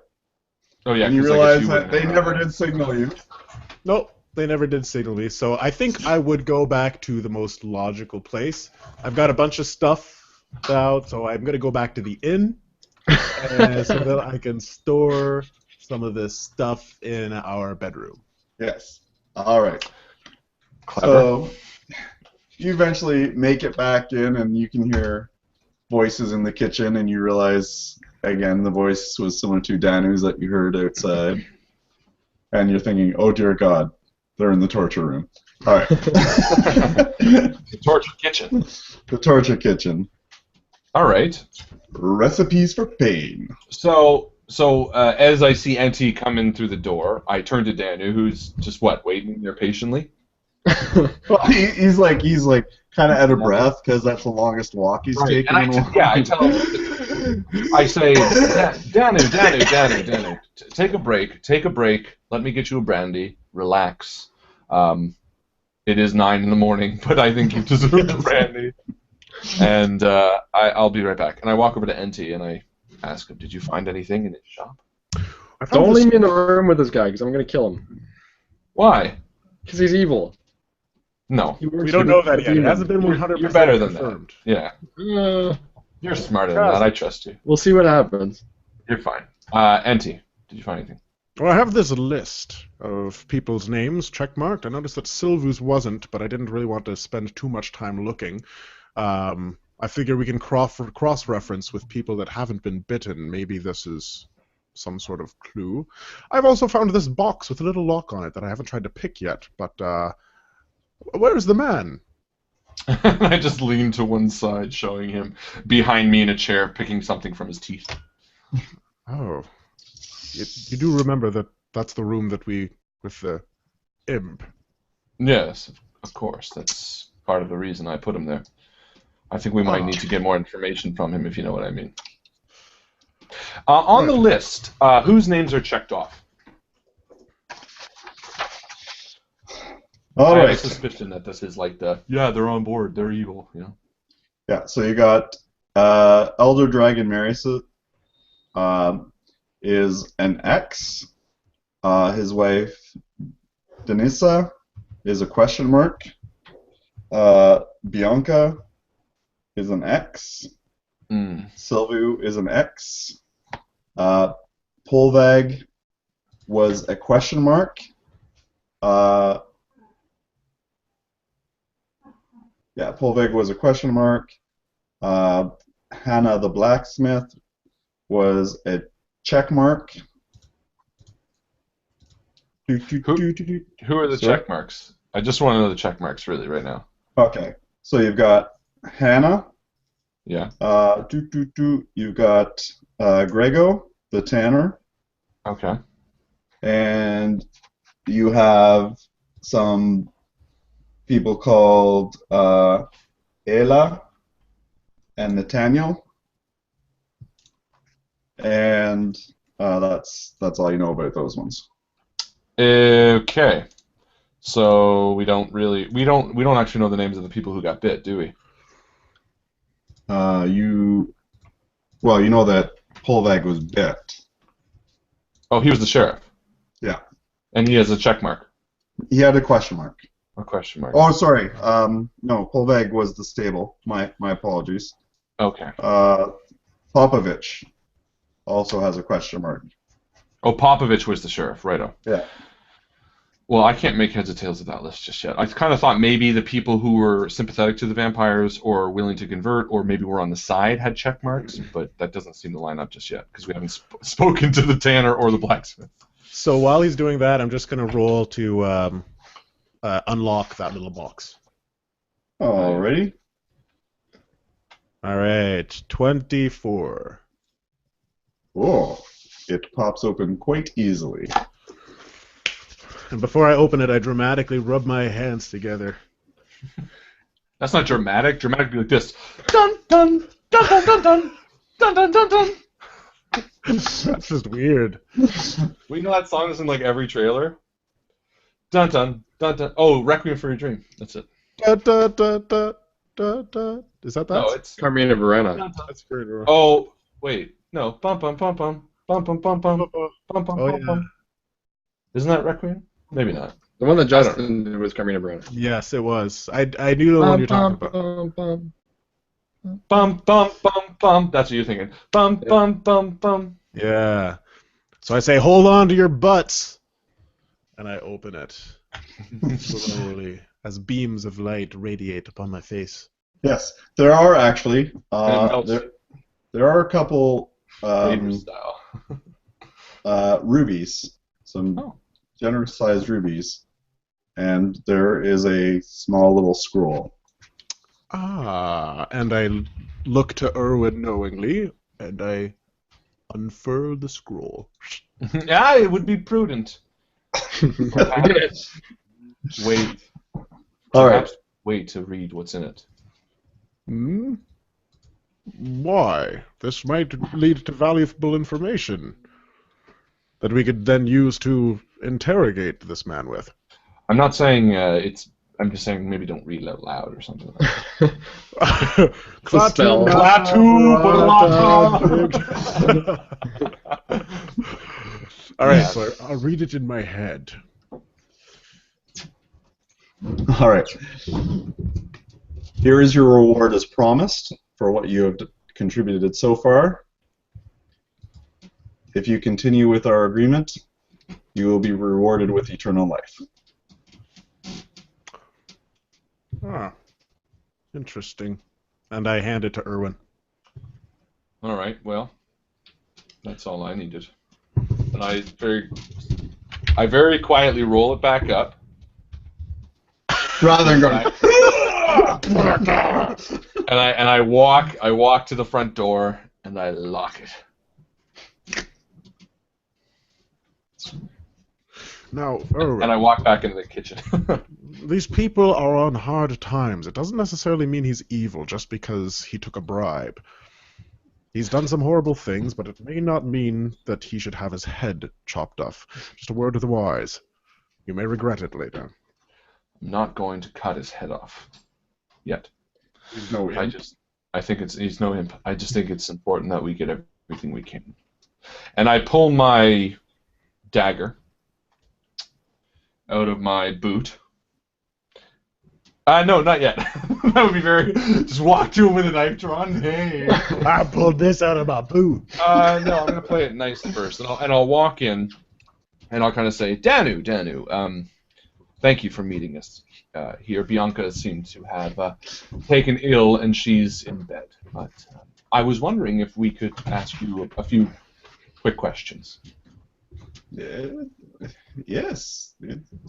Oh yeah. And you 'cause I guess realize you that wouldn't they have- never did signal you. Nope, they never did signal me. So I think I would go back to the most logical place. I've got a bunch of stuff out, so I'm going to go back to the inn so that I can store some of this stuff in our bedroom. Yes. All right. Clever. So you eventually make it back in, and you can hear voices in the kitchen, and you realize again the voice was similar to Danu's that you heard outside, and you're thinking, "Oh dear God, they're in the torture room." All right. The torture kitchen. The torture kitchen. All right. Recipes for pain. So as I see NT come in through the door, I turn to Danu, who's just waiting there patiently. Well, he's like kind of out of breath because that's the longest walk he's taken. And in a while. I tell him, I say, Danu, take a break. Let me get you a brandy. Relax. It is 9 a.m, but I think you deserve a brandy. And I'll be right back. And I walk over to NT and I ask him, did you find anything in his shop? Don't leave me in the room with this guy, because I'm going to kill him. Why? Because he's evil. No. We don't know that yet. It hasn't been 100% You're better than confirmed. that. Yeah. You're smarter than that. I trust you. We'll see what happens. You're fine. Enti, did you find anything? Well, I have this list of people's names checkmarked. I noticed that Silvu's wasn't, but I didn't really want to spend too much time looking. I figure we can cross-reference with people that haven't been bitten. Maybe this is some sort of clue. I've also found this box with a little lock on it that I haven't tried to pick yet, but where's the man? I just leaned to one side, showing him behind me in a chair, picking something from his teeth. Oh. You do remember that that's the room that we... with the imp. Yes, of course. That's part of the reason I put him there. I think we might need to get more information from him, if you know what I mean. On the list, whose names are checked off? All I right. have a suspicion that this is like they're on board, they're evil, you know. Yeah, so you got Elder Dragon Marisa is an X. His wife, Denisa, is a question mark. Bianca is an X. Silvu is an X. Polvag was a question mark. Yeah, Polvag was a question mark. Hannah the blacksmith was a check mark. Who are the check marks? I just want to know the check marks really right now. Okay, so you've got Hannah. Yeah. You've got Grego, the tanner. Okay. And you have some people called Ela and Nathaniel. And that's all you know about those ones. Okay. So we don't actually know the names of the people who got bit, do we? You know that Polvag was bit. Oh, he was the sheriff. Yeah. And he has a check mark. He had a question mark. A question mark. Oh, sorry. No, Polvag was the stable. My apologies. Okay. Popovich also has a question mark. Oh, Popovich was the sheriff, righto. Yeah. Well, I can't make heads or tails of that list just yet. I kind of thought maybe the people who were sympathetic to the vampires or willing to convert or maybe were on the side had check marks, but that doesn't seem to line up just yet because we haven't spoken to the tanner or the blacksmith. So while he's doing that, I'm just going to roll to unlock that little box. Alrighty. All right, 24. Oh, it pops open quite easily. And before I open it, I dramatically rub my hands together. That's not dramatic. Dramatic would be like this. Dun dun dun dun dun dun dun dun dun dun. That's just weird. We know that song is in like every trailer. Dun dun dun dun. Oh, Requiem for Your Dream. That's it. Da, da, da, da, da, da. Is that? No, it's Carmina Burana. That's great. Oh, wait. No. Bum bum bum bum bum bum bum bum bum bum Oh, bum. Isn't that Requiem? Maybe not. The one that Justin did was Carmina Burana. Yes, it was. I knew the one you're talking about. Bum. Bum bum bum bum. That's what you're thinking. Bum bum bum bum. Yeah. So I say, hold on to your butts, and I open it slowly as beams of light radiate upon my face. Yes, there are actually. There There are a couple style. rubies, some generous-sized rubies, and there is a small little scroll. Ah, and I look to Erwin knowingly, and I unfurl the scroll. Yeah, it would be prudent. Yes. Wait. All right. Perhaps wait to read what's in it. Hmm? Why? This might lead to valuable information that we could then use to interrogate this man with. I'm not saying it's. I'm just saying maybe don't read it out loud or something. It's a spell. All right, so I'll read it in my head. All right. Here is your reward as promised for what you have contributed so far. If you continue with our agreement, you will be rewarded with eternal life. Ah, interesting. And I hand it to Irwin. All right. Well, that's all I needed. And I very quietly roll it back up. Rather than going. and I walk to the front door and I lock it. Now, Irwin, And I walk back into the kitchen. these people are on hard times. It doesn't necessarily mean he's evil just because he took a bribe. He's done some horrible things, but it may not mean that he should have his head chopped off. Just a word to the wise. You may regret it later. I'm not going to cut his head off yet. He's no imp. I think he's no imp. I just think it's important that we get everything we can. And I pull my dagger out of my boot. No, not yet. That would be very. Just walk to him with a knife drawn. Hey. I pulled this out of my boot. No, I'm gonna play it nice first, and I'll walk in, and I'll kind of say, Danu, thank you for meeting us here. Bianca seems to have taken ill, and she's in bed. But I was wondering if we could ask you a few quick questions. Yes.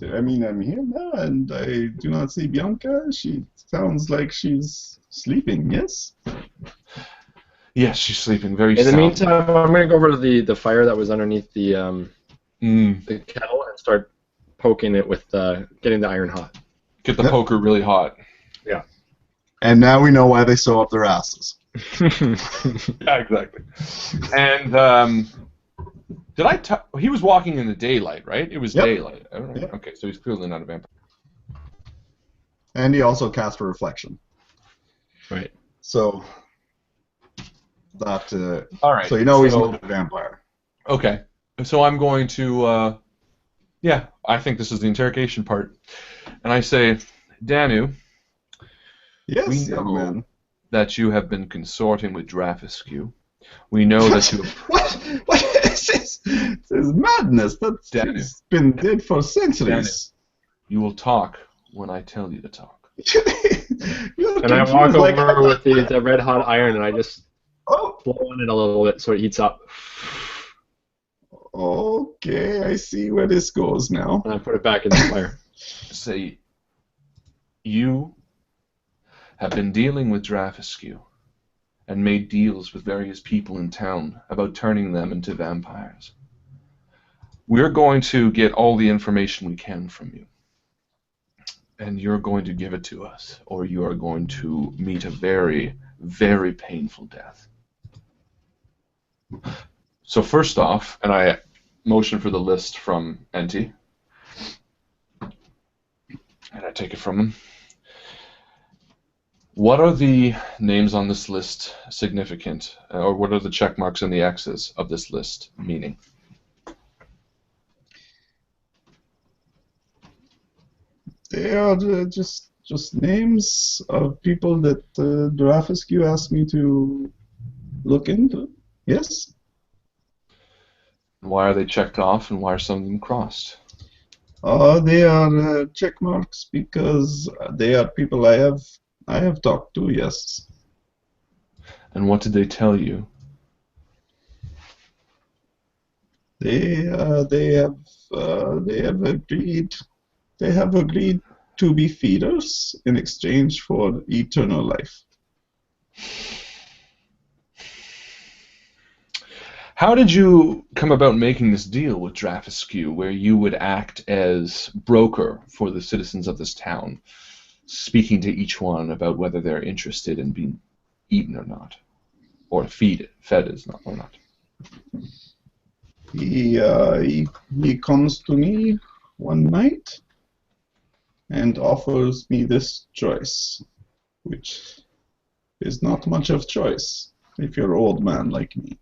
I mean, I'm here now, and I do not see Bianca. She sounds like she's sleeping, yes? Yes, she's sleeping very In the sound. meantime, I'm going to go over to the fire that was underneath the kettle and start poking it with getting the iron hot. Get the poker really hot. Yeah. And now we know why they sew up their asses. Yeah, exactly. And he was walking in the daylight, right? It was Yep. daylight. I don't know. Yep. Okay, so he's clearly not a vampire. And he also cast a reflection. Right. So that. All right. So you know he's not a vampire. Okay. So I'm going to. Yeah, I think this is the interrogation part, and I say, Danu. Yes, we young know man. that you have been consorting with Draghiscu. We know that you. What is this? This is madness. Danu. That's been dead for centuries. You will talk when I tell you to talk. And I walk over with the red hot iron and I just Oh, blow on it a little bit so it heats up. okay, I see where this goes now. And I put it back in the fire. Say, you have been dealing with Draghiscu and made deals with various people in town about turning them into vampires. We're going to get all the information we can from you. And you're going to give it to us, or you are going to meet a very, very painful death. So first off, and I motion for the list from Enti, and I take it from him. What are the names on this list significant, or what are the check marks and the X's of this list meaning? They are just names of people that Draghiscu asked me to look into. Yes. Why are they checked off, and why are some of them crossed? They are check marks because they are people I have talked to. Yes. And what did they tell you? They have agreed to be feeders in exchange for eternal life. How did you come about making this deal with Draghiscu, where you would act as broker for the citizens of this town, speaking to each one about whether they're interested in being eaten or not, or fed is not or not? He comes to me one night and offers me this choice, which is not much of choice if you're an old man like me.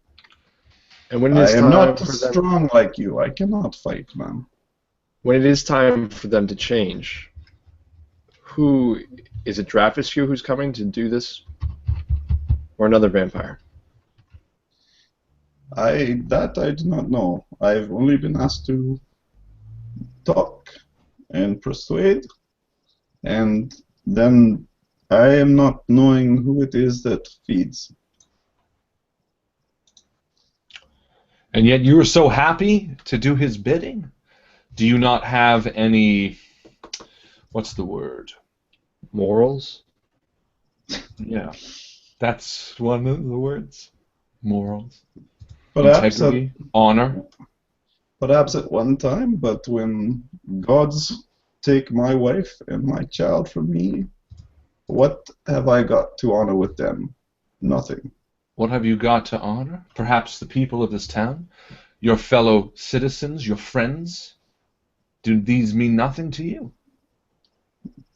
And when it I is am time not for them, strong like you. I cannot fight, man. when it is time for them to change, who is it? Draghiscu who's coming to do this, or another vampire? I do not know. I've only been asked to talk and persuade, and then I am not knowing who it is that feeds. And yet you are so happy to do his bidding? Do you not have any, what's the word? Morals? Yeah, that's one of the words. Morals. Perhaps Integrity. Honor. Perhaps at one time, but when gods take my wife and my child from me, what have I got to honor with them? Nothing. What have you got to honor? Perhaps the people of this town? Your fellow citizens? Your friends? Do these mean nothing to you?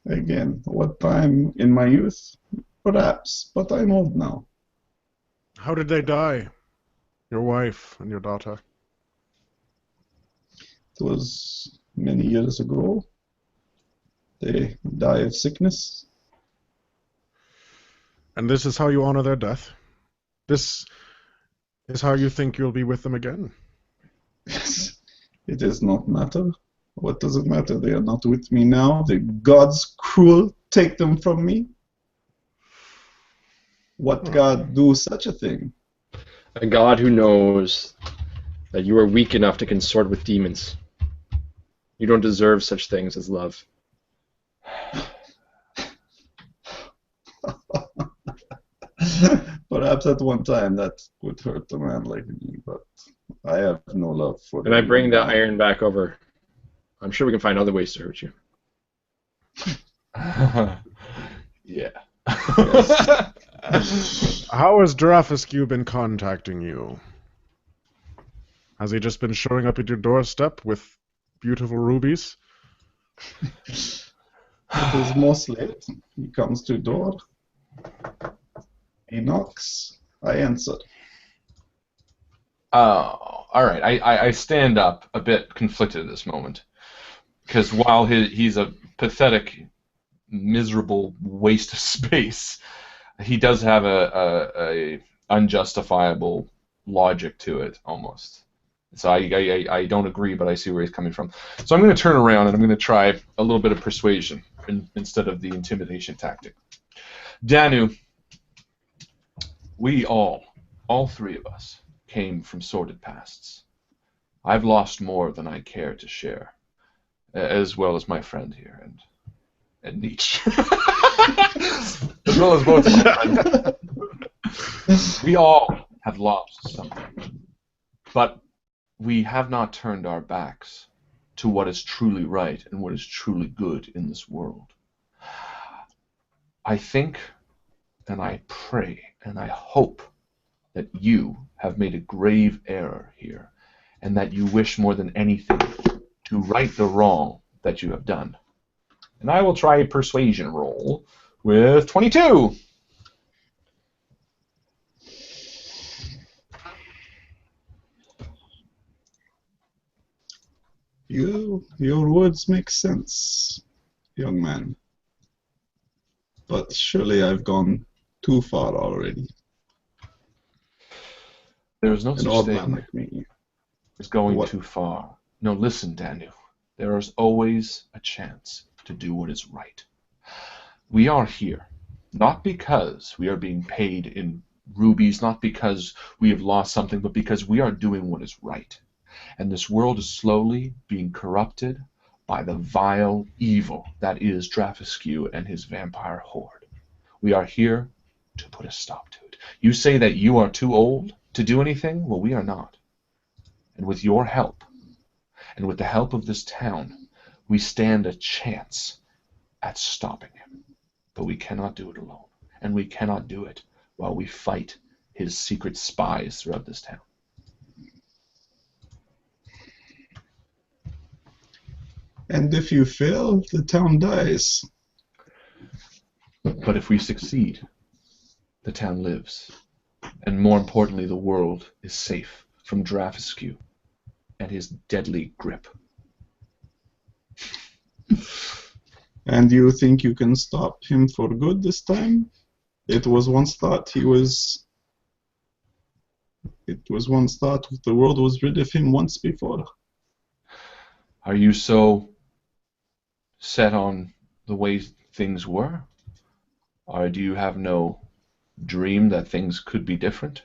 Again, what time in my youth? Perhaps, but I'm old now. How did they die? Your wife and your daughter? It was many years ago. They die of sickness. And this is how you honor their death? This is how you think you'll be with them again? Yes, it does not matter. What does it matter? They are not with me now. The gods cruel take them from me. What god do such a thing? A god who knows that you are weak enough to consort with demons. You don't deserve such things as love. Perhaps at one time that would hurt a man like me, but I have no love for them. And I bring the iron back over. I'm sure we can find other ways to hurt you. Yeah. How has Draghiscu been contacting you? Has he just been showing up at your doorstep with beautiful rubies? It is mostly he comes to the door. He knocks. I answer. Oh, all right. I stand up a bit conflicted at this moment. Because while he's a pathetic, miserable waste of space, he does have a unjustifiable logic to it, almost. So I don't agree, but I see where he's coming from. So I'm going to turn around and I'm going to try a little bit of persuasion instead of the intimidation tactic. Danu, we all three of us, came from sordid pasts. I've lost more than I care to share, as well as my friend here and Nietzsche, as well as both of my friends. We all have lost something, but we have not turned our backs to what is truly right and what is truly good in this world. I think, and I pray, and I hope that you have made a grave error here, and that you wish more than anything to right the wrong that you have done. And I will try a persuasion roll with 22. Your words make sense, young man. But surely I've gone too far already. There is no An such old thing man like me. as going What? too far. No, listen, Danu. There is always a chance to do what is right. We are here, not because we are being paid in rubies, not because we have lost something, but because we are doing what is right. And this world is slowly being corrupted by the vile evil that is Draghiscu and his vampire horde. We are here to put a stop to it. You say that you are too old to do anything? Well, we are not. And with your help, and with the help of this town, we stand a chance at stopping him. But we cannot do it alone. And we cannot do it while we fight his secret spies throughout this town. And if you fail, the town dies. But if we succeed, the town lives. And more importantly, the world is safe from Draghiscu and his deadly grip. And you think you can stop him for good this time? It was once thought he was... It was once thought the world was rid of him once before. Are you so set on the way things were? Or do you have no dream that things could be different?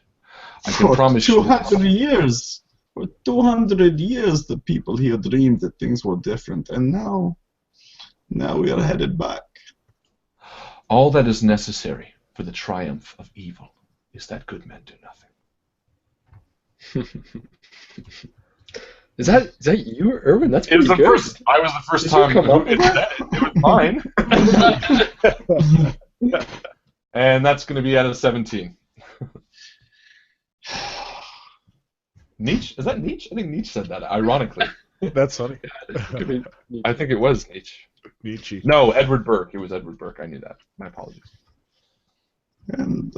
I can promise you. 200 years! For 200 years the people here dreamed that things were different, and now we are headed back. All that is necessary for the triumph of evil is that good men do nothing. Is that you, Irwin? That's It was pretty the good. first. I was the first Did you time come up it with said it. It was mine. And that's going to be out of 17. Nietzsche? Is that Nietzsche? I think Nietzsche said that, ironically. That's funny. I think it was Nietzsche. Nietzsche. No, Edward Burke. It was Edward Burke. I knew that. My apologies. And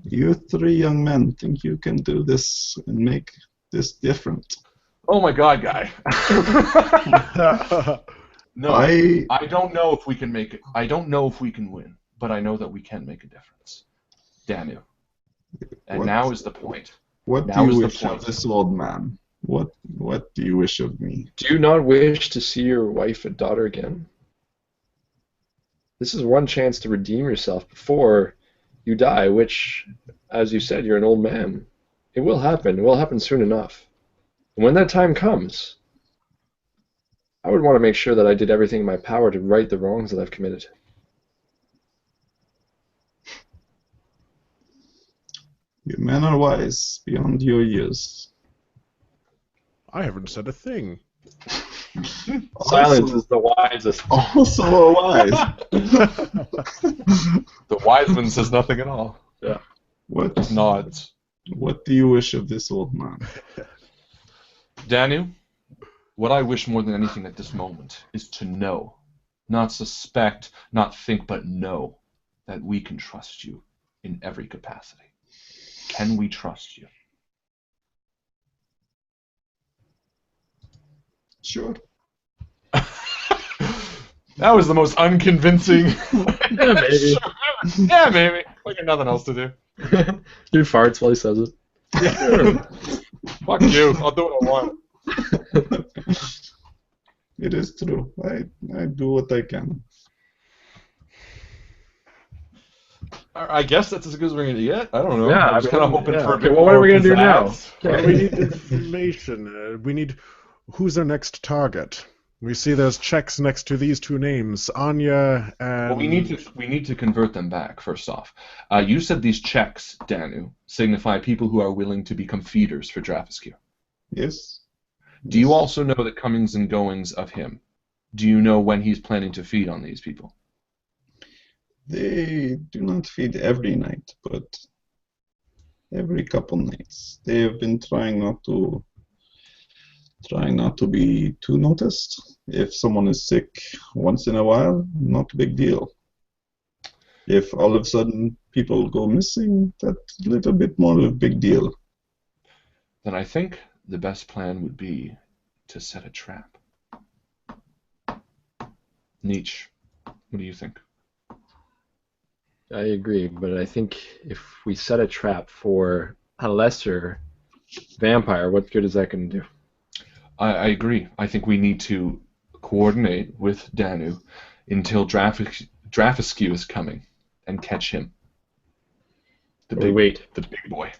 you three young men think you can do this and make this different. Oh my God, guy. No, I don't know if we can make it. I don't know if we can win, but I know that we can make a difference. Danu. And now is the point. What do you wish of this old man? What do you wish of me? Do you not wish to see your wife and daughter again? This is one chance to redeem yourself before you die, which, as you said, you're an old man. It will happen. It will happen soon enough. And when that time comes, I would want to make sure that I did everything in my power to right the wrongs that I've committed. You men are wise beyond your years. I haven't said a thing. Silence is the wisest. Also wise. The Wijsman says nothing at all. Yeah. What nods? What do you wish of this old man? Danu, what I wish more than anything at this moment is to know, not suspect, not think, but know that we can trust you in every capacity. Can we trust you? Sure. That was the most unconvincing. Yeah, maybe. Sure. Yeah, maybe. I got nothing else to do. He farts while he says it. Yeah. Fuck you. I'll do what I want. It is true. I do what I can. I guess that's as good as we're gonna get. I don't know. Yeah, I was kind of hoping for a bit well, what are we gonna do now? pizzazz. We need information. We need... Who's our next target? We see there's checks next to these two names, Anya and... Well, we need to convert them back, first off. You said these checks, Danu, signify people who are willing to become feeders for Draghiscu. Yes. Do you also know the comings and goings of him? Do you know when he's planning to feed on these people? They do not feed every night, but every couple nights. They have been trying not to be too noticed. If someone is sick once in a while, not a big deal. If all of a sudden people go missing, that's a little bit more of a big deal. Then I think the best plan would be to set a trap. Nietzsche, what do you think? I agree, but I think if we set a trap for a lesser vampire, what good is that going to do? I agree. I think we need to coordinate with Danu until Draghiscu is coming and catch him. The big boy.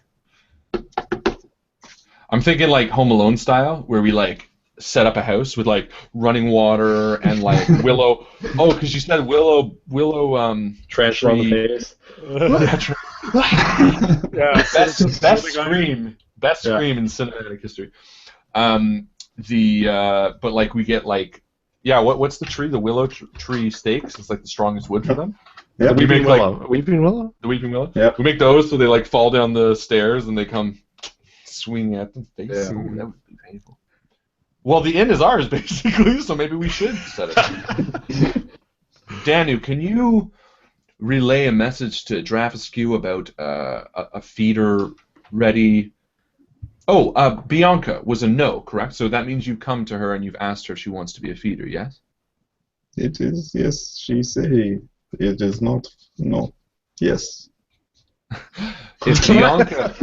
I'm thinking like Home Alone style, where we like set up a house with like running water and like willow. Oh, because you said willow. Tarantula on the face. Yeah, best scream in cinematic history. But like we get like, what's the tree? The willow tree stakes. It's like the strongest wood for them. Yeah, we make willow. Weeping willow. The weeping willow. Yeah. We make those so they like fall down the stairs and they come swinging at them. Face. Yeah. Ooh, that would be painful. Well, the inn is ours basically, so maybe we should set it. Danu, can you relay a message to Draghiscu about a feeder ready? Bianca was a no, correct? So that means you've come to her and you've asked her if she wants to be a feeder, yes? It is, yes, she say. It is not, no. Yes. If Bianca,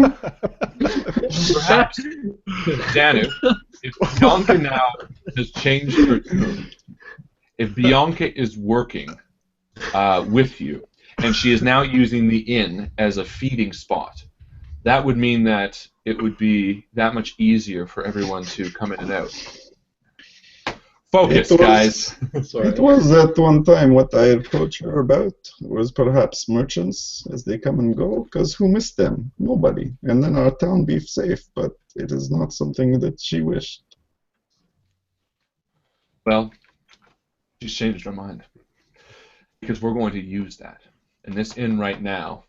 perhaps, Danu, if Bianca now has changed her tune, if Bianca is working with you, and she is now using the inn as a feeding spot, that would mean that it would be that much easier for everyone to come in and out. Focus, guys. Sorry. It was at one time what I approached her about was perhaps merchants as they come and go, because who missed them? Nobody. And then our town be safe, but it is not something that she wished. Well, she's changed her mind. Because we're going to use that. And this inn right now,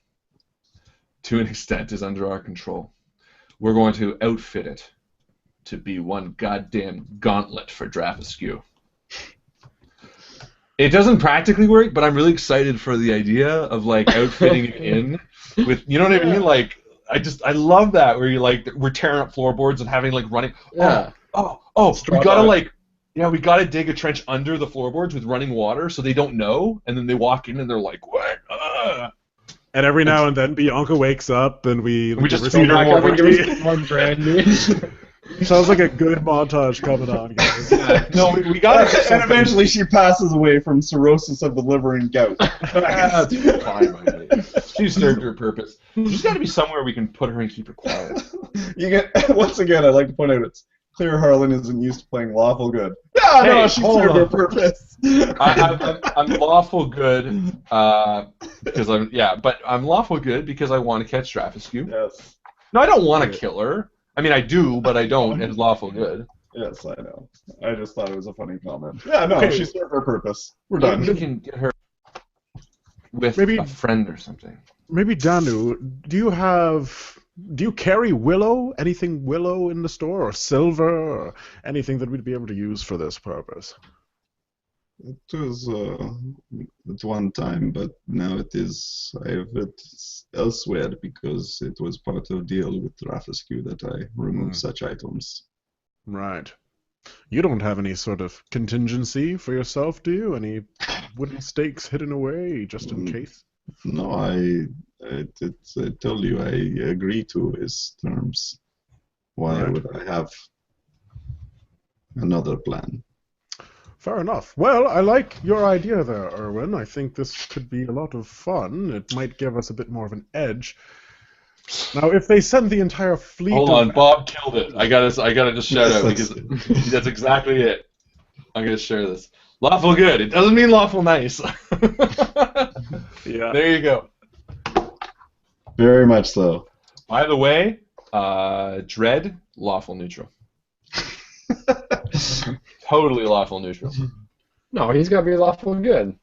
to an extent, is under our control. We're going to outfit it to be one goddamn gauntlet for Draghiscu. It doesn't practically work, but I'm really excited for the idea of like outfitting an inn with, you know what I mean? Like, I love that where you like we're tearing up floorboards and having like running. Yeah. We gotta like. Yeah, we gotta dig a trench under the floorboards with running water so they don't know, and then they walk in and they're like, "What?" And every now and then Bianca wakes up and we just feed her more brandy. Sounds like a good montage coming on, guys. No, we gotta. And eventually she passes away from cirrhosis of the liver and gout. That's fine by me. She served her purpose. There's got to be somewhere we can put her and keep her quiet. You get once again. I'd like to point out it's clear Harlan isn't used to playing lawful good. No, she served her purpose. I'm lawful good because I'm lawful good because I want to catch Draghiscu. Yes. No, I don't want to kill her. I mean, I do, but I don't. It's lawful good. Yes, I know. I just thought it was a funny comment. Yeah, no, Okay. she served her purpose. We're done. We can get her with Maybe- a friend or something. Maybe Danu, do you carry willow? Anything willow in the store, or silver, or anything that we'd be able to use for this purpose? It was at one time, but now it is. I have it elsewhere because it was part of deal with Draghiscu that I remove such items. Right. You don't have any sort of contingency for yourself, do you? Any wooden stakes hidden away just in case? No, I told you I agree to his terms. Why Right. would I have another plan? Fair enough. Well, I like your idea there, Erwin. I think this could be a lot of fun. It might give us a bit more of an edge. Now, if they send the entire fleet Hold of... on, Bob killed it. I gotta just shout out because that's exactly it. I'm gonna share this. Lawful good. It doesn't mean lawful nice. Yeah. There you go. Very much so. By the way, Dread, lawful neutral. Totally lawful neutral. No, he's got to be lawful good.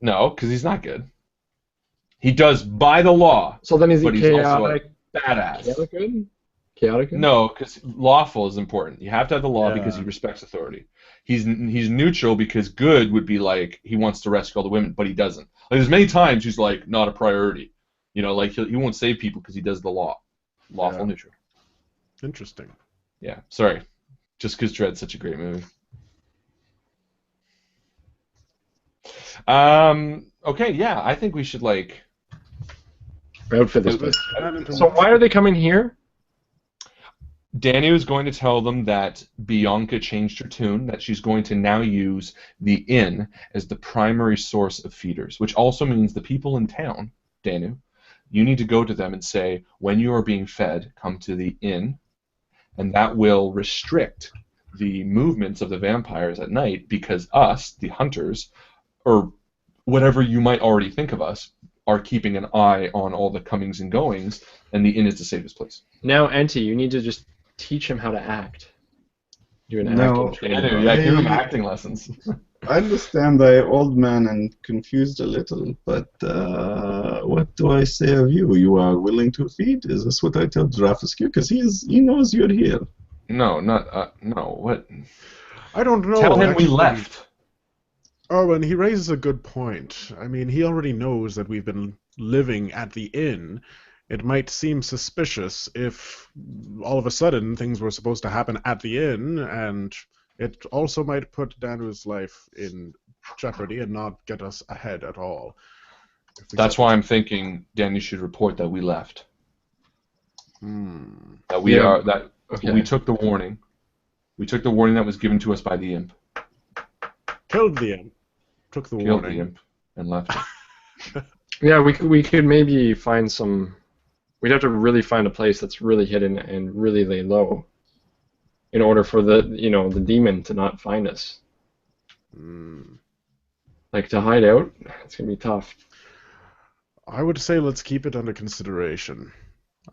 No, because he's not good. He does by the law, So then is he but he's also a chaotic? badass. Chaotic good? Chaotic good? No, because lawful is important. You have to have the law Yeah. because he respects authority. He's neutral because good would be like he wants to rescue all the women, but he doesn't. Like there's many times he's like not a priority. You know, like he won't save people because he does the law. Lawful Yeah. neutral. Interesting. Yeah, sorry. Just because Dread's such a great movie. Okay, yeah, I think we should like. Outfit this place. So why are they coming here? Danu is going to tell them that Bianca changed her tune, that she's going to now use the inn as the primary source of feeders, which also means the people in town, Danu, you need to go to them and say, when you are being fed, come to the inn, and that will restrict the movements of the vampires at night because us, the hunters, or whatever you might already think of us, are keeping an eye on all the comings and goings, and the inn is the safest place. Now, Enti, you need to just teach him how to act. Do an No. acting training. Danu, yeah, give him acting lessons. I understand I old man and confused a little, but what do I say of you? You are willing to feed? Is this what I tell Draghiscu? Because he knows you're here. No, what? I don't know. Tell him actually. we left. Erwin, he raises a good point. I mean, he already knows that we've been living at the inn, it might seem suspicious if all of a sudden things were supposed to happen at the inn, and it also might put Danu's life in jeopardy and not get us ahead at all. That's why I'm thinking Danu should report that we left. That we we took the warning. We took the warning that was given to us by the imp. Killed the imp. Took the Killed warning. the imp and left it. Yeah, we could maybe find some. We'd have to really find a place that's really hidden and really lay low, in order for the the demon to not find us. Like to hide out, it's gonna be tough. I would say let's keep it under consideration.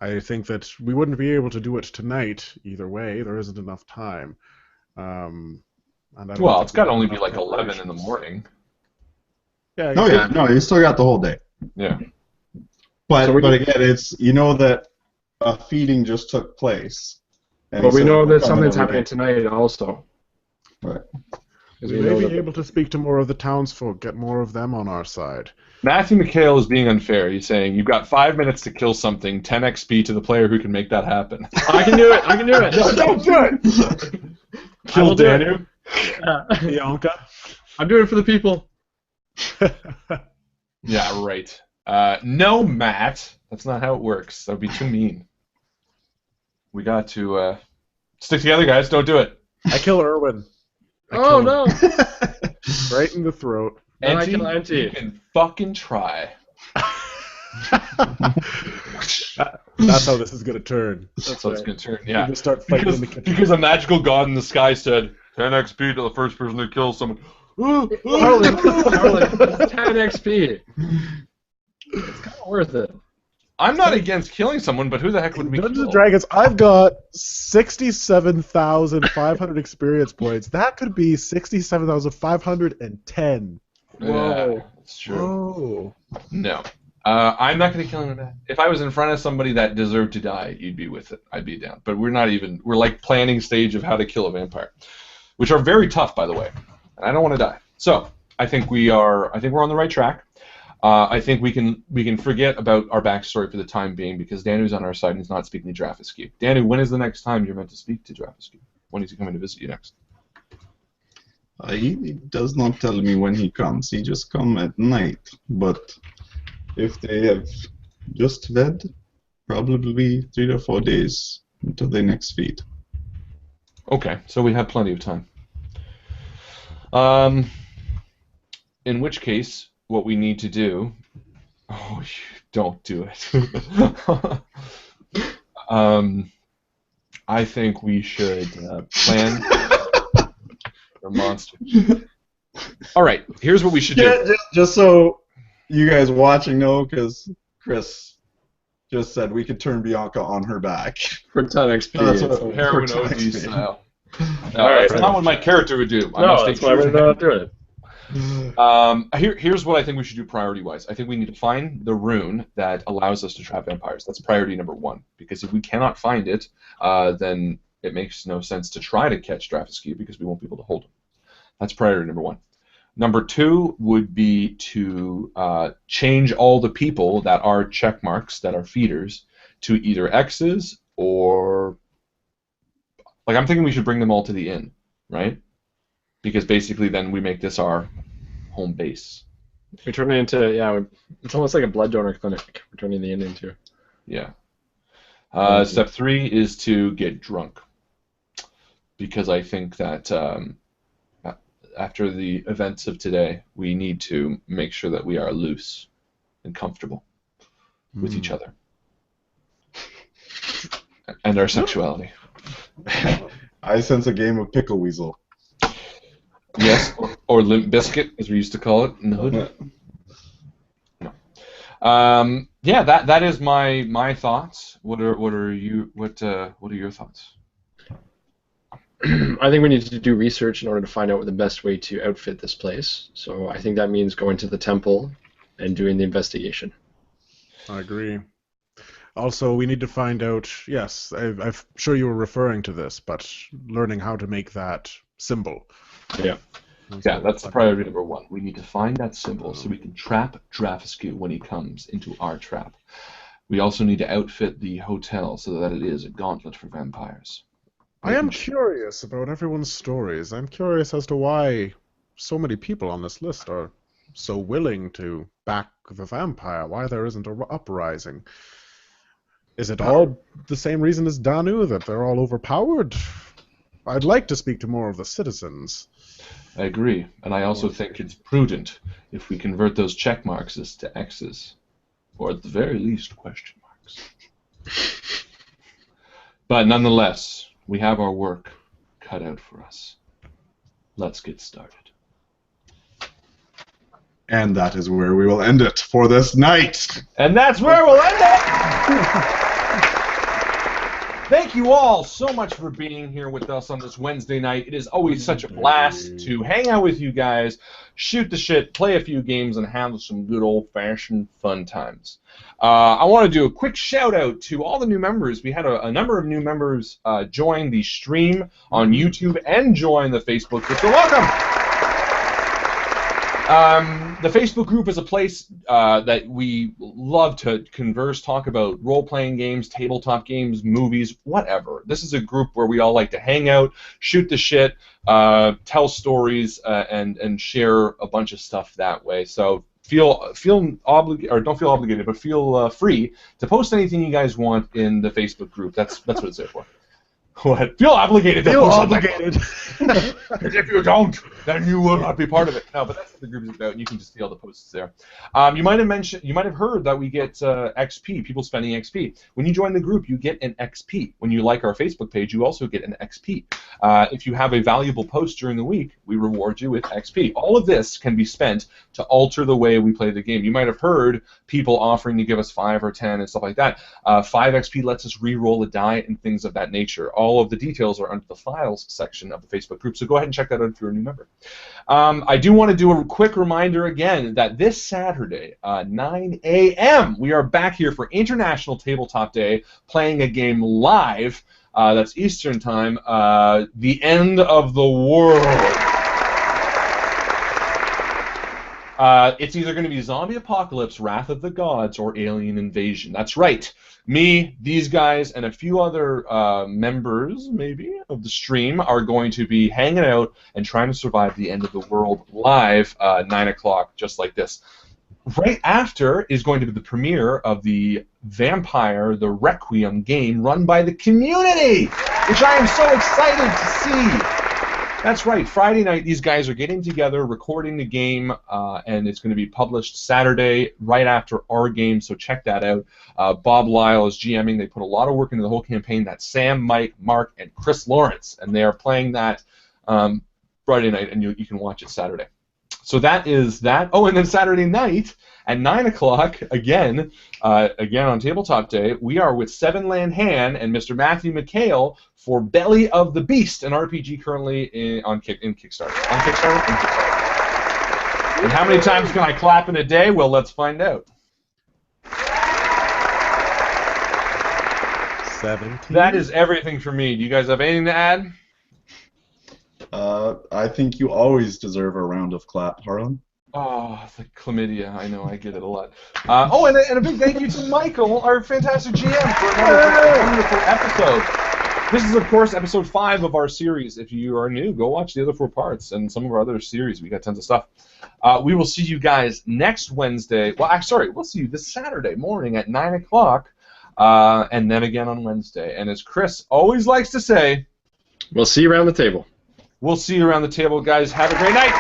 I think that we wouldn't be able to do it tonight either way. There isn't enough time. And well, it's got to only be like 11 in the morning. Yeah. No, you still got the whole day. Yeah. But again, it's that a feeding just took place. But we know that something's happening tonight also. Right. We may be able to speak to more of the townsfolk, get more of them on our side. Matthew McHale is being unfair. He's saying you've got 5 minutes to kill something, 10 XP to the player who can make that happen. I can do it. I can do it. No, don't do it. Kill Danu. Bianca. I'm doing it for the people. Yeah, right. No, Matt. That's not how it works. That would be too mean. We got to stick together, guys. Don't do it. I kill Erwin. Oh no! Right in the throat. And I kill Auntie. You can fucking try. That's how this is going to turn. That's how it's going to turn, yeah. We're start fighting in the kitchen. Because a magical god in the sky said, 10 XP to the first person to kill someone. Harlan, it's 10 XP. It's kind of worth it. I'm not against killing someone, but who the heck would we Dungeons kill? and Dragons, I've got 67,500 experience points. That could be 67,510. Whoa. Yeah, that's true. Whoa. No. I'm not going to kill him with that. If I was in front of somebody that deserved to die, you'd be with it. I'd be down. But we're not even. We're like planning stage of how to kill a vampire, which are very tough, by the way. And I don't want to die. So I think we're on the right track. I think we can forget about our backstory for the time being because Danu's on our side and he's not speaking to Draghiscu. Danu, when is the next time you're meant to speak to Draghiscu? When is he coming to visit you next? He does not tell me when he comes. He just comes at night. But if they have just fed, probably 3 to 4 days until they next feed. Okay, so we have plenty of time. In which case, what we need to do... Oh, don't do it. I think we should plan... a monster. All right, here's what we should do. Just so you guys watching know, because Chris just said we could turn Bianca on her back. For 10 XP. That's what Heroin OG style. That's not what my character would do. No, that's why we're not doing it. Here's what I think we should do priority-wise. I think we need to find the rune that allows us to trap vampires. That's priority number 1. Because if we cannot find it, then it makes no sense to try to catch Draghiscu because we won't be able to hold him. That's priority number 1. Number 2 would be to change all the people that are check marks, that are feeders, to either X's or... Like, I'm thinking we should bring them all to the inn, right? Because basically then we make this our home base. We turn it into, it's almost like a blood donor clinic we're turning the inn into. Yeah. Step 3 is to get drunk. Because I think that after the events of today, we need to make sure that we are loose and comfortable with each other. And our sexuality. I sense a game of Pickle Weasel. Yes, or Limp Biscuit, as we used to call it in the hood. No. Yeah, that is my thoughts. What are your thoughts? I think we need to do research in order to find out what the best way to outfit this place. So I think that means going to the temple and doing the investigation. I agree. Also, we need to find out, yes, I'm sure you were referring to this, but learning how to make that symbol. Yeah. Yeah, that's the priority number 1. We need to find that symbol so we can trap Draghiscu when he comes into our trap. We also need to outfit the hotel so that it is a gauntlet for vampires. I am curious about everyone's stories. I'm curious as to why so many people on this list are so willing to back the vampire, why there isn't an uprising. Is it all the same reason as Danu, that they're all overpowered? I'd like to speak to more of the citizens. I agree, and I also think it's prudent if we convert those check marks to X's, or at the very least, question marks. But nonetheless, we have our work cut out for us. Let's get started. And that is where we will end it for this night. And that's where we'll end it! Thank you all so much for being here with us on this Wednesday night. It is always such a blast to hang out with you guys, shoot the shit, play a few games, and have some good old-fashioned fun times. I want to do a quick shout-out to all the new members. We had a number of new members join the stream on YouTube and join the Facebook group, so welcome! The Facebook group is a place that we love to converse, talk about role-playing games, tabletop games, movies, whatever. This is a group where we all like to hang out, shoot the shit, tell stories, and share a bunch of stuff that way. So feel obligated, or don't feel obligated, but feel free to post anything you guys want in the Facebook group. That's what it's there for. What? Feel obligated to post obligated. Because if you don't, then you will not be part of it. No, but that's what the group is about, and you can just see all the posts there. You might have heard that we get XP, people spending XP. When you join the group, you get an XP. When you like our Facebook page, you also get an XP. If you have a valuable post during the week, we reward you with XP. All of this can be spent to alter the way we play the game. You might have heard people offering to give us 5 or 10 and stuff like that. 5 XP lets us re-roll a die and things of that nature. All of the details are under the files section of the Facebook group, so go ahead and check that out if you're a new member. I do want to do a quick reminder again that this Saturday, 9 a.m., we are back here for International Tabletop Day, playing a game live. That's Eastern Time. The End of the World. It's either going to be Zombie Apocalypse, Wrath of the Gods, or Alien Invasion. That's right. Me, these guys, and a few other members, maybe, of the stream are going to be hanging out and trying to survive the end of the world live 9 o'clock, just like this. Right after is going to be the premiere of the Vampire the Requiem game run by the community, which I am so excited to see. That's right, Friday night these guys are getting together, recording the game, and it's going to be published Saturday right after our game, so check that out. Bob Lyle is GMing. They put a lot of work into the whole campaign. That's Sam, Mike, Mark, and Chris Lawrence, and they are playing that Friday night, and you can watch it Saturday. So that is that. Oh, and then Saturday night at 9 o'clock, again on Tabletop Day, we are with Seven Land Han and Mr. Matthew McHale for Belly of the Beast, an RPG currently in Kickstarter. On Kickstarter? In Kickstarter. And how many times can I clap in a day? Well, let's find out. 17. That is everything for me. Do you guys have anything to add? I think you always deserve a round of clap, Harlan. Oh, the chlamydia. I know, I get it a lot. And a big thank you to Mycl, our fantastic GM, for another wonderful episode. This is, of course, episode 5 of our series. If you are new, go watch the other 4 parts and some of our other series. We got tons of stuff. We will see you guys next Wednesday. Well, sorry, we'll see you this Saturday morning at 9 o'clock, and then again on Wednesday. And as Chris always likes to say, we'll see you around the table. We'll see you around the table, guys. Have a great night.